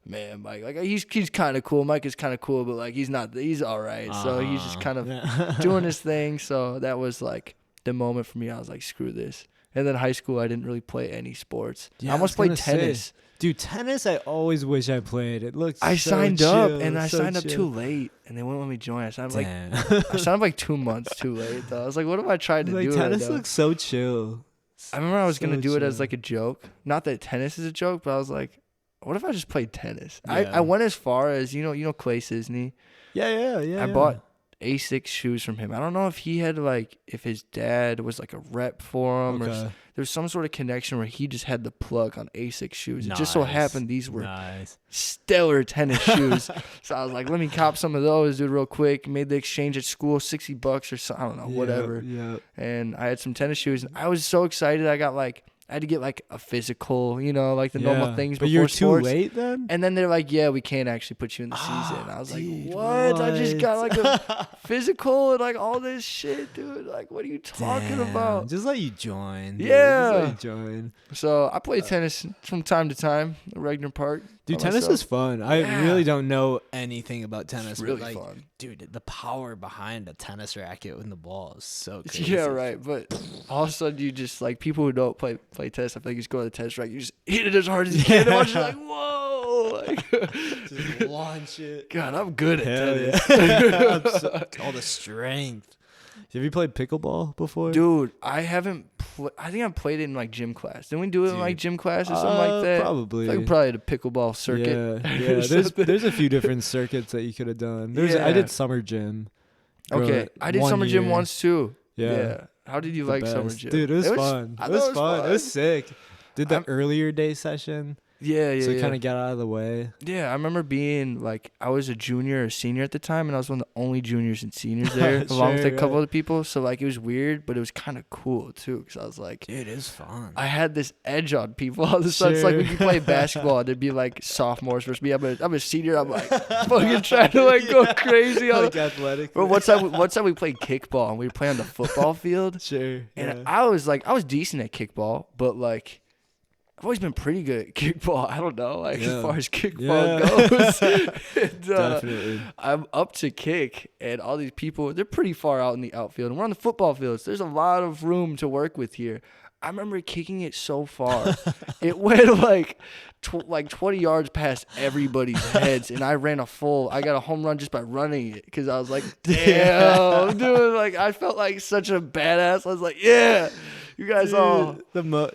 man, Mike, like he's kind of cool. Mike is kind of cool, but like he's all right. So he's just kind of doing his thing. So that was like the moment for me. I was like, screw this. And then high school, I didn't really play any sports. I almost played tennis. Dude, tennis, I always wish I played. It looks I so signed chill, up, and I so signed up chill. too late, and they wouldn't let me join. I signed up like 2 months too late, though. I was like, what am I trying to do? Tennis right now? looks so chill. I remember I was going to do it as like a joke. Not that tennis is a joke, but I was like, what if I just played tennis? Yeah. I went as far as, you know Clay Cisney? Yeah. I bought A6 shoes from him. I don't know if he had like if his dad was like a rep for him or there was some sort of connection where he just had the plug on A6 shoes. It just so happened these were stellar tennis shoes. So I was like, let me cop some of those, dude, real quick. Made the exchange at school, $60 or something. I don't know, whatever. Yeah. And I had some tennis shoes, and I was so excited. I had to get like a physical, you know, like the normal things but before you're sports. Too late then? And then they're like, yeah, we can't actually put you in the season. I was like, what? I just got like a physical and like all this shit, dude. Like, what are you talking about? Just let you join. Dude. Yeah. Just let you join. So I play tennis from time to time at Regner Park. Dude, tennis is fun. I really don't know anything about tennis. It's really like, fun. Dude, the power behind a tennis racket and the ball is so crazy. Yeah, right. But all of a sudden, you just like people who don't play tennis. I think you just go to the tennis racket, you just hit it as hard as you can. And you're like, whoa! Like, just launch it. God, I'm good at tennis. Yeah. All the strength. Have you played pickleball before? Dude, I haven't. I think I played it in like gym class. Didn't we do it in like gym class or something like that? Probably. I think probably at a pickleball circuit. Yeah. There's a few different circuits that you could have done. I did summer gym. Okay, I did summer gym once too. Yeah. How did you like summer gym? Dude, it was fun. It was fun. It was sick. Did the earlier day session. Yeah. So kind of got out of the way. Yeah, I remember being like, I was a junior or senior at the time, and I was one of the only juniors and seniors there, along with a couple other people. So like, it was weird, but it was kind of cool too, because I was like, dude, it is fun. I had this edge on people all of a sudden. It's like when you play basketball, there'd be like sophomores versus me. I'm a senior. I'm like fucking trying to like go crazy. Like athletic. But one time we played kickball, and we were playing on the football field. And I was decent at kickball, but like, I've always been pretty good at kickball. I don't know, like as far as kickball goes. And, definitely. I'm up to kick, and all these people, they're pretty far out in the outfield. And we're on the football fields. There's a lot of room to work with here. I remember kicking it so far. It went like 20 yards past everybody's heads, and I got a home run just by running it, because I was like, damn, dude. Like, I felt like such a badass. I was like, yeah. You guys all. We all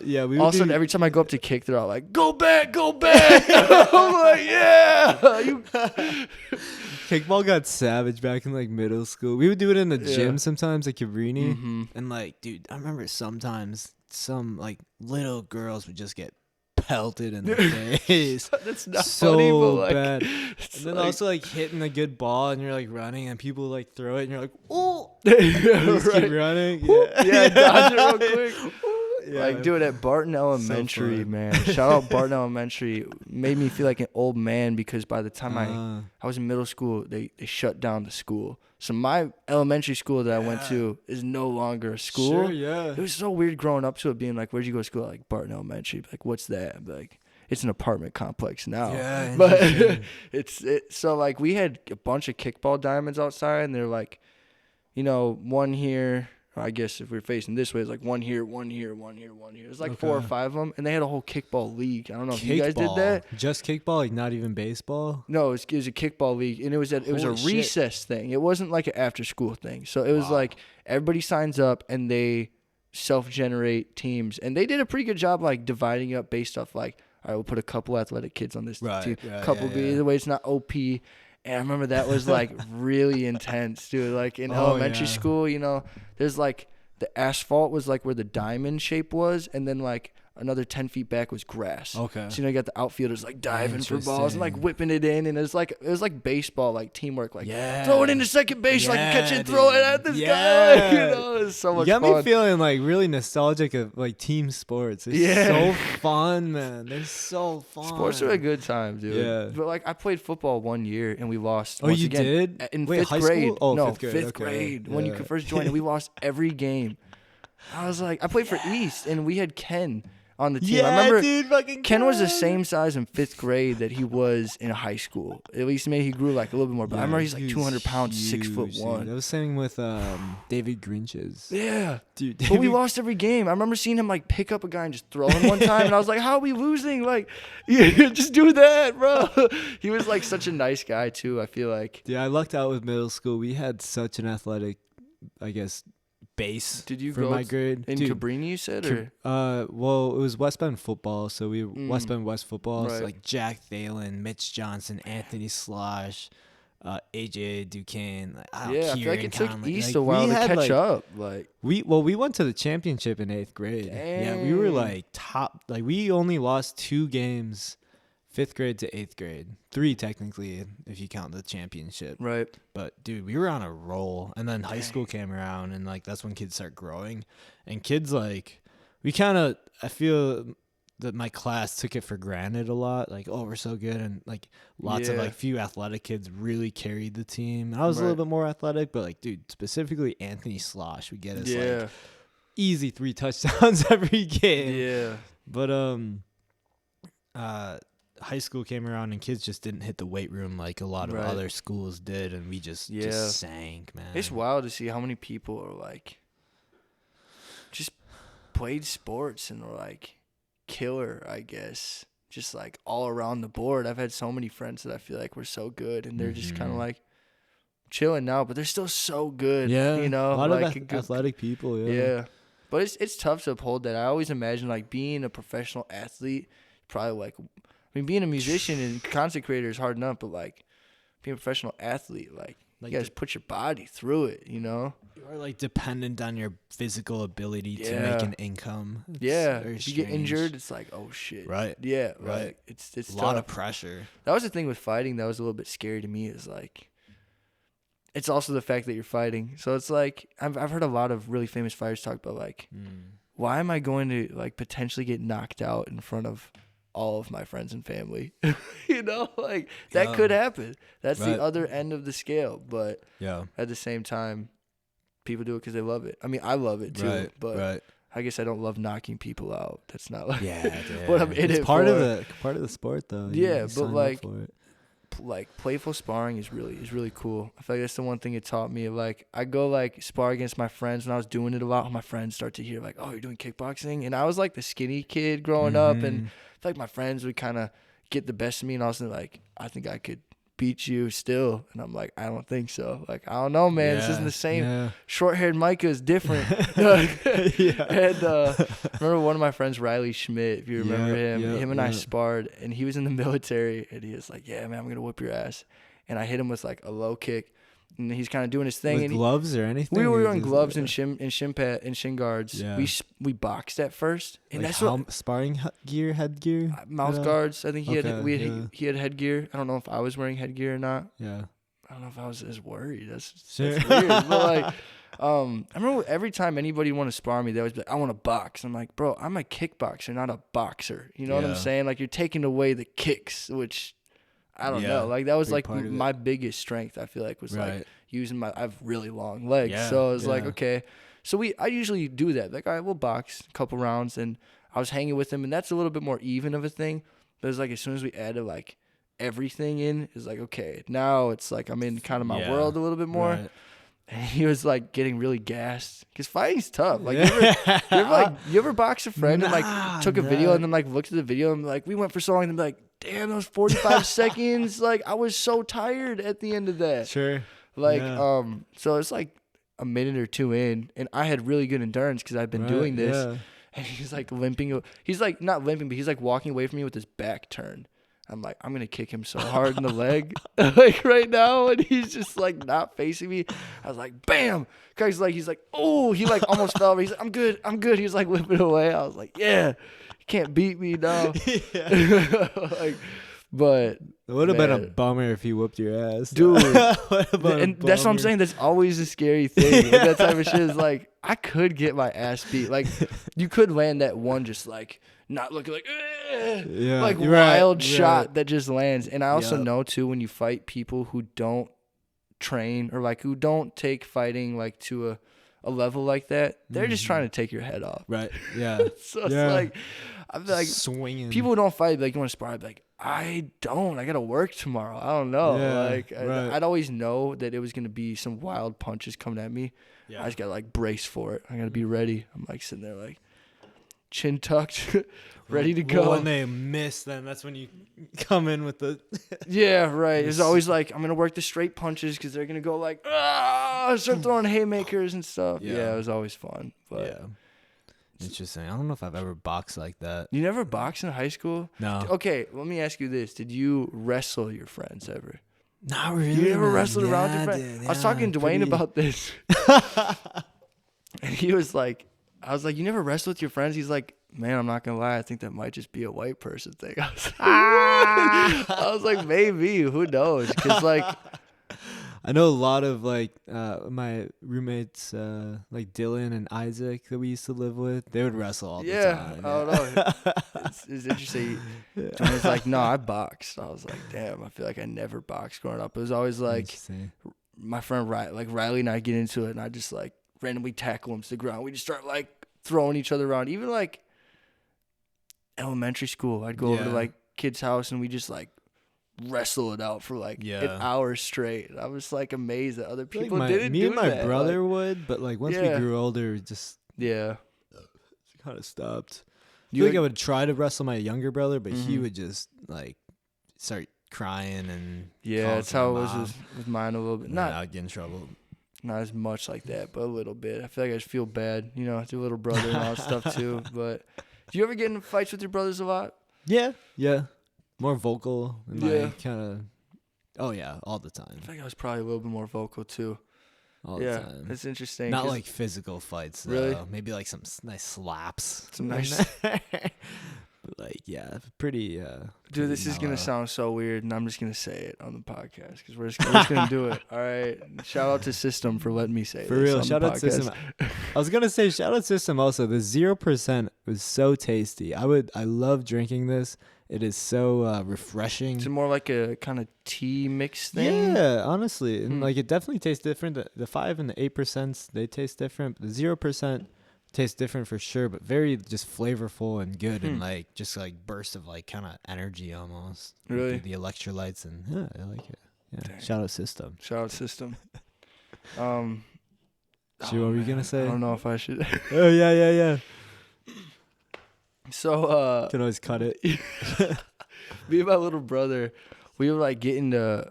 of a sudden, every time I go up to kick, they're all like, go back. I'm like, yeah. Kickball got savage back in like middle school. We would do it in the gym sometimes at Cabrini. And like, dude, I remember sometimes some like little girls would just get pelted in the face. That's not so funny, but like, bad. And then also like hitting a good ball, and you're like running, and people like throw it, and you're like, oh, just keep running. Dodge it real quick. Like, dude, at Barton Elementary, man. Shout out Barton Elementary. Made me feel like an old man, because by the time I was in middle school, they shut down the school. So my elementary school that I went to is no longer a school. Sure, yeah. It was so weird growing up to it, being like, where'd you go to school? Like, Barton Elementary. Like, what's that? I'd be like, it's an apartment complex now. Yeah, but so like, we had a bunch of kickball diamonds outside, and they're like, you know, one here. I guess if we're facing this way, it's like one here, one here, one here, one here. It's like 4 or 5 of them, and they had a whole kickball league. I don't know if you guys did that. Just kickball, like not even baseball? No, it was a kickball league, and it was a recess thing. It wasn't like an after school thing. So it was like everybody signs up, and they self-generate teams, and they did a pretty good job like dividing up based off like, all right, we'll put a couple athletic kids on this team, couple B. Either way, it's not OP. And I remember that was like really intense, dude. Like in elementary school, you know, there's like the asphalt was like where the diamond shape was, and then like another 10 feet back was grass. Okay. So you know, you got the outfielders like diving for balls and like whipping it in, and it was like baseball, like teamwork, like throw it into second base, so I can catch it and throw it at this guy. Like, you know, it was so much fun. You got me feeling like really nostalgic of like team sports. It's so fun, man. They're so fun. Sports are a good time, dude. Yeah. But like, I played football 1 year and we lost. Oh, you did? In fifth grade. School? Oh, no, fifth grade. Fifth grade. When you could first join, and we lost every game. I was like, I played for East, and we had Ken on the team. I remember dude, Ken was the same size in 5th grade that he was in high school. At least maybe he grew like a little bit more. But I remember he's like 200 pounds, huge, 6'1". Dude. I was singing with David Grinches. Yeah, dude. But we lost every game. I remember seeing him like pick up a guy and just throw him one time, and I was like, "How are we losing? Like, just do that, bro." He was like such a nice guy too. I feel like. Yeah, I lucked out with middle school. We had such an athletic, I guess, base. Did you for go my grade in Cabrini? You said, or well, it was West Bend football, so we West Bend West football. Right. So like Jack Thalen, Mitch Johnson, Anthony Slosh, AJ Duquesne. Like, Yeah, I feel like Kieran it took Conley. East Like, a while we to had, catch like, up. Like, we went to the championship in 8th grade. Yeah, we were Dang. like top. Like, we only lost 2 games, 5th grade to 8th grade. 3 technically if you count the championship. right. But dude, we were on a roll, and then high school came around, and like that's when kids start growing, and kids like we kind of I feel that my class took it for granted a lot. Like, oh, we're so good, and like lots of Yeah. like few athletic kids really carried the team. I was a little Right. bit more athletic, but like dude, specifically Anthony Slosh would get us Yeah. like easy 3 touchdowns every game. Yeah. But high school came around and kids just didn't hit the weight room like a lot of Right. other schools did, and we just Yeah. sank, man. It's wild to see how many people are like just played sports and are like killer, I guess. Just like all around the board. I've had so many friends that I feel like were so good, and they're just kind of like chilling now, but they're still so good. Yeah, You know, a lot like of athletic people. Yeah. yeah. But it's tough to uphold that. I always imagine like being a professional athlete, probably like, I mean, being a musician and content creator is hard enough, but like being a professional athlete, like you guys put your body through it, you know? You are like dependent on your physical ability to Yeah. make an income. It's Yeah. very If you get strange. injured, it's like, oh shit. Right. Yeah. Right. Like, it's a tough. lot of pressure. That was the thing with fighting that was a little bit scary to me, is like, it's also the fact that you're fighting. So it's like, I've heard a lot of really famous fighters talk about like, why am I going to like potentially get knocked out in front of all of my friends and family? You know, like that could happen. That's Right. the other end of the scale. But Yeah. at the same time, people do it because they love it. I mean, I love it too, but I guess I don't love knocking people out. That's not like what I'm in it's it part for. of the sport though. Yeah, You but, sign up like, for it. Like playful sparring is really cool. I feel like that's the one thing it taught me. Like I go like spar against my friends when I was doing it a lot. My friends start to hear like, oh, you're doing kickboxing, and I was like the skinny kid growing up, and I feel like my friends would kind of get the best of me, and I was like, I think I could beat you still, and I'm like, I don't think so. Like I don't know, man. This isn't the same. Yeah. Short-haired Micah is different. And remember one of my friends, Riley Schmidt, if you remember him and I sparred, and he was in the military, and he was like, yeah, man, I'm gonna whip your ass. And I hit him with like a low kick, and he's kind of doing his thing. With and gloves or anything? we were or wearing just- gloves and shin guards. Yeah. We boxed at first, and like that's what sparring headgear. mouth guards. I think he Okay, he had headgear. I don't know if I was wearing headgear or not. Yeah. I don't know if I was as worried. That's Sure. weird. But like, I remember every time anybody wanted to spar me, they always be like, I want to box. I'm like, bro, I'm a kickboxer, not a boxer. You know what I'm Yeah. saying? Like, you're taking away the kicks, which I don't Yeah, know. Like, that was big like part of it. my biggest strength, I feel like, was like Right. using I have really long legs. Yeah, So I was like, yeah. okay. So I usually do that. Like, all right, we'll box a couple rounds. And I was hanging with him, and that's a little bit more even of a thing. But it's like, as soon as we added like everything in, it's like, okay, now it's like I'm in kind of my Yeah, world a little bit more. right. And he was like getting really gassed because fighting's tough. Like, Yeah. you ever box a friend and like Nah, took a video nah. and then like looked at the video and like we went for so long and be like, damn, those 45 seconds. Like I was so tired at the end of that. Sure. Like, Yeah. so it's like a minute or two in, and I had really good endurance because I've been Right, doing this. yeah. And he's like limping. He's like not limping, but he's like walking away from me with his back turned. I'm like, I'm gonna kick him so hard in the leg, like right now, and he's just like not facing me. I was like, bam! He's like, oh, he like almost fell over. He's like, I'm good. He was like whipping away. I was like, yeah, you can't beat me now. Like, but It would have been a man. bummer if he whooped your ass. Dude. Would've been a And that's what I'm bummer. saying. That's always a scary thing. Like, that type of shit is like, I could get my ass beat. Like, you could land that one just like not looking like, Yeah, like you're right, wild you're shot right. that just lands. And I also Yep. know too, when you fight people who don't train or like who don't take fighting like to a level like that, they're just trying to take your head off. Right. Yeah. So it's Yeah. like, I'm like, Swinging. people who don't fight, like, you want to spar, I'd be like, I don't. I got to work tomorrow. I don't know. Yeah, like, right. I'd always know that it was going to be some wild punches coming at me. Yeah. I just got to, like, brace for it. I got to be ready. I'm, like, sitting there, like, chin tucked, ready to go. Well, when they miss, then that's when you come in with the. Yeah, right. It's always like, I'm going to work the straight punches because they're going to go, like, start throwing haymakers and stuff. Yeah, it was always fun. But Yeah. Interesting. I don't know if I've ever boxed like that. You never boxed in high school? No. Okay, let me ask you this. Did you wrestle your friends ever? Not really. You never man. wrestled around with your Yeah, friend? dude, I was talking to Dwayne about this. And he was like, I was like, you never wrestle with your friends? He's like, man, I'm not going to lie. I think that might just be a white person thing. I was like, maybe. Who knows? Because, like, I know a lot of like my roommates, like Dylan and Isaac that we used to live with. They would wrestle all the time. I don't know. It's interesting. Dwayne's like, no, I boxed. I was like, damn, I feel like I never boxed growing up. It was always like my friend Riley and I get into it, and I just like randomly tackle him to the ground. We just start like throwing each other around. Even like elementary school, I'd go over to like kid's house and we just like wrestle it out for like an hour straight. I was like amazed that other people didn't do that. Me and my brother would, but like once we grew older, it just kind of stopped. I think I would try to wrestle my younger brother, but he would just like start crying and that's how it was with mine a little bit. I'd get in trouble. Not as much like that, but a little bit. I feel like I just feel bad, you know, to little brother and all that stuff too. But do you ever get in fights with your brothers a lot? Yeah. More vocal and like kind of. Oh yeah, all the time. I think I was probably a little bit more vocal too. All the time. It's interesting. Not like physical fights though. Really? Maybe like some nice slaps. Some nice. But like pretty. Dude, this is gonna sound so weird, and I'm just gonna say it on the podcast because we're just gonna do it. All right. Shout out to System for letting me say it. For real, shout out System. I was gonna say shout out System also. The 0% was so tasty. I love drinking this. It is so refreshing. It's more like a kind of tea mix thing. Yeah, honestly, and like it definitely tastes different. The 5 and the 8%, they taste different. The 0% tastes different for sure, but very just flavorful and good, and like just like burst of like kind of energy almost. Really, the electrolytes and I like it. Yeah, dang. Shout out System. Shout out System. What were you gonna say? I don't know if I should. Oh yeah. So can always cut it. Me and my little brother, we would like get into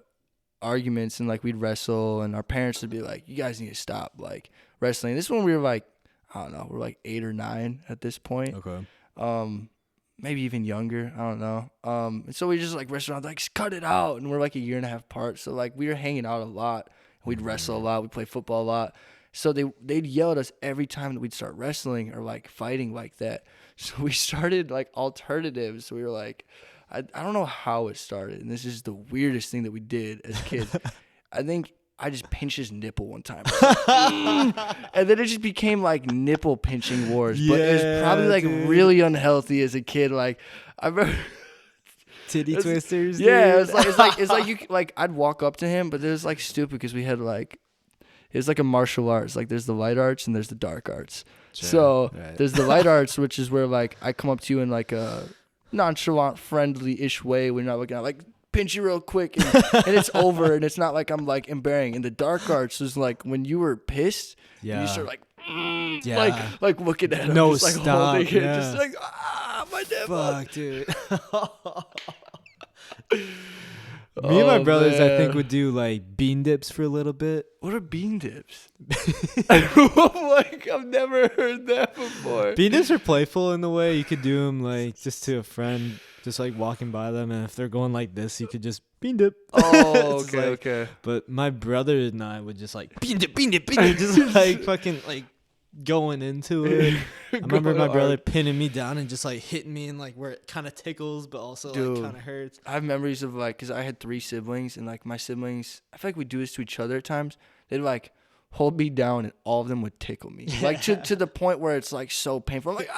arguments and like we'd wrestle, and our parents would be like, "You guys need to stop like wrestling." This is when we were like, I don't know, we're like 8 or 9 at this point. Okay. Maybe even younger. I don't know. And so we just like wrestled around, like cut it out, and we're like a year and a half apart. So like we were hanging out a lot. We'd wrestle a lot. We'd play football a lot. So they'd yell at us every time that we'd start wrestling or like fighting like that. So we started like alternatives. We were like, I don't know how it started, and this is the weirdest thing that we did as kids. I think I just pinched his nipple one time. And then it just became like nipple pinching wars. But it was probably like really unhealthy as a kid. Like I remember titty twisters. Yeah, it's like you like I'd walk up to him, but it was like stupid because we had like it's like a martial arts. Like there's the light arts and there's the dark arts. Sure, so there's the light arts, which is where like I come up to you in like a nonchalant, friendly-ish way. We're not looking at like pinch you real quick and it's over, and it's not like I'm like embarrassing. And the dark arts is like when you were pissed, and you start like like looking at him, no just like stop, holding it, just like my nipple. Fuck, dude. Me and my brothers, man. I think, would do like bean dips for a little bit. What are bean dips? Like I've never heard that before. Bean dips are playful in the way you could do them like just to a friend, just like walking by them, and if they're going like this, you could just bean dip. Oh, okay, okay. But my brother and I would just like bean dip, just like fucking like going into it. I remember my brother pinning me down and just like hitting me in like where it kind of tickles, but also like kind of hurts. I have memories of like, because I had 3 siblings, and like my siblings, I feel like we do this to each other at times. They'd like hold me down, and all of them would tickle me, like to the point where it's like so painful. I'm like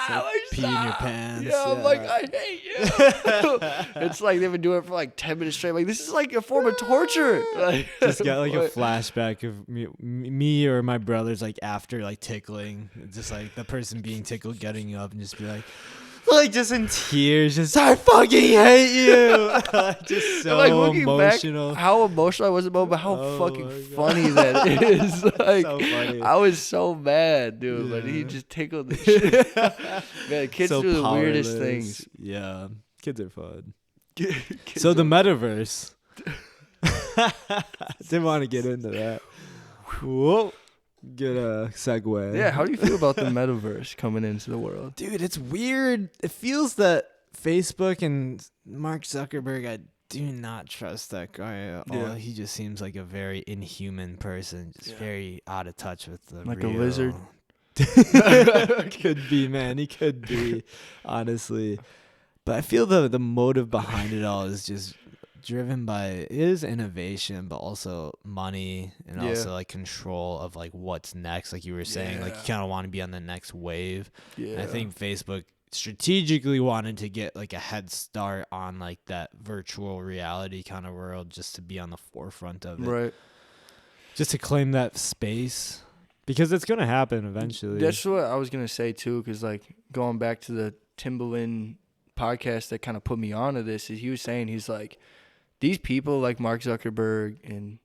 like, pee in your pants. Yeah, I'm like, I hate you. It's like they've been doing it for like 10 minutes straight. Like, this is like a form of torture. Like, just got like a flashback of me or my brothers like after like tickling, just like the person being tickled getting up and just be like just in tears, just I fucking hate you. Just so like emotional. Back, how emotional I was about, but how fucking funny that is. Like, so funny. I was so mad, dude. Yeah. But he just tickled the shit. Man, kids do the weirdest things. Yeah, kids are fun. So the metaverse. Didn't want to get into that. Whoa. Good segue. Yeah, how do you feel about the metaverse coming into the world? Dude, it's weird. It feels that Facebook and Mark Zuckerberg, I do not trust that guy at all. Yeah. He just seems like a very inhuman person, just very out of touch with the Like real. a lizard. Could be, man. He could be, honestly. But I feel the motive behind it all is just driven by it is innovation, but also money and also like control of like what's next. Like you were saying, like you kind of want to be on the next wave. Yeah. And I think Facebook strategically wanted to get like a head start on like that virtual reality kind of world, just to be on the forefront of it, Right. just to claim that space, because it's gonna happen eventually. That's what I was gonna say too, because like going back to the Timbaland podcast that kind of put me onto this, is he was saying, he's like, these people like Mark Zuckerberg and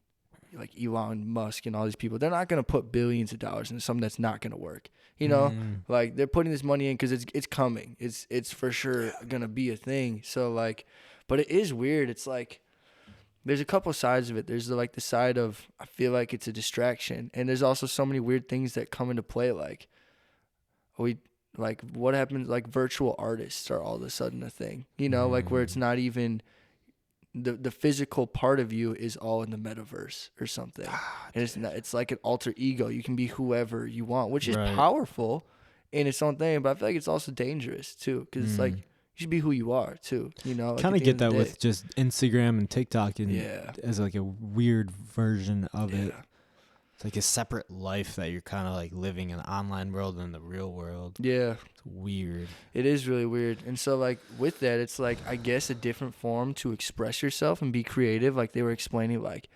like Elon Musk and all these people, they're not gonna put billions of dollars into something that's not gonna work. You know, like they're putting this money in because it's coming. It's for sure gonna be a thing. So like, but it is weird. It's like there's a couple sides of it. There's like the side of I feel like it's a distraction, and there's also so many weird things that come into play. Like what happens? Like virtual artists are all of a sudden a thing. You know, like where it's not even the physical part of you is all in the metaverse or something. And it's not, it's like an alter ego. You can be whoever you want, which is powerful in its own thing, but I feel like it's also dangerous too, because it's like you should be who you are too, you know. Kind of get that with just Instagram and TikTok and as like a weird version of it. It's like a separate life that you're kind of like living in the online world and the real world. Yeah. It's weird. It is really weird. And so like with that, it's like, I guess a different form to express yourself and be creative. Like they were explaining, like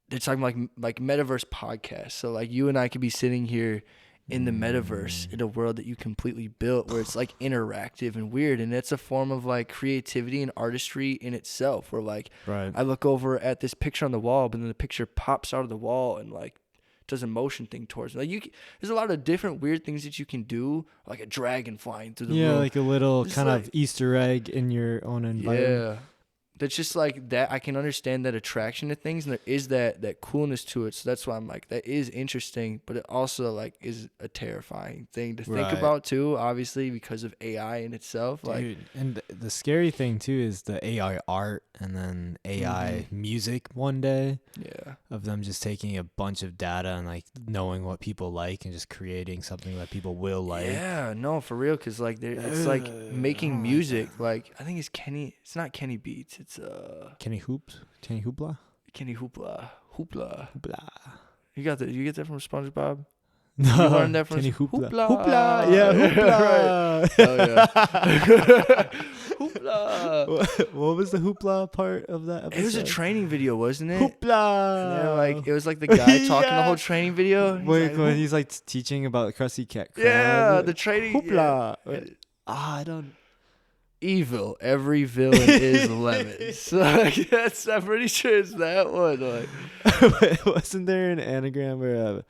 they're talking like metaverse podcasts. So like you and I could be sitting here in the metaverse in a world that you completely built, where it's like interactive and weird, and it's a form of like creativity and artistry in itself, where like I look over at this picture on the wall, but then the picture pops out of the wall and like does a motion thing towards me. Like there's a lot of different weird things that you can do, like a dragon flying through the room. Like a little kind of Easter egg in your own environment. That's just like that. I can understand that attraction to things, and there is that coolness to it. So that's why I'm like, that is interesting, but it also like is a terrifying thing to think about too, obviously, because of AI in itself. Dude, like, and the scary thing too is the AI art and then AI music one day. Of them just taking a bunch of data and like knowing what people like and just creating something that people will like. No, for real, because like it's like making music. Like I think it's Kenny. It's not Kenny Beats. It's Kenny Hoopla. You get that from SpongeBob? No, you learned that from Kenny Hoopla. Hoopla. Yeah, Hoopla. Oh yeah. Hoopla. What was the Hoopla part of that episode? It was a training video, wasn't it? Hoopla. Like it was like the guy talking the whole training video. He's like teaching about Krusty Cat. Yeah, the training. Hoopla. Yeah. I don't. evil. Every villain is lemons. So I'm pretty sure it's that one. Like. Wasn't there an anagram or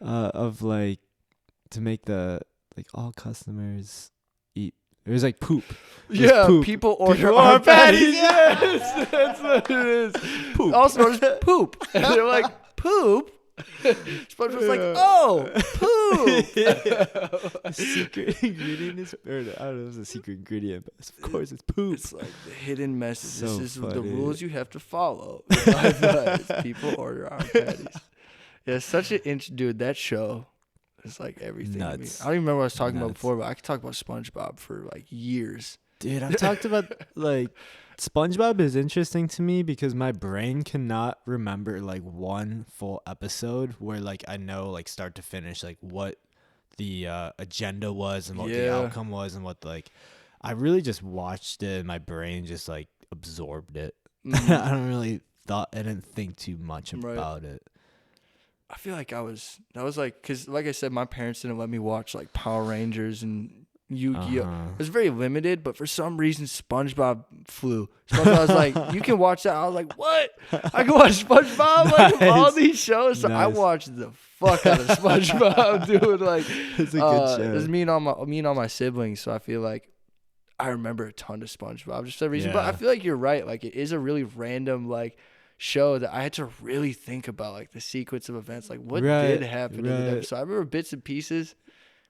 of like to make the like all customers eat? It was like poop. Poop. People order our patties. Yes, that's what it is. Poop. Also known as poop. And they're like, poop? SpongeBob's like, oh, poop. The secret ingredient is, or I don't know if it's a secret ingredient, but of course it's poop. It's like the hidden message. So this is funny. the rules you have to follow. People order our patties. Yeah, such an dude. That show is like everything to me. I don't even remember what I was talking about before, but I could talk about SpongeBob for like years. Dude, I've talked about like SpongeBob is interesting to me because my brain cannot remember like one full episode where like I know like start to finish like what the agenda was and what the outcome was and what like I really just watched it and my brain just like absorbed it. I didn't think too much about it. I feel like that was like, because like I said, my parents didn't let me watch like Power Rangers and Yu-Gi-Oh. It was very limited, but for some reason SpongeBob flew. SpongeBob was like, you can watch that. I was like, what? I can watch SpongeBob like all these shows. So I watched the fuck out of SpongeBob, dude. Like it's a good show. It was me and all my siblings, so I feel like I remember a ton of SpongeBob just for that reason. But I feel like you're right. Like it is a really random like show that I had to really think about, like the sequence of events, like what did happen in the episode. I remember bits and pieces,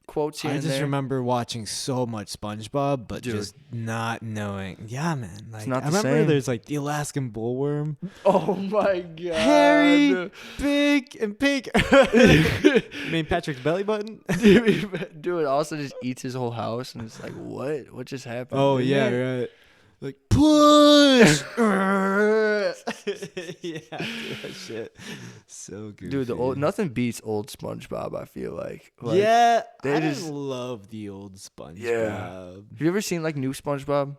quotes here I and just there. remember watching so much SpongeBob, but Dude. just not knowing. Yeah, man. Like not I the remember same. there's like the Alaskan bullworm, Oh my god. hairy, big, and pink. You mean Patrick's belly button? Dude also just eats his whole house, and it's like, what just happened? Oh Didn't yeah, it? right. Like push. Yeah, dude, that shit. So good. Dude, nothing beats old SpongeBob, I feel like. Yeah, they I just- love the old SpongeBob. Yeah. Have you ever seen like new SpongeBob?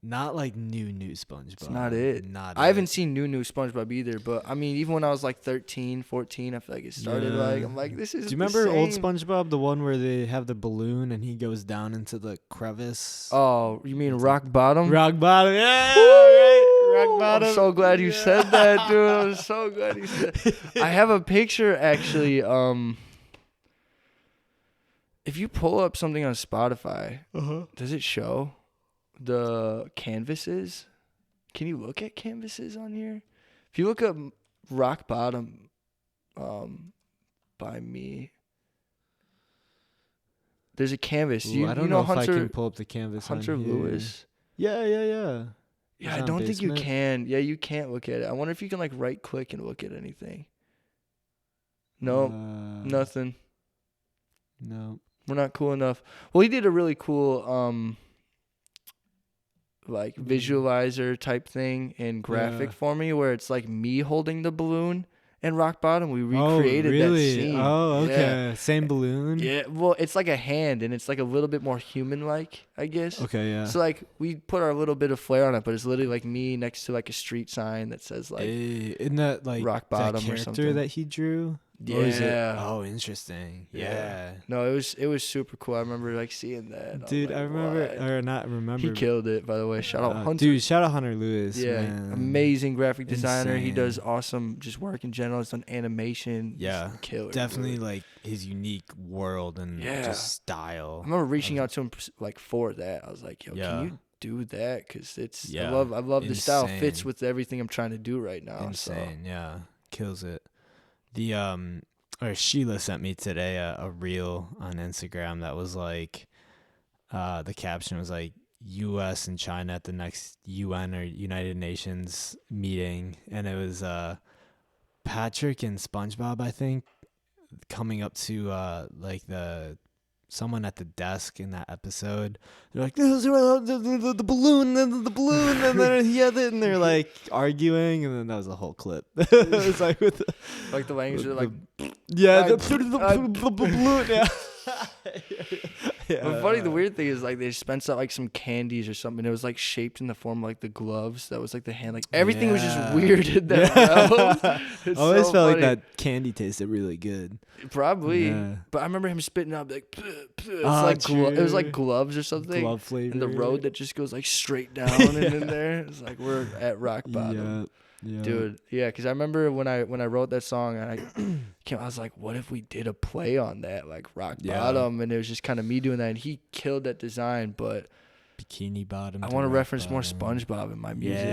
Not like new SpongeBob. It's not it. Not I it. haven't seen new SpongeBob either, but I mean, even when I was like 13, 14, I feel like it started like, I'm like, this is Do you remember old same. SpongeBob, the one where they have the balloon and he goes down into the crevice? Oh, you mean Rock Bottom? Rock bottom, yeah, right. Rock bottom. I'm so glad you Yeah. said that, dude. I'm so glad you said. I have a picture actually. If you pull up something on Spotify, does it show the canvases? Can you look at canvases on here? If you look up Rock Bottom, by me, there's a canvas. Ooh, I don't you know if Hunter, I can pull up the canvas. Hunter on here. Lewis. Yeah. Yeah, It's I on don't think you Basement. can. Yeah, you can't look at it. I wonder if you can like right click and look at anything. No, nothing. No. We're not cool enough. Well, he did a really cool like visualizer type thing in graphic Yeah. for me, where it's like me holding the balloon and Rock Bottom. We recreated oh, really? that scene. Oh, okay. Yeah. Same balloon? Yeah, well, it's like a hand, and it's like a little bit more human-like, I guess. Okay, yeah. So like we put our little bit of flair on it, but it's literally like me next to like a street sign that says like, isn't that like Rock that Bottom or character something. that he drew? Or is it- Yeah. Oh, interesting. Yeah. No, it was super cool. I remember like seeing that. and I was Dude, like, I remember, what? or not remember. He killed it, by the way. Shout out Hunter. Dude, shout out Hunter Lewis. Yeah, man. amazing graphic designer. He Insane. does awesome just work in general. He's done animation. Yeah, He's a killer. Definitely dude. like his unique world and Yeah. just style. I remember reaching out to him like for that. I was like, yo, Yeah. can you do that? Because it's Yeah. I love the style. Insane. Fits with everything I'm trying to do right now. Insane, yeah, kills it. The or Sheila sent me today a reel on Instagram that was like, the caption was like, U.S. and China at the next UN or United Nations meeting, and it was Patrick and SpongeBob, I think, coming up to like someone at the desk in that episode. They're like, "This is the balloon, the balloon," and then he had it, and they're like arguing, and then that was the whole clip. It was like with the, Like the language, like. yeah, the I- balloon, yeah. Yeah. But funny, the weird thing is like they spent out like some candies or something. It was like shaped in the form of like the gloves. That was like the hand. Like everything was just Yeah. weird in that realm. I It's always so felt like funny. that candy tasted really good. Probably. Yeah. But I remember him spitting out like, "Puh, puh." It's Ah, like it was like true. gloves or something. Glove flavor. And the road that just goes like straight down and in there. It's like we're at rock bottom. Yeah. Dude, yeah, because I remember when I wrote that song, and I was like, what if we did a play on that, like rock Yeah. bottom, and it was just kind of me doing that, and he killed that design. But Bikini bottom. I to want to rock reference more bottom. SpongeBob in my music.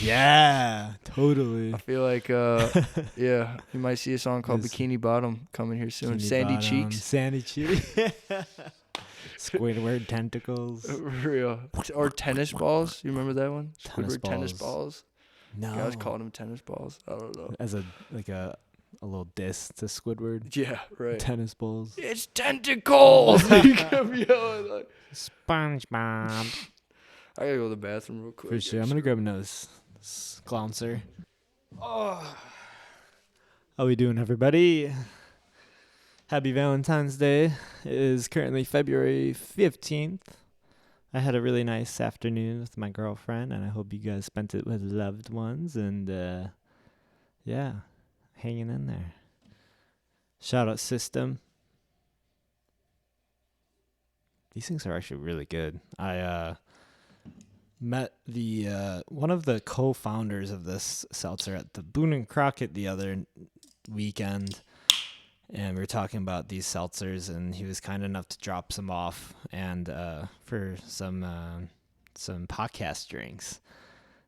Yeah, totally. I feel like, yeah, you might see a song called This- Bikini Bottom coming here soon. Bikini Sandy bottom, Cheeks. Sandy cheeks. Squidward tentacles. Real. Or tennis balls. You remember that one? Tennis Squidward tennis balls. balls. No. I was calling them tennis balls. I don't know. As a little diss to Squidward. Yeah, right. Tennis balls. It's tentacles. You kept yelling like, SpongeBob. I gotta go to the bathroom real quick. For sure. I'm gonna grab a nose. Glouncer. Oh. How we doing, everybody? Happy Valentine's Day. It is currently February 15th. I had a really nice afternoon with my girlfriend, and I hope you guys spent it with loved ones, and yeah, hanging in there. Shout out System. These things are actually really good. I met the one of the co-founders of this seltzer at the Boone and Crockett the other weekend, and we were talking about these seltzers, and he was kind enough to drop some off and for some podcast drinks.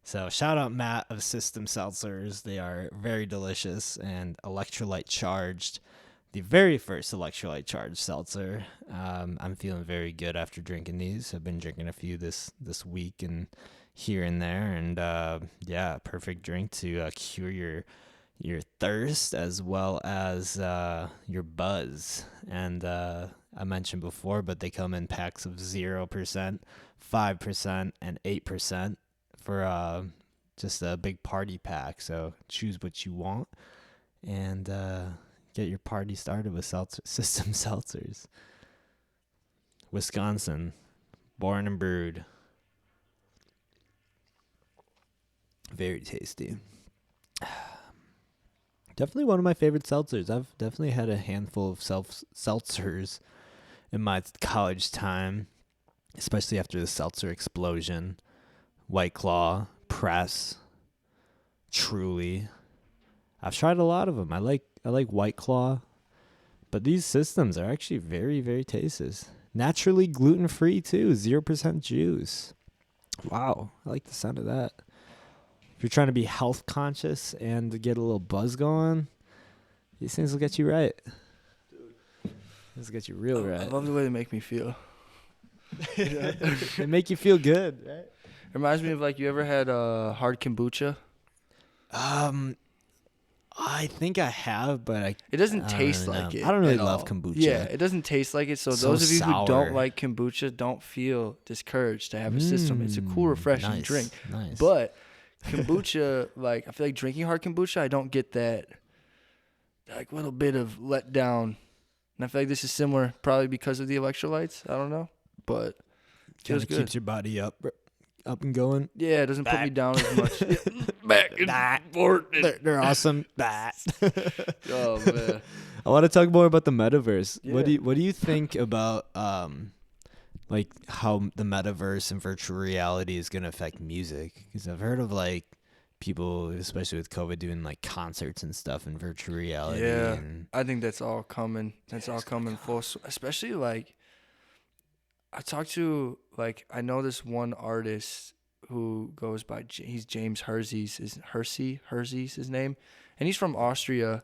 So shout out Matt of System Seltzers. They are very delicious and electrolyte charged. the very first electrolyte charged seltzer. I'm feeling very good after drinking these. I've been drinking a few this week and here and there, and yeah, perfect drink to cure your thirst as well as your buzz. And I mentioned before, but they come in packs of 0%, 5%, and 8% for just a big party pack. So choose what you want and get your party started with System Seltzers. Wisconsin, born and brewed. Very tasty. Definitely one of my favorite seltzers. I've definitely had a handful of seltzers in my college time, especially after the seltzer explosion. White Claw, Press, Truly. I've tried a lot of them. I like White Claw, but these systems are actually very, very tasty. Naturally gluten-free too, 0% juice. Wow, I like the sound of that. If you're trying to be health conscious and to get a little buzz going, these things will get you right. This will get you real right. I love the way they make me feel. They make you feel good, right? Reminds me of, like, you ever had hard kombucha? I think I have, but it doesn't taste really like know. it. I don't really at love all. kombucha. Yeah, it doesn't taste like it. So So those of you sour. who don't like kombucha, don't feel discouraged to have a system. It's a cool, refreshing nice, drink. Nice. But kombucha, like, I feel like drinking hard kombucha, I don't get that, like, little bit of letdown. And I feel like this is similar, probably because of the electrolytes. I don't know, but feels Kinda good. keeps your body up and going. Yeah, it doesn't put me down as much. Back and forth. They're awesome. Oh man, I want to talk more about the metaverse. Yeah. What do you think about like how the metaverse and virtual reality is going to affect music? Because I've heard of like people, especially with COVID, doing like concerts and stuff in virtual reality. yeah. And I think that's all coming. That's all coming full. Especially, like, I talked to, like, I know this one artist who goes by, he's James Hersey's his name, and he's from Austria,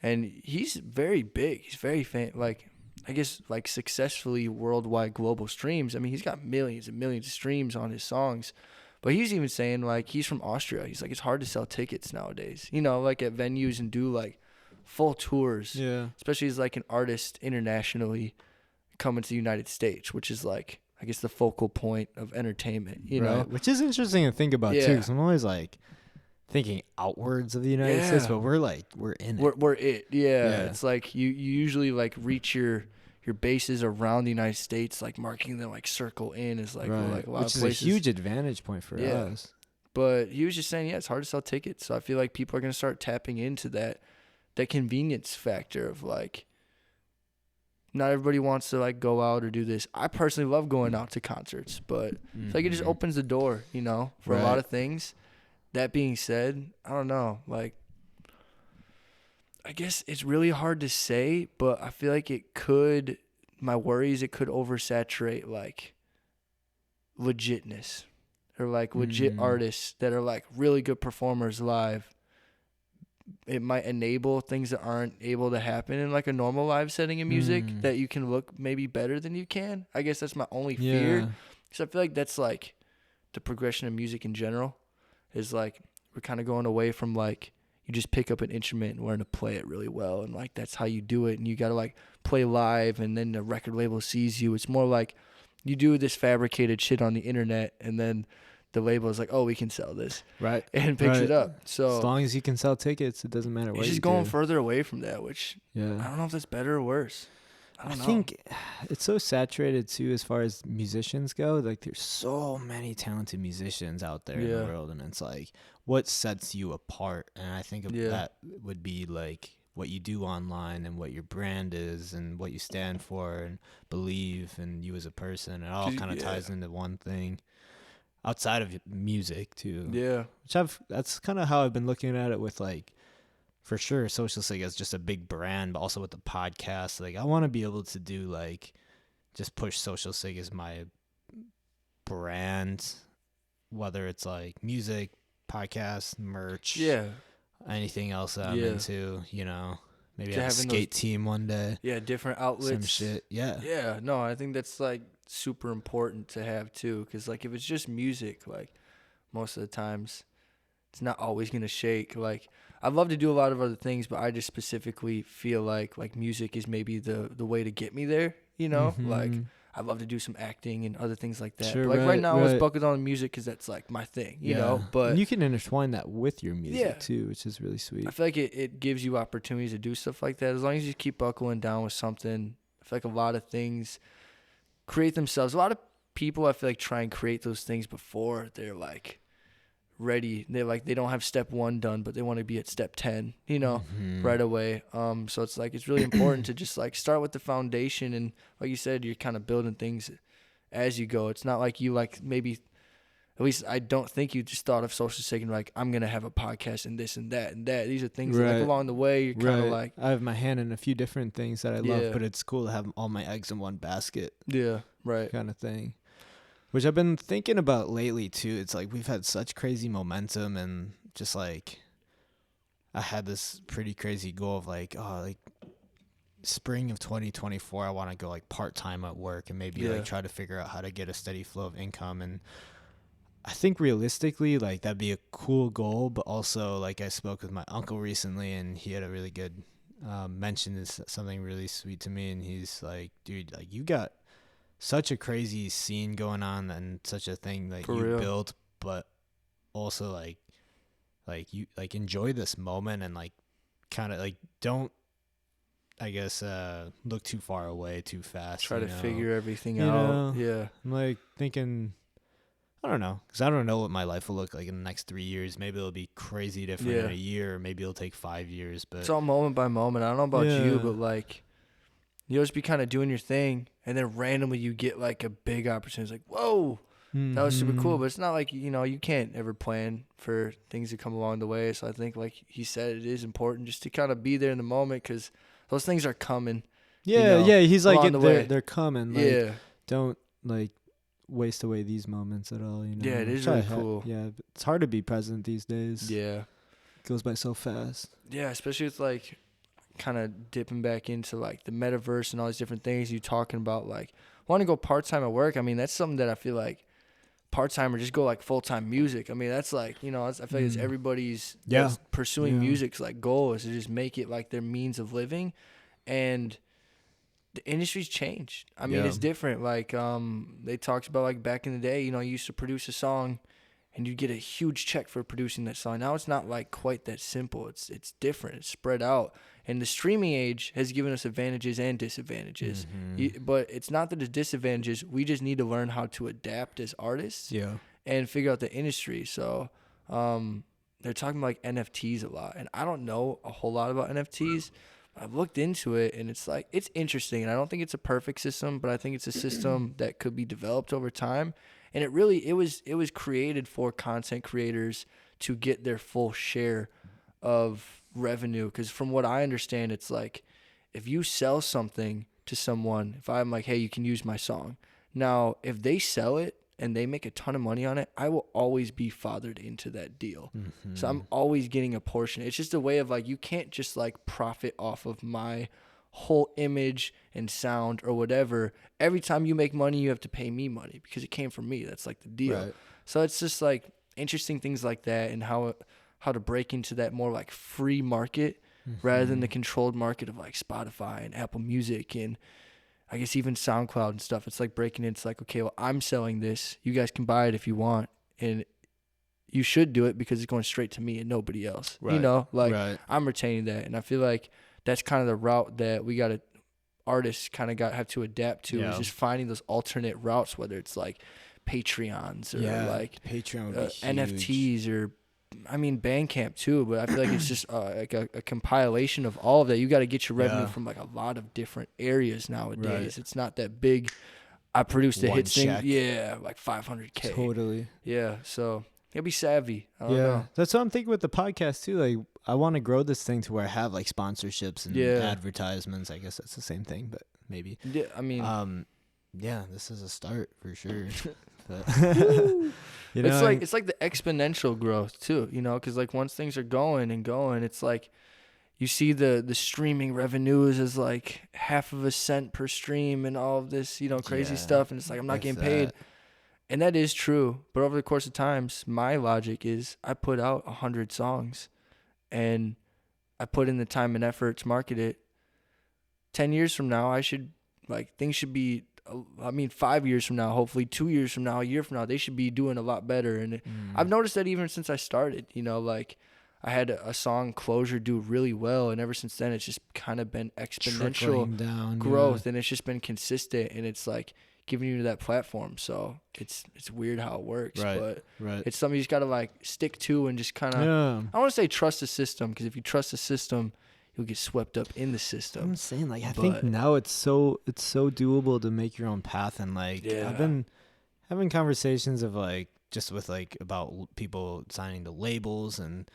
and he's very big. He's very like, I guess, like, successfully worldwide global streams. I mean, he's got millions and millions of streams on his songs, but he's even saying, like, he's from Austria. He's like, it's hard to sell tickets nowadays, you know, like at venues and do like full tours. yeah, Especially as like an artist internationally coming to the United States, which is like, I guess, the focal point of entertainment, you know? which is interesting to think about too. Yeah. Because I'm always like thinking outwards of the United States, but we're in it. We're it. Yeah. Yeah. It's like you usually like reach your bases around the United States, like marking them like circle in is like, like a lot which of places. is a huge advantage point for Yeah. us. But he was just saying, yeah, it's hard to sell tickets. So I feel like people are going to start tapping into that convenience factor of, like, not everybody wants to, like, go out or do this. I personally love going out to concerts, but it's like it just opens the door, you know, for a lot of things. That being said, I don't know, like, I guess it's really hard to say, but I feel like my worry is it could oversaturate, like, legitness or, like, legit artists that are, like, really good performers live. It might enable things that aren't able to happen in, like, a normal live setting in music, that you can look maybe better than you can. I guess that's my only fear. Because I feel like that's, like, the progression of music in general is, like, we're kind of going away from, like, you just pick up an instrument and learn to play it really well. And, like, that's how you do it. And you got to, like, play live and then the record label sees you. It's more like you do this fabricated shit on the internet and then the label is like, oh, we can sell this. Right. And picks it up. So as long as you can sell tickets, it doesn't matter what it's you just going do. further away from that, which I Yeah. don't know if that's better or worse. I don't know. think it's so saturated too as far as musicians go. Like there's so many talented musicians out there in the world, and it's like what sets you apart. And I think that would be like what you do online and what your brand is and what you stand for and believe and you as a person. It all kind of ties into one thing. Outside of music too. Yeah. That's kind of how I've been looking at it with like, for sure, Social Sig as just a big brand, but also with the podcast. Like I want to be able to do like, just push Social Sig as my brand, whether it's like music, podcast, merch, anything else that I'm into, you know. Maybe have a skate team one day. Yeah, different outlets. Some shit. Yeah. Yeah, no, I think that's like super important to have too, because like if it's just music, like most of the times it's not always gonna shake. Like I'd love to do a lot of other things, but I just specifically feel like music is maybe the way to get me there. You know, like I'd love to do some acting and other things like that. Sure, but like right now, I was buckled on music because that's like my thing. You know, but and you can intertwine that with your music too, which is really sweet. I feel like it gives you opportunities to do stuff like that as long as you keep buckling down with something. I feel like a lot of things create themselves. A lot of people, I feel like, try and create those things before they're like ready. They don't have step 1 done, but they want to be at step 10, you know, right away. So it's like it's really important to just like start with the foundation, and like you said, you're kind of building things as you go. It's not like you like maybe, at least I don't think you just thought of Social Sake and like, I'm gonna have a podcast and this and that and that. These are things that like along the way you're kind of like, I have my hand in a few different things that I love, but it's cool to have all my eggs in one basket. Yeah, right. Kind of thing. Which I've been thinking about lately too. It's like we've had such crazy momentum, and just like I had this pretty crazy goal of like, spring of 2024, I want to go like part-time at work and maybe like try to figure out how to get a steady flow of income. And I think realistically, like that'd be a cool goal, but also like I spoke with my uncle recently, and he had a really good mention is something really sweet to me. And he's like, dude, like you got such a crazy scene going on and such a thing that you built, but also like you like enjoy this moment and like kind of like don't, I guess, look too far away too fast. Try to figure everything out. Yeah. I'm like thinking, I don't know, because I don't know what my life will look like in the next 3 years. Maybe it'll be crazy different in a year. Or maybe it'll take 5 years. But it's all moment by moment. I don't know about you, but like you'll just be kind of doing your thing, and then randomly you get like a big opportunity. It's like, whoa, that was super cool. But it's not like, you know, you can't ever plan for things to come along the way. So I think, like he said, it is important just to kind of be there in the moment, because those things are coming. Yeah, you know, he's like, they're coming. Like, don't like waste away these moments at all. You know. Yeah, it is really cool. Yeah, but it's hard to be present these days. Yeah, it goes by so fast. Yeah, especially with like kind of dipping back into like the metaverse and all these different things you talking about, like want to go part-time at work. I mean, that's something that I feel like part-time or just go like full-time music. I mean, that's like, you know, I feel like it's everybody's pursuing music's like goal is to just make it like their means of living. And the industry's changed. I mean, it's different. Like they talked about like back in the day, you know, you used to produce a song and you get a huge check for producing that song. Now it's not like quite that simple. It's different. It's spread out. And the streaming age has given us advantages and disadvantages. But it's not that it's disadvantages. We just need to learn how to adapt as artists and figure out the industry. So they're talking about like NFTs a lot. And I don't know a whole lot about NFTs. I've looked into it, and it's like, it's interesting. And I don't think it's a perfect system, but I think it's a system that could be developed over time. And it was created for content creators to get their full share of revenue. Because from what I understand, it's like if you sell something to someone, if I'm like, hey, you can use my song. Now, if they sell it and they make a ton of money on it, I will always be fathered into that deal. So I'm always getting a portion. It's just a way of like, you can't just like profit off of my whole image and sound or whatever. Every time you make money, you have to pay me money because it came from me. That's like the deal. Right. So it's just like interesting things like that, and how to break into that more like free market rather than the controlled market of like Spotify and Apple Music and I guess even SoundCloud and stuff. It's like breaking into like, okay, well, I'm selling this. You guys can buy it if you want, and you should do it because it's going straight to me and nobody else. Right. You know, like I'm retaining that, and I feel like that's kind of the route that we got to, artists kind of have to adapt to, is just finding those alternate routes, whether it's like Patreons or like Patreon would be NFTs or, I mean, Bandcamp too, but I feel like it's just like a compilation of all of that. You got to get your revenue from like a lot of different areas nowadays. Right. It's not that big. I produced a hit thing. Yeah, like $500K. Totally. Yeah, so it'll be savvy. I don't know. That's what I'm thinking with the podcast too. Like, I want to grow this thing to where I have like sponsorships and advertisements. I guess that's the same thing, but maybe. Yeah, I mean. This is a start for sure. But, you know, it's like the exponential growth too, you know, because like once things are going and going, it's like you see the streaming revenues as like half of a cent per stream and all of this, crazy stuff. And it's like, I'm not getting paid. And that is true. But over the course of times, my logic is I put out 100 songs and I put in the time and effort to market it. 10 years from now, things should be, 5 years from now, hopefully 2 years from now, a year from now, they should be doing a lot better. And I've noticed that even since I started, I had a song Closure do really well, and ever since then it's just kind of been exponential growth, and it's just been consistent, and it's like giving you that platform. So it's weird how it works, but it's something you just gotta like stick to and just kind of. I don't want to say trust the system, because if you trust the system, you'll get swept up in the system. I'm saying I think now it's so doable to make your own path, and I've been having conversations of just with about people signing to labels, and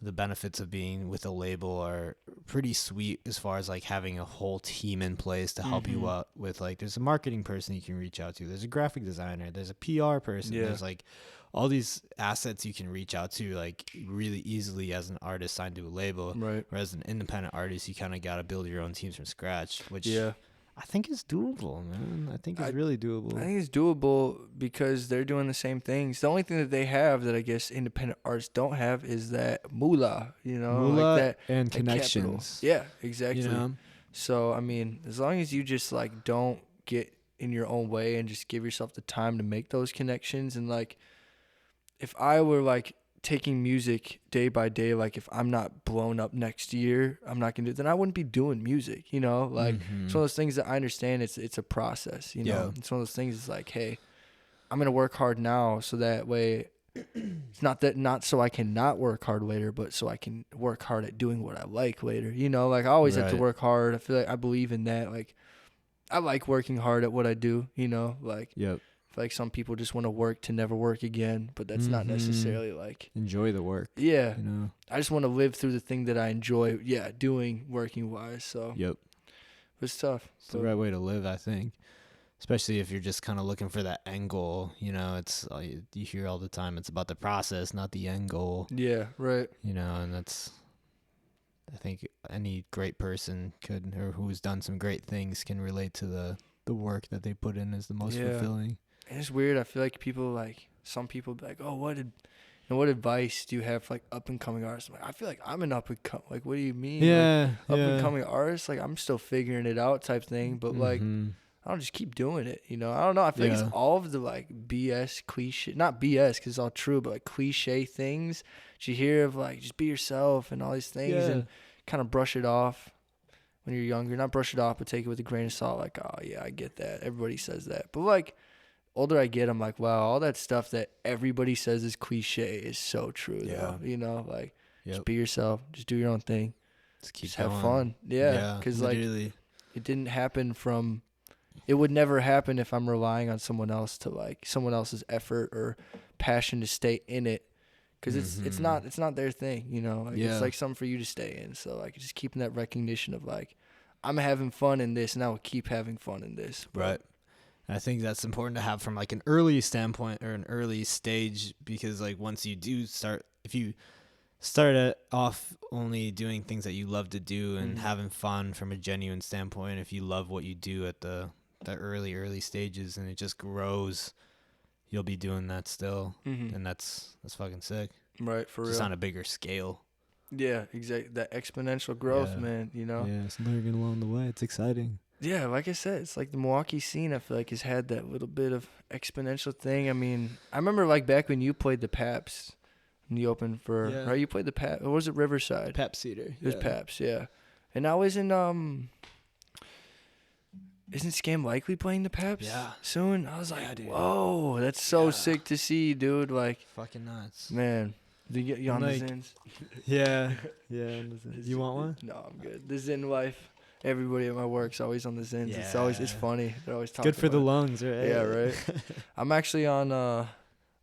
the benefits of being with a label are pretty sweet as far as having a whole team in place to help you out with there's a marketing person you can reach out to, there's a graphic designer, there's a PR person, there's all these assets you can reach out to really easily as an artist signed to a label. Right. Whereas an independent artist, you kind of got to build your own teams from scratch, which I think is doable, man. I think it's really doable. I think it's doable because they're doing the same things. The only thing that they have that I guess independent artists don't have is that moolah, that and connections. Capital. Yeah, exactly. So, as long as you just don't get in your own way and just give yourself the time to make those connections, and if I were taking music day by day, if I'm not blown up next year, I'm not gonna do it, then I wouldn't be doing music, it's one of those things that I understand it's a process, it's one of those things. It's hey, I'm gonna work hard now so that way it's not so I can not work hard later, but so I can work hard at doing what I like later, I always have to work hard. I feel I believe in that. I like working hard at what I do, I feel some people just want to work to never work again, but that's not necessarily enjoy the work. Yeah. I just want to live through the thing that I enjoy, doing working wise. So it's tough. It's the right way to live, I think. Especially if you're just kind of looking for that end goal, it's you hear all the time, it's about the process, not the end goal. Yeah, right. And that's, I think any great person could, or who's done some great things, can relate to the work that they put in is the most fulfilling. It's weird. I feel people some people be oh, what advice do you have for up and coming artists? I feel I'm an up and coming. What do you mean? Up and coming artist? I'm still figuring it out type thing. But I don't just keep doing it. I don't know. I feel it's all of the BS cliche, not BS because it's all true, but cliche things that you hear of just be yourself and all these things and kind of brush it off when you're younger. Not brush it off, but take it with a grain of salt. Oh yeah, I get that. Everybody says that. But older I get, I'm wow, all that stuff that everybody says is cliche is so true though. Just be yourself, just do your own thing, just have fun. Because it didn't happen it would never happen if I'm relying on someone else to someone else's effort or passion to stay in it, because it's not their thing, it's something for you to stay in. So just keeping that recognition of I'm having fun in this and I will keep having fun in this. Right. I think that's important to have from an early standpoint or an early stage, because once you do start, if you start off only doing things that you love to do and having fun from a genuine standpoint, if you love what you do at the early stages and it just grows, you'll be doing that still, and that's fucking sick. Right, for just real. On a bigger scale. Yeah, exactly. That exponential growth, man. Yeah, it's learning along the way. It's exciting. Yeah, like I said, it's the Milwaukee scene, I feel has had that little bit of exponential thing. I remember back when you played the Paps in the Open for, right? You played the Paps, or was it Riverside? Paps Cedar. It was Paps, yeah. And now isn't Scam Likely playing the Paps soon? I was whoa, that's so sick to see, dude. Fucking nuts. Man, you on the Zins? Yeah, on the Zins. You want one? No, I'm good. The Zin life. Everybody at my work's always on the Zins. Yeah. It's funny. They're always talking. Good for the lungs, right? Yeah, right. I'm actually on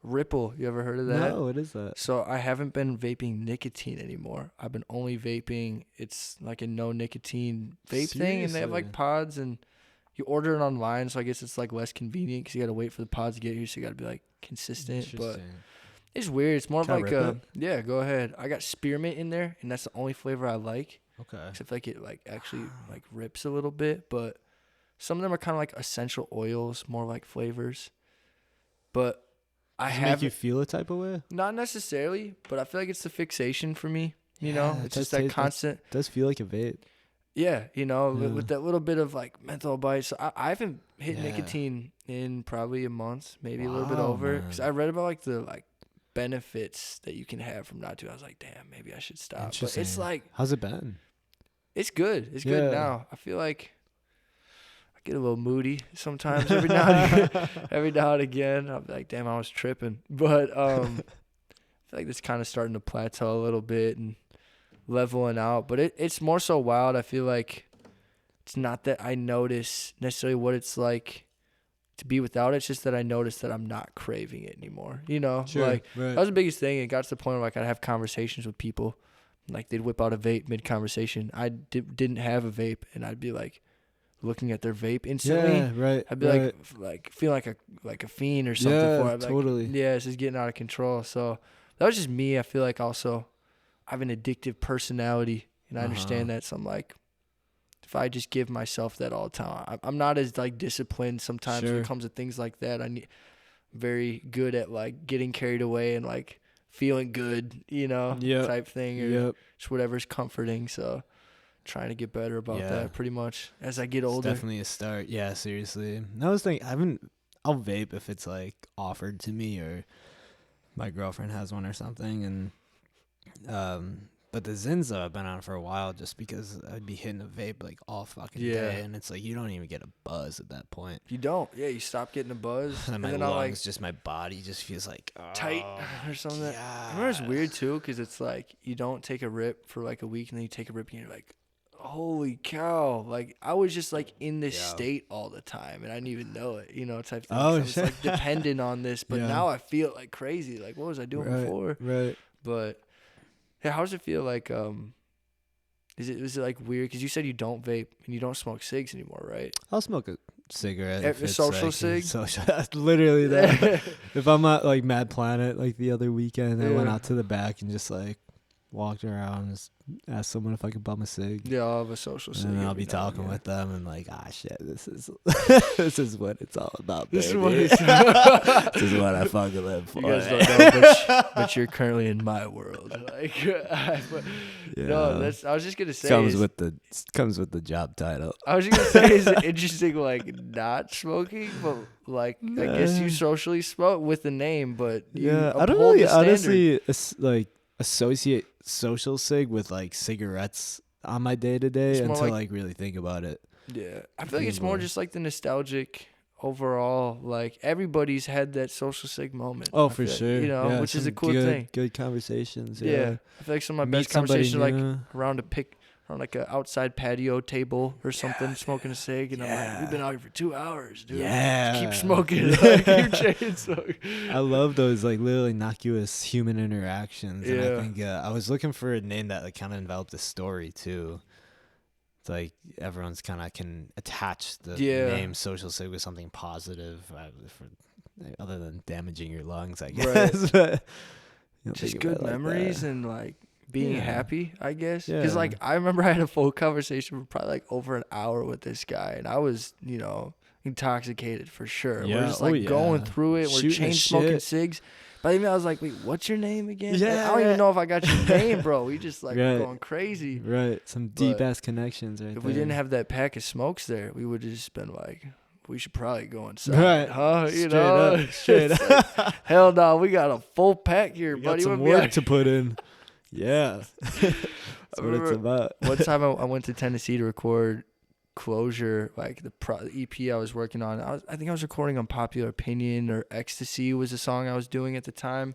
Ripple. You ever heard of that? No, what is that? So I haven't been vaping nicotine anymore. I've been only vaping. It's a no nicotine vape thing, and they have pods, and you order it online. So I guess it's less convenient because you got to wait for the pods to get here. So you got to be consistent. But it's weird. It's more of Can I rip it? Yeah, go ahead. I got spearmint in there, and that's the only flavor I like. Okay. I feel like it like actually like rips a little bit, but some of them are kind of like essential oils, more like flavors. But I Does it make you feel a type of way? Not necessarily, but I feel like it's the fixation for me. You know, it's just that constant. Does feel like a vape. Yeah, you know, with that little bit of like menthol bite. So I haven't hit nicotine in probably a month, maybe a little bit over. Because I read about like the benefits that you can have from not to. I was like, damn, maybe I should stop. But it's like, how's it been? It's good. It's good now. I feel like I get a little moody sometimes every now and again. I'm like, damn, I was tripping. But I feel like it's kind of starting to plateau a little bit and leveling out. But it's more so wild. I feel like it's not that I notice necessarily what it's like to be without it. It's just that I notice that I'm not craving it anymore. You know, that was the biggest thing. It got to the point where like I'd have conversations with people. Like they'd whip out a vape mid-conversation. I didn't have a vape, and I'd be like looking at their vape instantly. Yeah, right. I'd be like feeling like a fiend or something. Yeah, for it. totally. Like, yeah, it's just getting out of control. So that was just me. I feel like also I have an addictive personality, and I understand that. So I'm like, if I just give myself that all the time, I'm not as like disciplined sometimes when it comes to things like that. I'm very good at like getting carried away and like feeling good, you know, type thing, or just whatever's comforting. So trying to get better about that pretty much as I get older. It's definitely a start. Yeah, seriously. I was thinking, I'll vape if it's like offered to me or my girlfriend has one or something. And, but the Zins though, I've been on for a while just because I'd be hitting a vape like all fucking day. And it's like, you don't even get a buzz at that point. You don't. Yeah, you stop getting a buzz. And my lungs, just my body just feels like tight or something. I remember it's weird too because it's like you don't take a rip for like a week and then you take a rip and you're like, holy cow. Like I was just like in this state all the time and I didn't even know it, you know, type thing. So I was like dependent on this, but now I feel like crazy. Like what was I doing before? Right. But yeah, how does it feel like? Was it like weird? Because you said you don't vape and you don't smoke cigs anymore, right? I'll smoke a cigarette. A social cig? Literally that. If I'm at like Mad Planet like the other weekend, I went out to the back and just like walked around and just asked someone if I could bum a cig. Yeah, I'll have a social cig. And I'll be talking with them and like, shit, this is this is what it's all about, baby. This is what I fucking live for. You guys don't know, but you're currently in my world. Like, no, I was just gonna say comes with the job title. I was just gonna say it's interesting, like not smoking, but like I guess you socially smoke with the name, but I don't really honestly like associate social cig with like cigarettes on my day-to-day until like really think about it. Yeah, I feel like it's more just like the nostalgic overall. Like everybody's had that social cig moment. Oh, for sure. You know, which is a cool thing. Good conversations. Yeah, I feel like some of my best conversations are like around like an outside patio table or something, smoking a cig, and I'm like, we've been out here for 2 hours, dude. Yeah, just keep smoking. Like, keep chain smoking. I love those like little innocuous human interactions. And I think I was looking for a name that like kind of enveloped the story too. It's like everyone's kind of can attach the name social cig with something positive, other than damaging your lungs, I guess. Right. But just good memories and like being happy, I guess. Because like I remember I had a full conversation for probably like over an hour with this guy, and I was, you know, intoxicated for sure. We're just like going through it. We're chain smoking cigs. But even I was like, wait, what's your name again? Yeah, like, I don't even know if I got your name, bro. We just like going crazy. Right. Some deep ass connections right if there. We didn't have that pack of smokes there, we would have just been like, we should probably go inside. Right. Huh? Straight up. Like, hell no, we got a full pack here, buddy. Got some work to put in. Yeah. That's what it's about. One time I went to Tennessee to record Closure, like the EP I was working on. I think I was recording on Popular Opinion, or Ecstasy was the song I was doing at the time.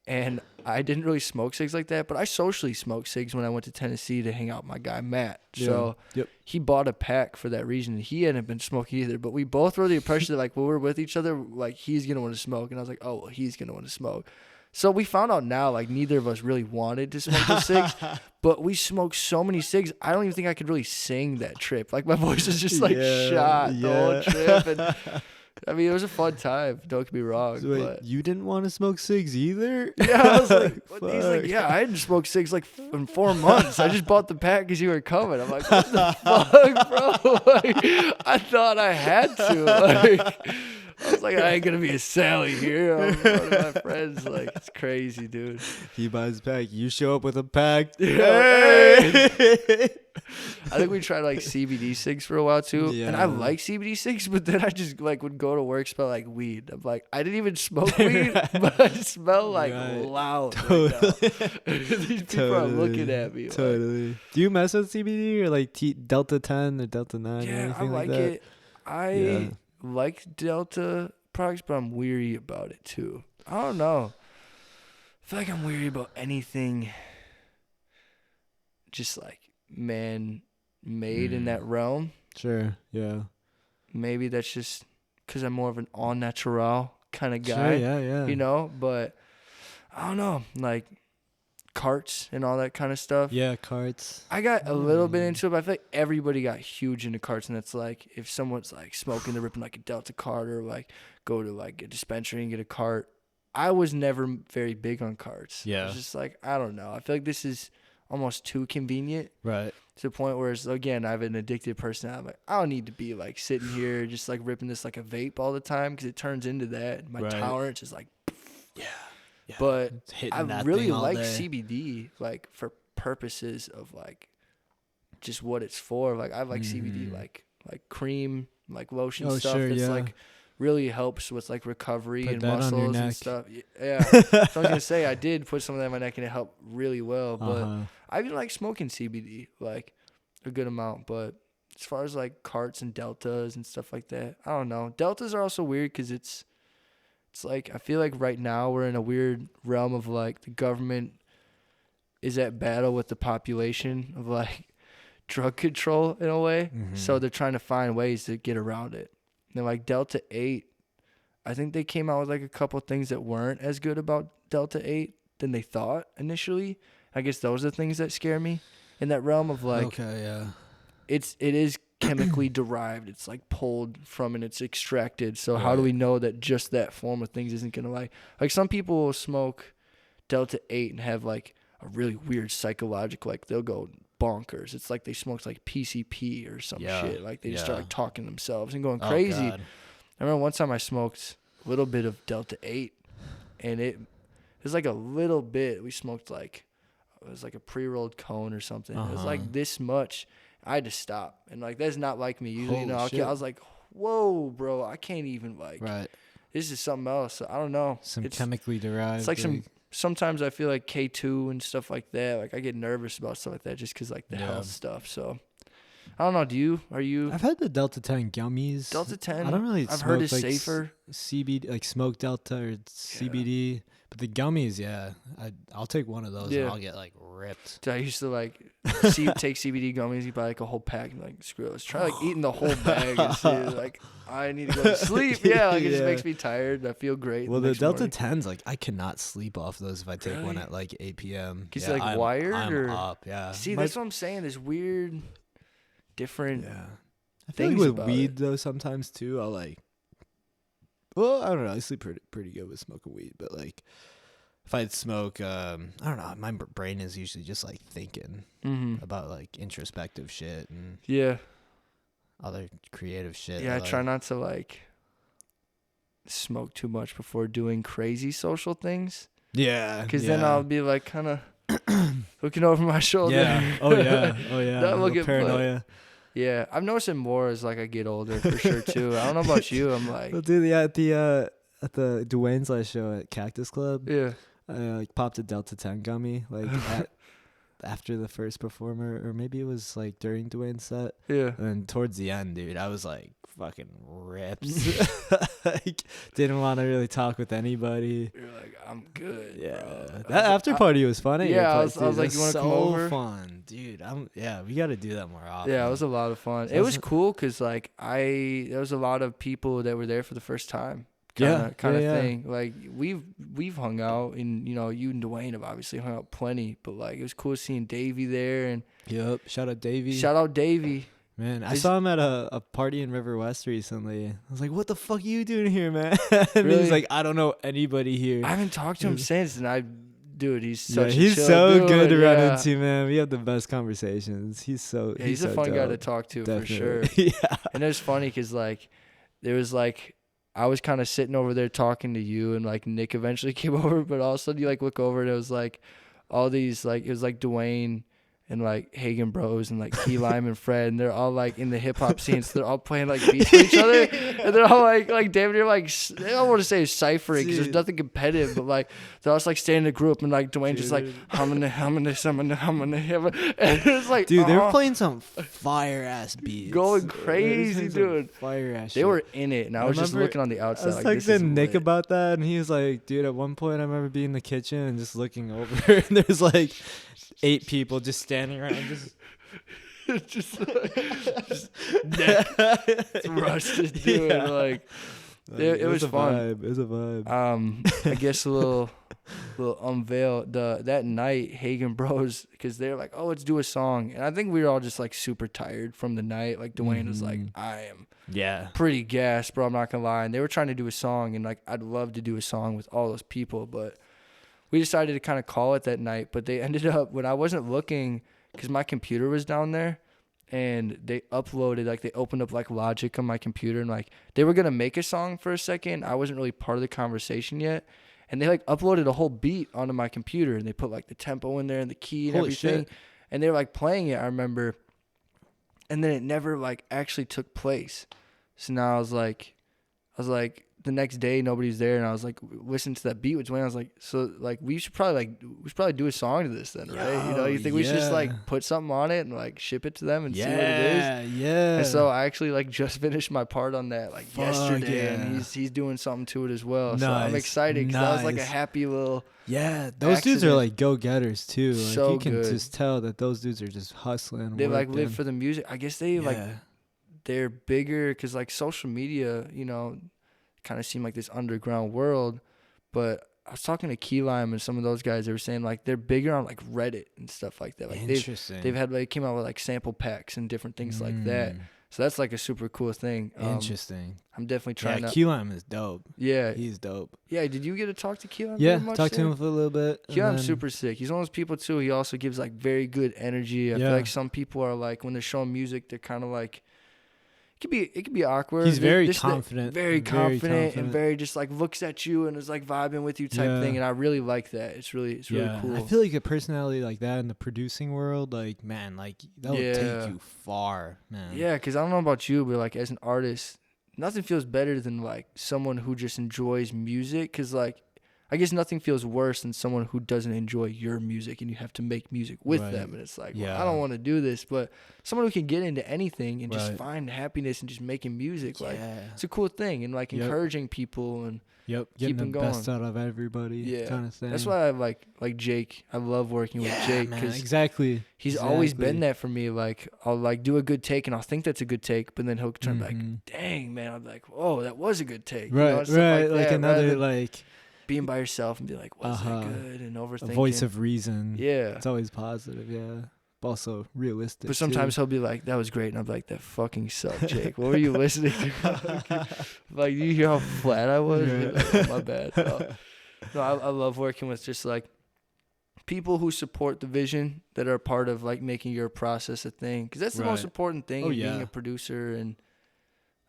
And I didn't really smoke cigs like that, but I socially smoked cigs when I went to Tennessee to hang out with my guy Matt. So he bought a pack for that reason. He hadn't been smoking either, but we both were the impression that like when we're with each other, like he's gonna want to smoke, and I was like, oh, well, he's gonna want to smoke. So we found out now, like, neither of us really wanted to smoke the cigs, but we smoked so many cigs, I don't even think I could really sing that trip. Like, my voice is just, like, shot the whole trip. And I mean, it was a fun time. Don't get me wrong. So wait, but you didn't want to smoke cigs either? yeah, I was like, what? He's like, Fuck. yeah, I hadn't smoked cigs like in 4 months. I just bought the pack because you were coming. I'm like, what the fuck, bro? Like, I thought I had to. Like, I was like, I ain't gonna be a Sally here. I'm one of my friends. Like, it's crazy, dude. He buys a pack. You show up with a pack. Hey! I think we tried like CBD cigs for a while too, Yeah. and I like CBD cigs, but then I just like would go to work smell like weed. I'm like, I didn't even smoke weed, but I smell like loud. Totally. Right now. These people are looking at me. Totally. Like, Do you mess with CBD or like Delta 10 or Delta 9 or yeah, anything I like that? it. I like Delta products, but I'm weary about it too. I don't know. I feel like I'm weary about anything just like man-made in that realm. Sure, yeah. Maybe that's just because I'm more of an all natural kind of guy. Sure, yeah. You know, but I don't know, like carts and all that kind of stuff. Yeah, carts. I got a little bit into it, but I feel like everybody got huge into carts, and it's like if someone's like smoking, they're ripping like a Delta cart or like go to like a dispensary and get a cart. I was never very big on carts. Yeah. It's just like, I don't know. I feel like this is almost too convenient. Right. To the point where, it's, again, I have an addictive personality. I'm like, I don't need to be like sitting here just like ripping this like a vape all the time because it turns into that. My tolerance is like, yeah. But I really like day. CBD like for purposes of like just what it's for. Like I like CBD like cream, like lotion stuff. Sure, that's yeah. like really helps with like recovery and that on your muscles and neck. stuff. Yeah. So I was gonna say I did put some of that on my neck and it helped really well. But I even like smoking CBD like a good amount. But as far as like carts and deltas and stuff like that, I don't know. Deltas are also weird because it's like I feel like right now we're in a weird realm of like the government is at battle with the population of like drug control in a way. So they're trying to find ways to get around it. And like Delta 8, I think they came out with like a couple things that weren't as good about Delta 8 than they thought initially. I guess those are the things that scare me in that realm of like it is chemically derived. It's like pulled from and it's extracted. So how do we know that just that form of things isn't gonna like some people will smoke Delta 8 and have like a really weird psychological, like they'll go bonkers. It's like they smoked like PCP or some shit. Like they just start like talking themselves and going crazy. I remember one time I smoked a little bit of Delta 8 and it was like a little bit. We smoked like it was like a pre-rolled cone or something. It was like this much. I had to stop. And like that's not like me. Usually, you know, I was like, whoa, bro, I can't even like this is something else. I don't know. It's chemically derived. It's like sometimes I feel like K2 and stuff like that. Like I get nervous about stuff like that just because like the health stuff. So I don't know. Are you? I've had the Delta 10 gummies. Delta 10. I don't really. I've heard it's like safer. CBD, like smoked Delta or CBD, but the gummies, I'll take one of those and I'll get like ripped. Dude, I used to like take CBD gummies. You buy like a whole pack and like screw it. Let's try like eating the whole bag and shit. Like I need to go to sleep. Yeah, like it just makes me tired. I feel great. Well, the Delta 10s, like I cannot sleep off those if I take one at like 8 p.m. Because you're like wired I'm or up. Yeah. See, that's what I'm saying. There's weird, different. Yeah. I feel like with weed though, sometimes too, I'll like. Well, I don't know. I sleep pretty good with smoking weed, but like, if I smoke, I don't know. My brain is usually just like thinking about like introspective shit and other creative shit. Yeah, I try not to like smoke too much before doing crazy social things. Yeah, because then I'll be like kind of looking over my shoulder. Yeah. Oh yeah. Not looking paranoia. Yeah, I've noticed it more as like I get older for sure too. I don't know about you. I'm like, well, dude, at the Dwayne's last show at Cactus Club. Yeah. I like popped a Delta 10 gummy like after the first performer, or maybe it was like during Dwayne's set. Yeah. And towards the end, dude, I was like fucking ripped. Like didn't want to really talk with anybody. You're like, I'm good. Yeah. Bro. That after party was funny. Yeah, I was like, you want to come over? Fun, dude. We got to do that more often. Yeah, it was a lot of fun. It was cool because like there was a lot of people that were there for the first time. Kind of thing. Like we've hung out, and you know, you and Dwayne have obviously hung out plenty. But like it was cool seeing Davey there, and yep. Shout out Davey. Shout out Davey. Man, I saw him at a party in River West recently. I was like, "What the fuck are you doing here, man?" And Really? he's like, "I don't know anybody here." I haven't talked to him since, and dude, he's such he's a chill so dude. good to run Yeah. into, man. We have the best conversations. He's so He's a so fun guy to dope. talk to Definitely. for sure. Yeah. And it was funny because like there was like I was kind of sitting over there talking to you, and like Nick eventually came over, but all of a sudden you like look over and it was like all these like it was like Dwayne and like Hagen Bros and like Key Lime and Fred, and they're all like in the hip hop scene, so they're all playing like beats with each other, and they're all like damn near like I don't want to say ciphering because there's nothing competitive, but like they're all just like staying in a group, and like Dwayne just like humming, and it's like Dude, they were playing some fire ass beats, going crazy, dude. Fire ass. They were in it, and I was just looking on the I outside. was Like, this is texting Nick lit. about that, and he was like, "Dude, at one point, I remember being in the kitchen and just looking over, and there's like 8 people just standing around, just rusted, dude. Yeah. Like it was a fun. Vibe. It was a vibe. I guess a little unveil that night, Hagen Bros, because they're like, "Oh, let's do a song," and I think we were all just like super tired from the night. Like Dwayne was like, "I am pretty gassed, bro. I'm not gonna lie." And they were trying to do a song, and like I'd love to do a song with all those people, but we decided to kind of call it that night. But they ended up when I wasn't looking because my computer was down there. And they uploaded, like, they opened up, like, Logic on my computer. And, like, they were going to make a song for a second. I wasn't really part of the conversation yet. And they, like, uploaded a whole beat onto my computer. And they put, like, the tempo in there and the key and everything. Shit. And they were, like, playing it, I remember. And then it never, like, actually took place. So now I was like, the next day nobody's there, and I was like listening to that beat with Dwayne. I was like, so like we should probably do a song to this then, right? You know, you think we should just like put something on it and like ship it to them and see what it is? Yeah. And so I actually like just finished my part on that like yesterday, and he's doing something to it as well. Nice. So I'm excited because that was like a happy little those dudes are like go getters too. Like So you can good. just tell that those dudes are just hustling. They like working. live for the music. I guess they like they're bigger because like social media, you know, kind of seem like this underground world. But I was talking to Key Lime and some of those guys. They were saying like they're bigger on like Reddit and stuff like that. Like Interesting. They've had like came out with like sample packs and different things like that. So that's like a super cool thing. Interesting. I'm definitely trying to. Key Lime is dope. Yeah, he's dope. Yeah, did you get to talk to Key Lime? Yeah, talked to him for a little bit. Key Lime's super sick. He's one of those people too. He also gives like very good energy. I feel like some people are like when they're showing music, they're kind of like. It could be awkward. He's very confident. Very confident and very just like looks at you and is like vibing with you type thing. And I really like that. It's really cool. I feel like a personality like that in the producing world, like man, like that would take you far, man. Yeah, because I don't know about you, but like as an artist, nothing feels better than like someone who just enjoys music. Because like I guess nothing feels worse than someone who doesn't enjoy your music and you have to make music with them. And it's like, well, I don't want to do this. But someone who can get into anything and just find happiness and just making music, like it's a cool thing. And like encouraging people and getting the going. Best out of everybody kind of thing. That's why I like Jake. I love working with Jake. Man, exactly. He's always been that for me. Like I'll like do a good take and I'll think that's a good take, but then he'll turn back, dang man, I'm like, whoa, that was a good take. Right, you know, right. Like that, another like being by yourself and be like, was that good? And overthinking. A voice of reason. Yeah. It's always positive, but also realistic. But sometimes he'll be like, that was great. And I'm like, that fucking sucked, Jake. What were you listening to? Like, do you hear how flat I was? Like, oh, my bad. No, I love working with just like people who support the vision that are part of like making your process a thing. Because that's the most important thing in being a producer and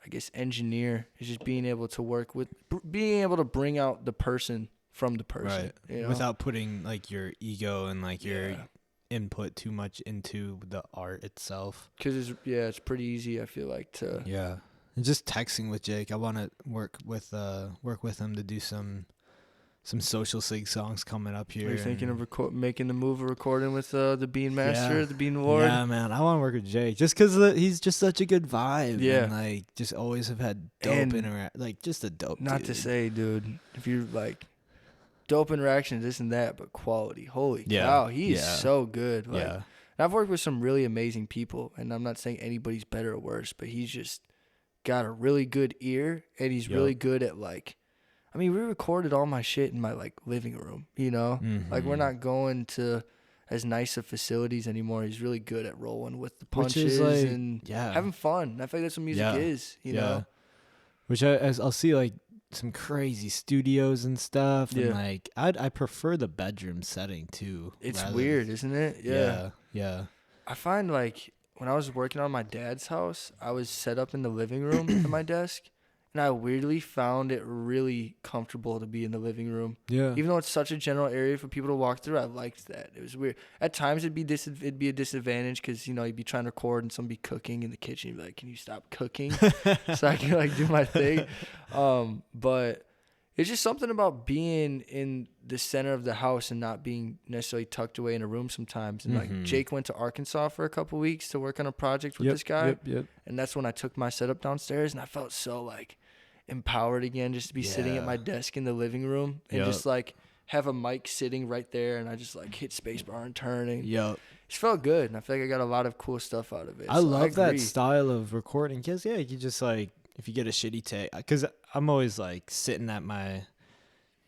I guess engineer is just being able to work with, being able to bring out the person from the person, you know? Without putting like your ego and like your input too much into the art itself. Because it's pretty easy. I feel like to and just texting with Jake. I want to work with him to do some Social Sig songs coming up here. Are you thinking of making the move of recording with the Bean Master, the Bean Lord? Yeah, man. I want to work with Jake just because he's just such a good vibe. Yeah. And, like, just always have had dope like, just a dope Not dude. to say, dude, if you're, like, dope interactions, this and that, but quality. Holy cow. He is so good. Like, and I've worked with some really amazing people, and I'm not saying anybody's better or worse, but he's just got a really good ear, and he's really good at, like, I mean, we recorded all my shit in my, like, living room, you know? Like, we're not going to as nice of facilities anymore. He's really good at rolling with the Which punches is like, and yeah, having fun. I feel like that's what music Yeah. is, you know? Which I'll see like some crazy studios and stuff, and Yeah. like I prefer the bedroom setting too. It's rather weird, than- isn't it? Yeah. I find like when I was working on my dad's house, I was set up in the living room at my desk, and I weirdly found it really comfortable to be in the living room. Yeah. Even though it's such a general area for people to walk through, I liked that. It was weird. At times it'd be a disadvantage because, you know, you'd be trying to record and someone be cooking in the kitchen. You'd be like, can you stop cooking so I can like do my thing? But it's just something about being in the center of the house and not being necessarily tucked away in a room sometimes. And like Jake went to Arkansas for a couple weeks to work on a project with this guy. Yep. And that's when I took my setup downstairs, and I felt so like empowered again just to be sitting at my desk in the living room and just like have a mic sitting right there, and I just like hit spacebar and turn, and it felt good. And I feel like I got a lot of cool stuff out of it. I love that style of recording because you just like, if you get a shitty take, because I'm always like sitting at my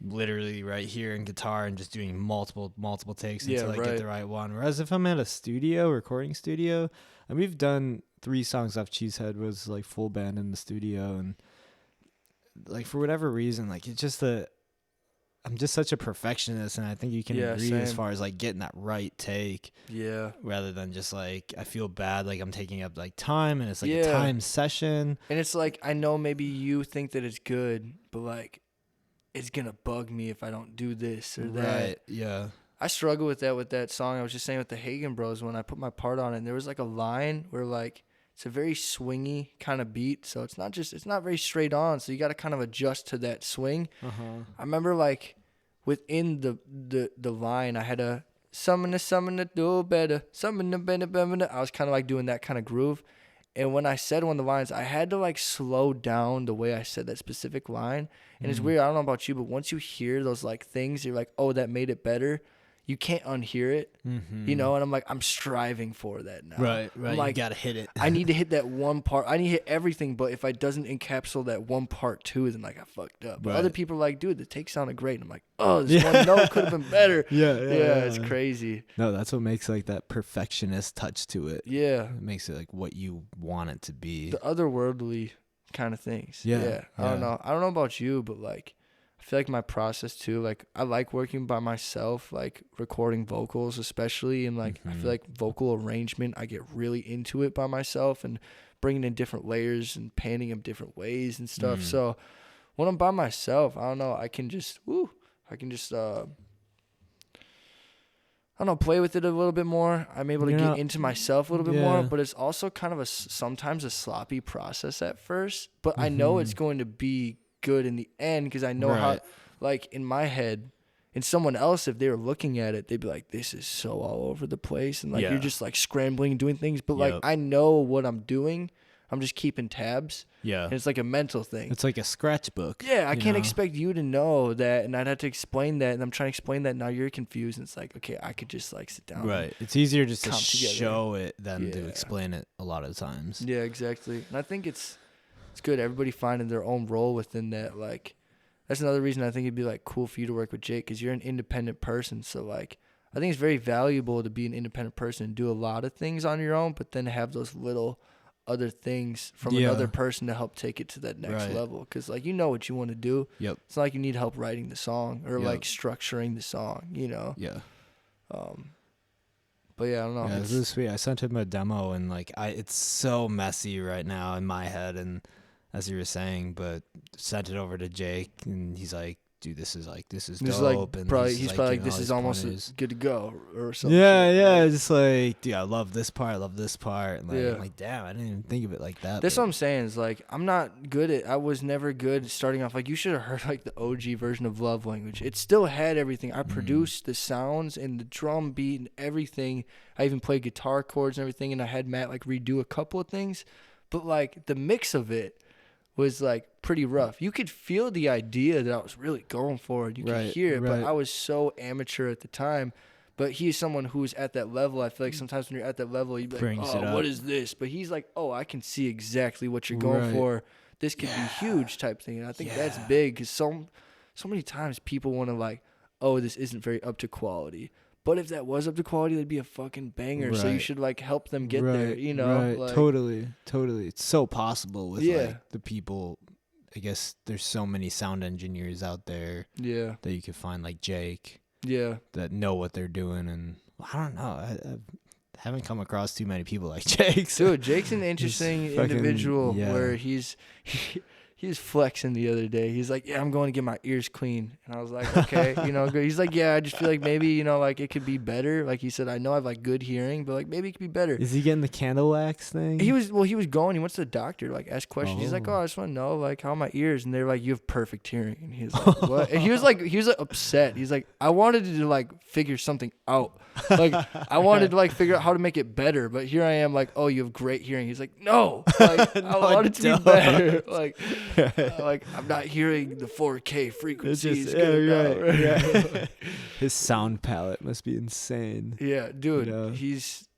literally right here in guitar and just doing multiple takes until I get the right one. Whereas if I'm at a recording studio, and we've done 3 songs off Cheesehead was like full band in the studio, and like for whatever reason, like it's just I'm just such a perfectionist, and I think you can agree as far as like getting that right take. Yeah. Rather than just like, I feel bad, like I'm taking up like time, and it's like a time session. And it's like, I know maybe you think that it's good, but like, it's going to bug me if I don't do this or that. Right. Yeah. I struggle with that song. I was just saying with the Hagen Bros, when I put my part on it, and there was like a line where like, it's a very swingy kind of beat, so it's not very straight on, so you got to kind of adjust to that swing. I remember like within the line, I had a something to do better, something to better. I was kind of like doing that kind of groove, and when I said one of the lines, I had to like slow down the way I said that specific line. And it's weird, I don't know about you, but once you hear those like things, you're like, oh, that made it better. You can't unhear it, you know? And I'm like, I'm striving for that now. Right. I'm like, You got to hit it. I need to hit that one part. I need to hit everything, but if I doesn't encapsulate that one part too, then like I fucked up. But other people are like, dude, the take sounded great. And I'm like, oh, this one note could have been better. Yeah, it's crazy. No, that's what makes like that perfectionist touch to it. Yeah. It makes it like what you want it to be. The otherworldly kind of things. Yeah. I don't know. I don't know about you, but like, I feel like my process too, like I like working by myself, like recording vocals especially, and like I feel like vocal arrangement, I get really into it by myself and bringing in different layers and panning them different ways and stuff. So when I'm by myself, I don't know, I can just play with it a little bit more. I'm able to get into myself a little bit more, but it's also kind of sometimes a sloppy process at first, but I know it's going to be good in the end, because I know how, like in my head, and someone else, if they were looking at it, they'd be like, this is so all over the place, and like you're just like scrambling and doing things, but like I know what I'm doing, I'm just keeping tabs. And it's like a mental thing. It's like a scratchbook. I can't expect you to know that, and I'd have to explain that, and I'm trying to explain that, now you're confused, and it's like, okay, I could just like sit down. It's easier just to show it than to explain it a lot of times. Yeah, exactly. And I think it's good, everybody finding their own role within that. Like, that's another reason I think it'd be like cool for you to work with Jake, because you're an independent person. So like, I think it's very valuable to be an independent person and do a lot of things on your own, but then have those little other things from another person to help take it to that next level. Because like, you know what you want to do. It's not like you need help writing the song or like structuring the song, you know. But yeah, I don't know. Yeah, this is sweet. I sent him a demo, and like it's so messy right now in my head, and as you were saying, but sent it over to Jake, and he's like, dude, this is dope. Like, and he's probably like, this is almost good to go or something. Just like, dude, I love this part, and like, I'm like, damn, I didn't even think of it like that. That's what I'm saying, is like, I was never good at starting off. Like, you should have heard like the OG version of Love Language. It still had everything. I produced the sounds and the drum beat and everything. I even played guitar chords and everything, and I had Matt like redo a couple of things, but like the mix of it was like pretty rough. You could feel the idea that I was really going for it. You could hear it, but I was so amateur at the time. But he's someone who's at that level. I feel like sometimes when you're at that level, you'd be like, oh, what is this? But he's like, oh, I can see exactly what you're going for. This could be huge type thing. And I think that's big, because so many times people want to like, oh, this isn't very up to quality. But if that was up to quality, that'd be a fucking banger. So you Right. should like help them get there, you know? Right, Like, totally. It's so possible with Yeah. like the people. I guess there's so many sound engineers out there yeah, that you could find, like Jake, yeah. that know what they're doing, and I don't know. I haven't come across too many people like Jake. So Dude, Jake's an interesting fucking- individual yeah. where he's flexing the other day. He's like, yeah, I'm going to get my ears clean. And I was like, okay, you know, he's like, yeah, I just feel like maybe, you know, like it could be better. Like he said, I know I have like good hearing, but like maybe it could be better. is he getting the candle wax thing? He was going, he went to the doctor to like ask questions. He's like, Oh. oh, I just want to know like how are my ears, and they're like, you have perfect hearing. And he's like, what? And he was like upset. He's like, I wanted to like figure something out. Like I wanted to like figure out how to make it better, but here I am like, oh, you have great hearing. He's like, no, like I No, want it to don't. be better. Like I'm not hearing the 4K frequencies. right. His sound palette must be insane. Yeah, dude, You know? he's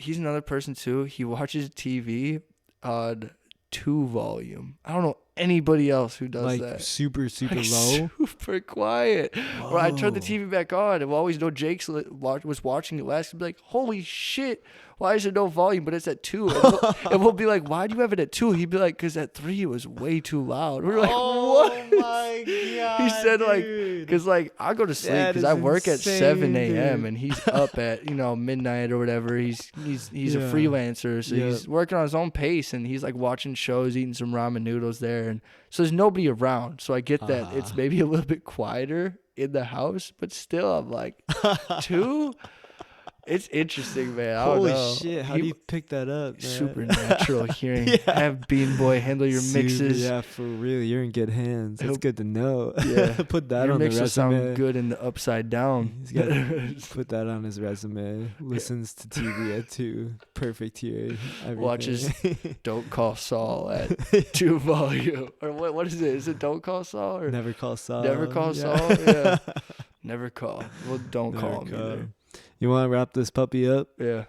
another person too. He watches TV on 2 volume. I don't know anybody else who does Like that. super Like, low. super quiet. Or I turn the Whoa. TV back on, and we'll always know Jake was watching it last. And be like, holy shit, why is there no volume? But it's at 2. And we'll be like, why do you have it at 2? He'd be like, because at 3 it was way too loud. We're like, what? my god! He said like, because like I go to sleep That because is I work at insane, 7 a.m. dude. and he's up at midnight or whatever. He's a Yeah. freelancer, so Yeah. he's working on his own pace, and he's like watching shows, eating some ramen noodles there, and so there's nobody around. So I get that it's maybe a little bit quieter in the house, but still I'm like 2. It's interesting, man. I don't Holy know. shit! How He- do you pick that up, man? supernatural hearing? Yeah. Have Bean Boy handle your Super- mixes. Yeah, for real. You're in good hands. That's He'll- good to know. Yeah. Put that Your on the mixes resume. sound good in the upside down. He's got put that on his resume. Listens to TV at 2. Perfect hearing. Watches everything. Don't Call Saul at 2 volume. Or what is it? Is it Don't Call Saul or Never call Saul. Never Call Yeah. Saul? Yeah. Never call. Well, don't Never call him either. You want to wrap this puppy up? Yeah.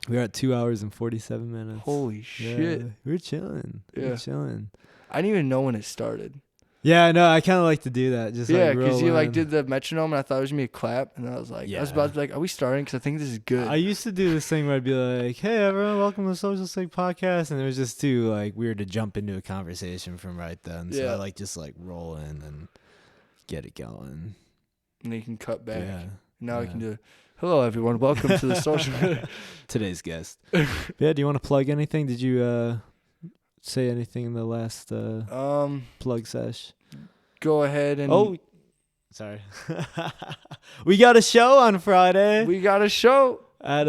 We're at 2 hours and 47 minutes. Holy Yeah, shit. we're chilling. Yeah. We're chilling. I didn't even know when it started. Yeah, no, I kind of like to do that. Just Yeah, like because you roll like in. did the metronome and I thought it was going to be a clap. And I was like, I was Yeah. about to be like, are we starting? Because I think this is good. I used to do this thing where I'd be like, "Hey, everyone, welcome to the Social Sick Podcast," and it was just too like weird to jump into a conversation from right then. So Yeah. I like just like roll in and get it going. And then you can cut back. Yeah. Now we Yeah. can do, hello, everyone. Welcome to the social. Today's guest. Yeah. Do you want to plug anything? Did you say anything in the last plug sesh? Go ahead and. Oh, sorry. We got a show on Friday. We got a show. At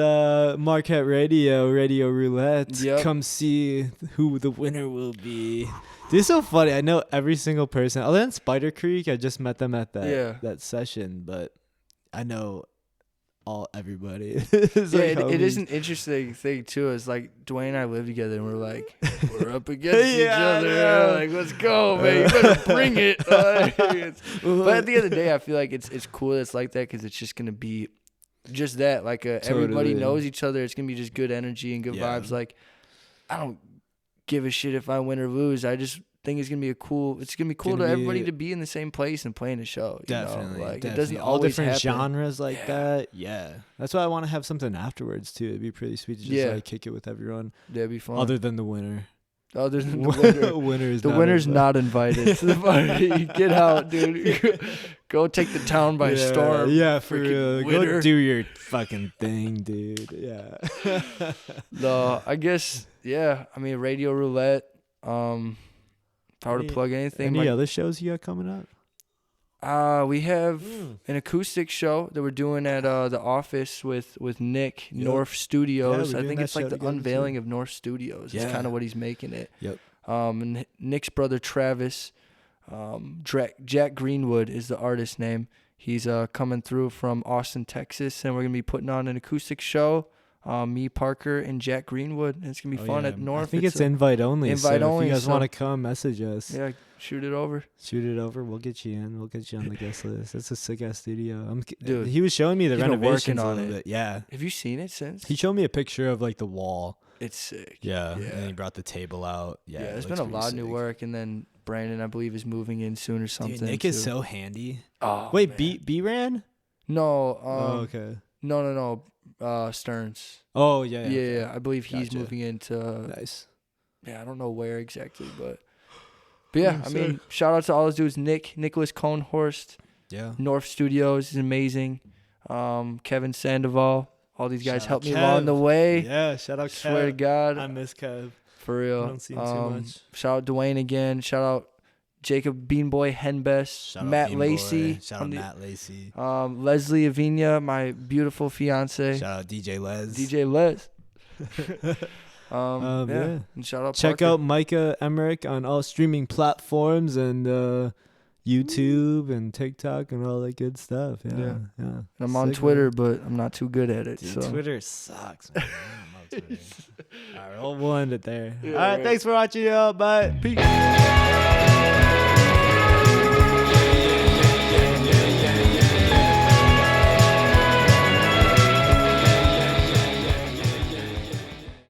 Marquette Radio Roulette. Yep. Come see who the winner will be. This is so funny. I know every single person. Other than Spider Creek, I just met them at that session, but I know everybody. It's Yeah, like it is homies. an interesting thing too. It's like Dwayne and I live together, and we're like, we're up against each Yeah, I other. know. Like, let's go, man! You better bring it. But at the end of the day, I feel like it's cool. That it's like that because it's just gonna be just that. Like everybody Totally. knows each other. It's gonna be just good energy and good Yeah. vibes. Like I don't give a shit if I win or lose. I just think it's gonna be it's gonna be cool Gonna to everybody be- to be in the same place and playing a show. You Definitely, know? Like definitely. it doesn't all always different happen. genres like Yeah. that. Yeah, that's why I want to have something afterwards too. It'd be pretty sweet to just Yeah. like kick it with everyone, That'd be fun. other than the winner. Other than the winner. Winner is The not winner's invited. not invited to the party. Get out, dude. Go take the town by Yeah, storm. Yeah, for Freaking real. winner. Go do your fucking thing, dude. Yeah. No, I guess, yeah. I mean, Radio Roulette. If I were to Any- plug anything, Any other shows you got coming up? we have an acoustic show that we're doing at the office with Nick, Yep. North Studios. we're I doing think that it's like show the together, unveiling too. of North Studios. Is Yeah. kind of what he's making it. Yep. And Nick's brother Travis, Jack Greenwood is the artist name. He's coming through from Austin, Texas, and we're gonna be putting on an acoustic show. Me, Parker, and Jack Greenwood. And it's gonna be fun at North. I think it's invite only. invite so only, If you guys so- want to come, message us. Yeah, shoot it over. Shoot it over. We'll get you in. We'll get you on the guest list. That's a sick ass studio. Dude, he was showing me the he's been renovations working a on little it. bit. Yeah. Have you seen it since? He showed me a picture of like the wall. It's sick. Yeah. Yeah. And he brought the table out. Yeah. Yeah, it there's looks been a pretty lot of new sick. work, and then Brandon, I believe, is moving in soon or something. Dude, Nick is too. so handy. Oh, Wait, man. B ran? No. Oh, okay. No. Stearns. Oh yeah. Yeah, I believe he's Gotcha. moving into. Nice. Yeah, I don't know where exactly, but yeah, I mean, shout out to all those dudes. Nicholas Cohnhorst, Yeah. North Studios is amazing. Kevin Sandoval, all these guys Shout helped out me Kev. along the way. Yeah. Shout out. Swear to Kev. God, I miss Kev. for real. I don't see him too much. Shout out Dwayne again. Shout out Jacob Beanboy Henbest. Shout Matt out Bean Lacey. Boy. Shout out Matt Lacey. Leslie Avina, my beautiful fiance. Shout out DJ Les. DJ Les. Yeah. And shout out Check Parker. out Micah Emrich on all streaming platforms and YouTube and TikTok and all that good stuff. Yeah. And I'm on Sick, Twitter, man. but I'm not too good at it. Dude, so Twitter sucks, man. I don't know Twitter. All right, we'll end it there. Yeah, all right, right. thanks for watching, y'all. Bye. peace.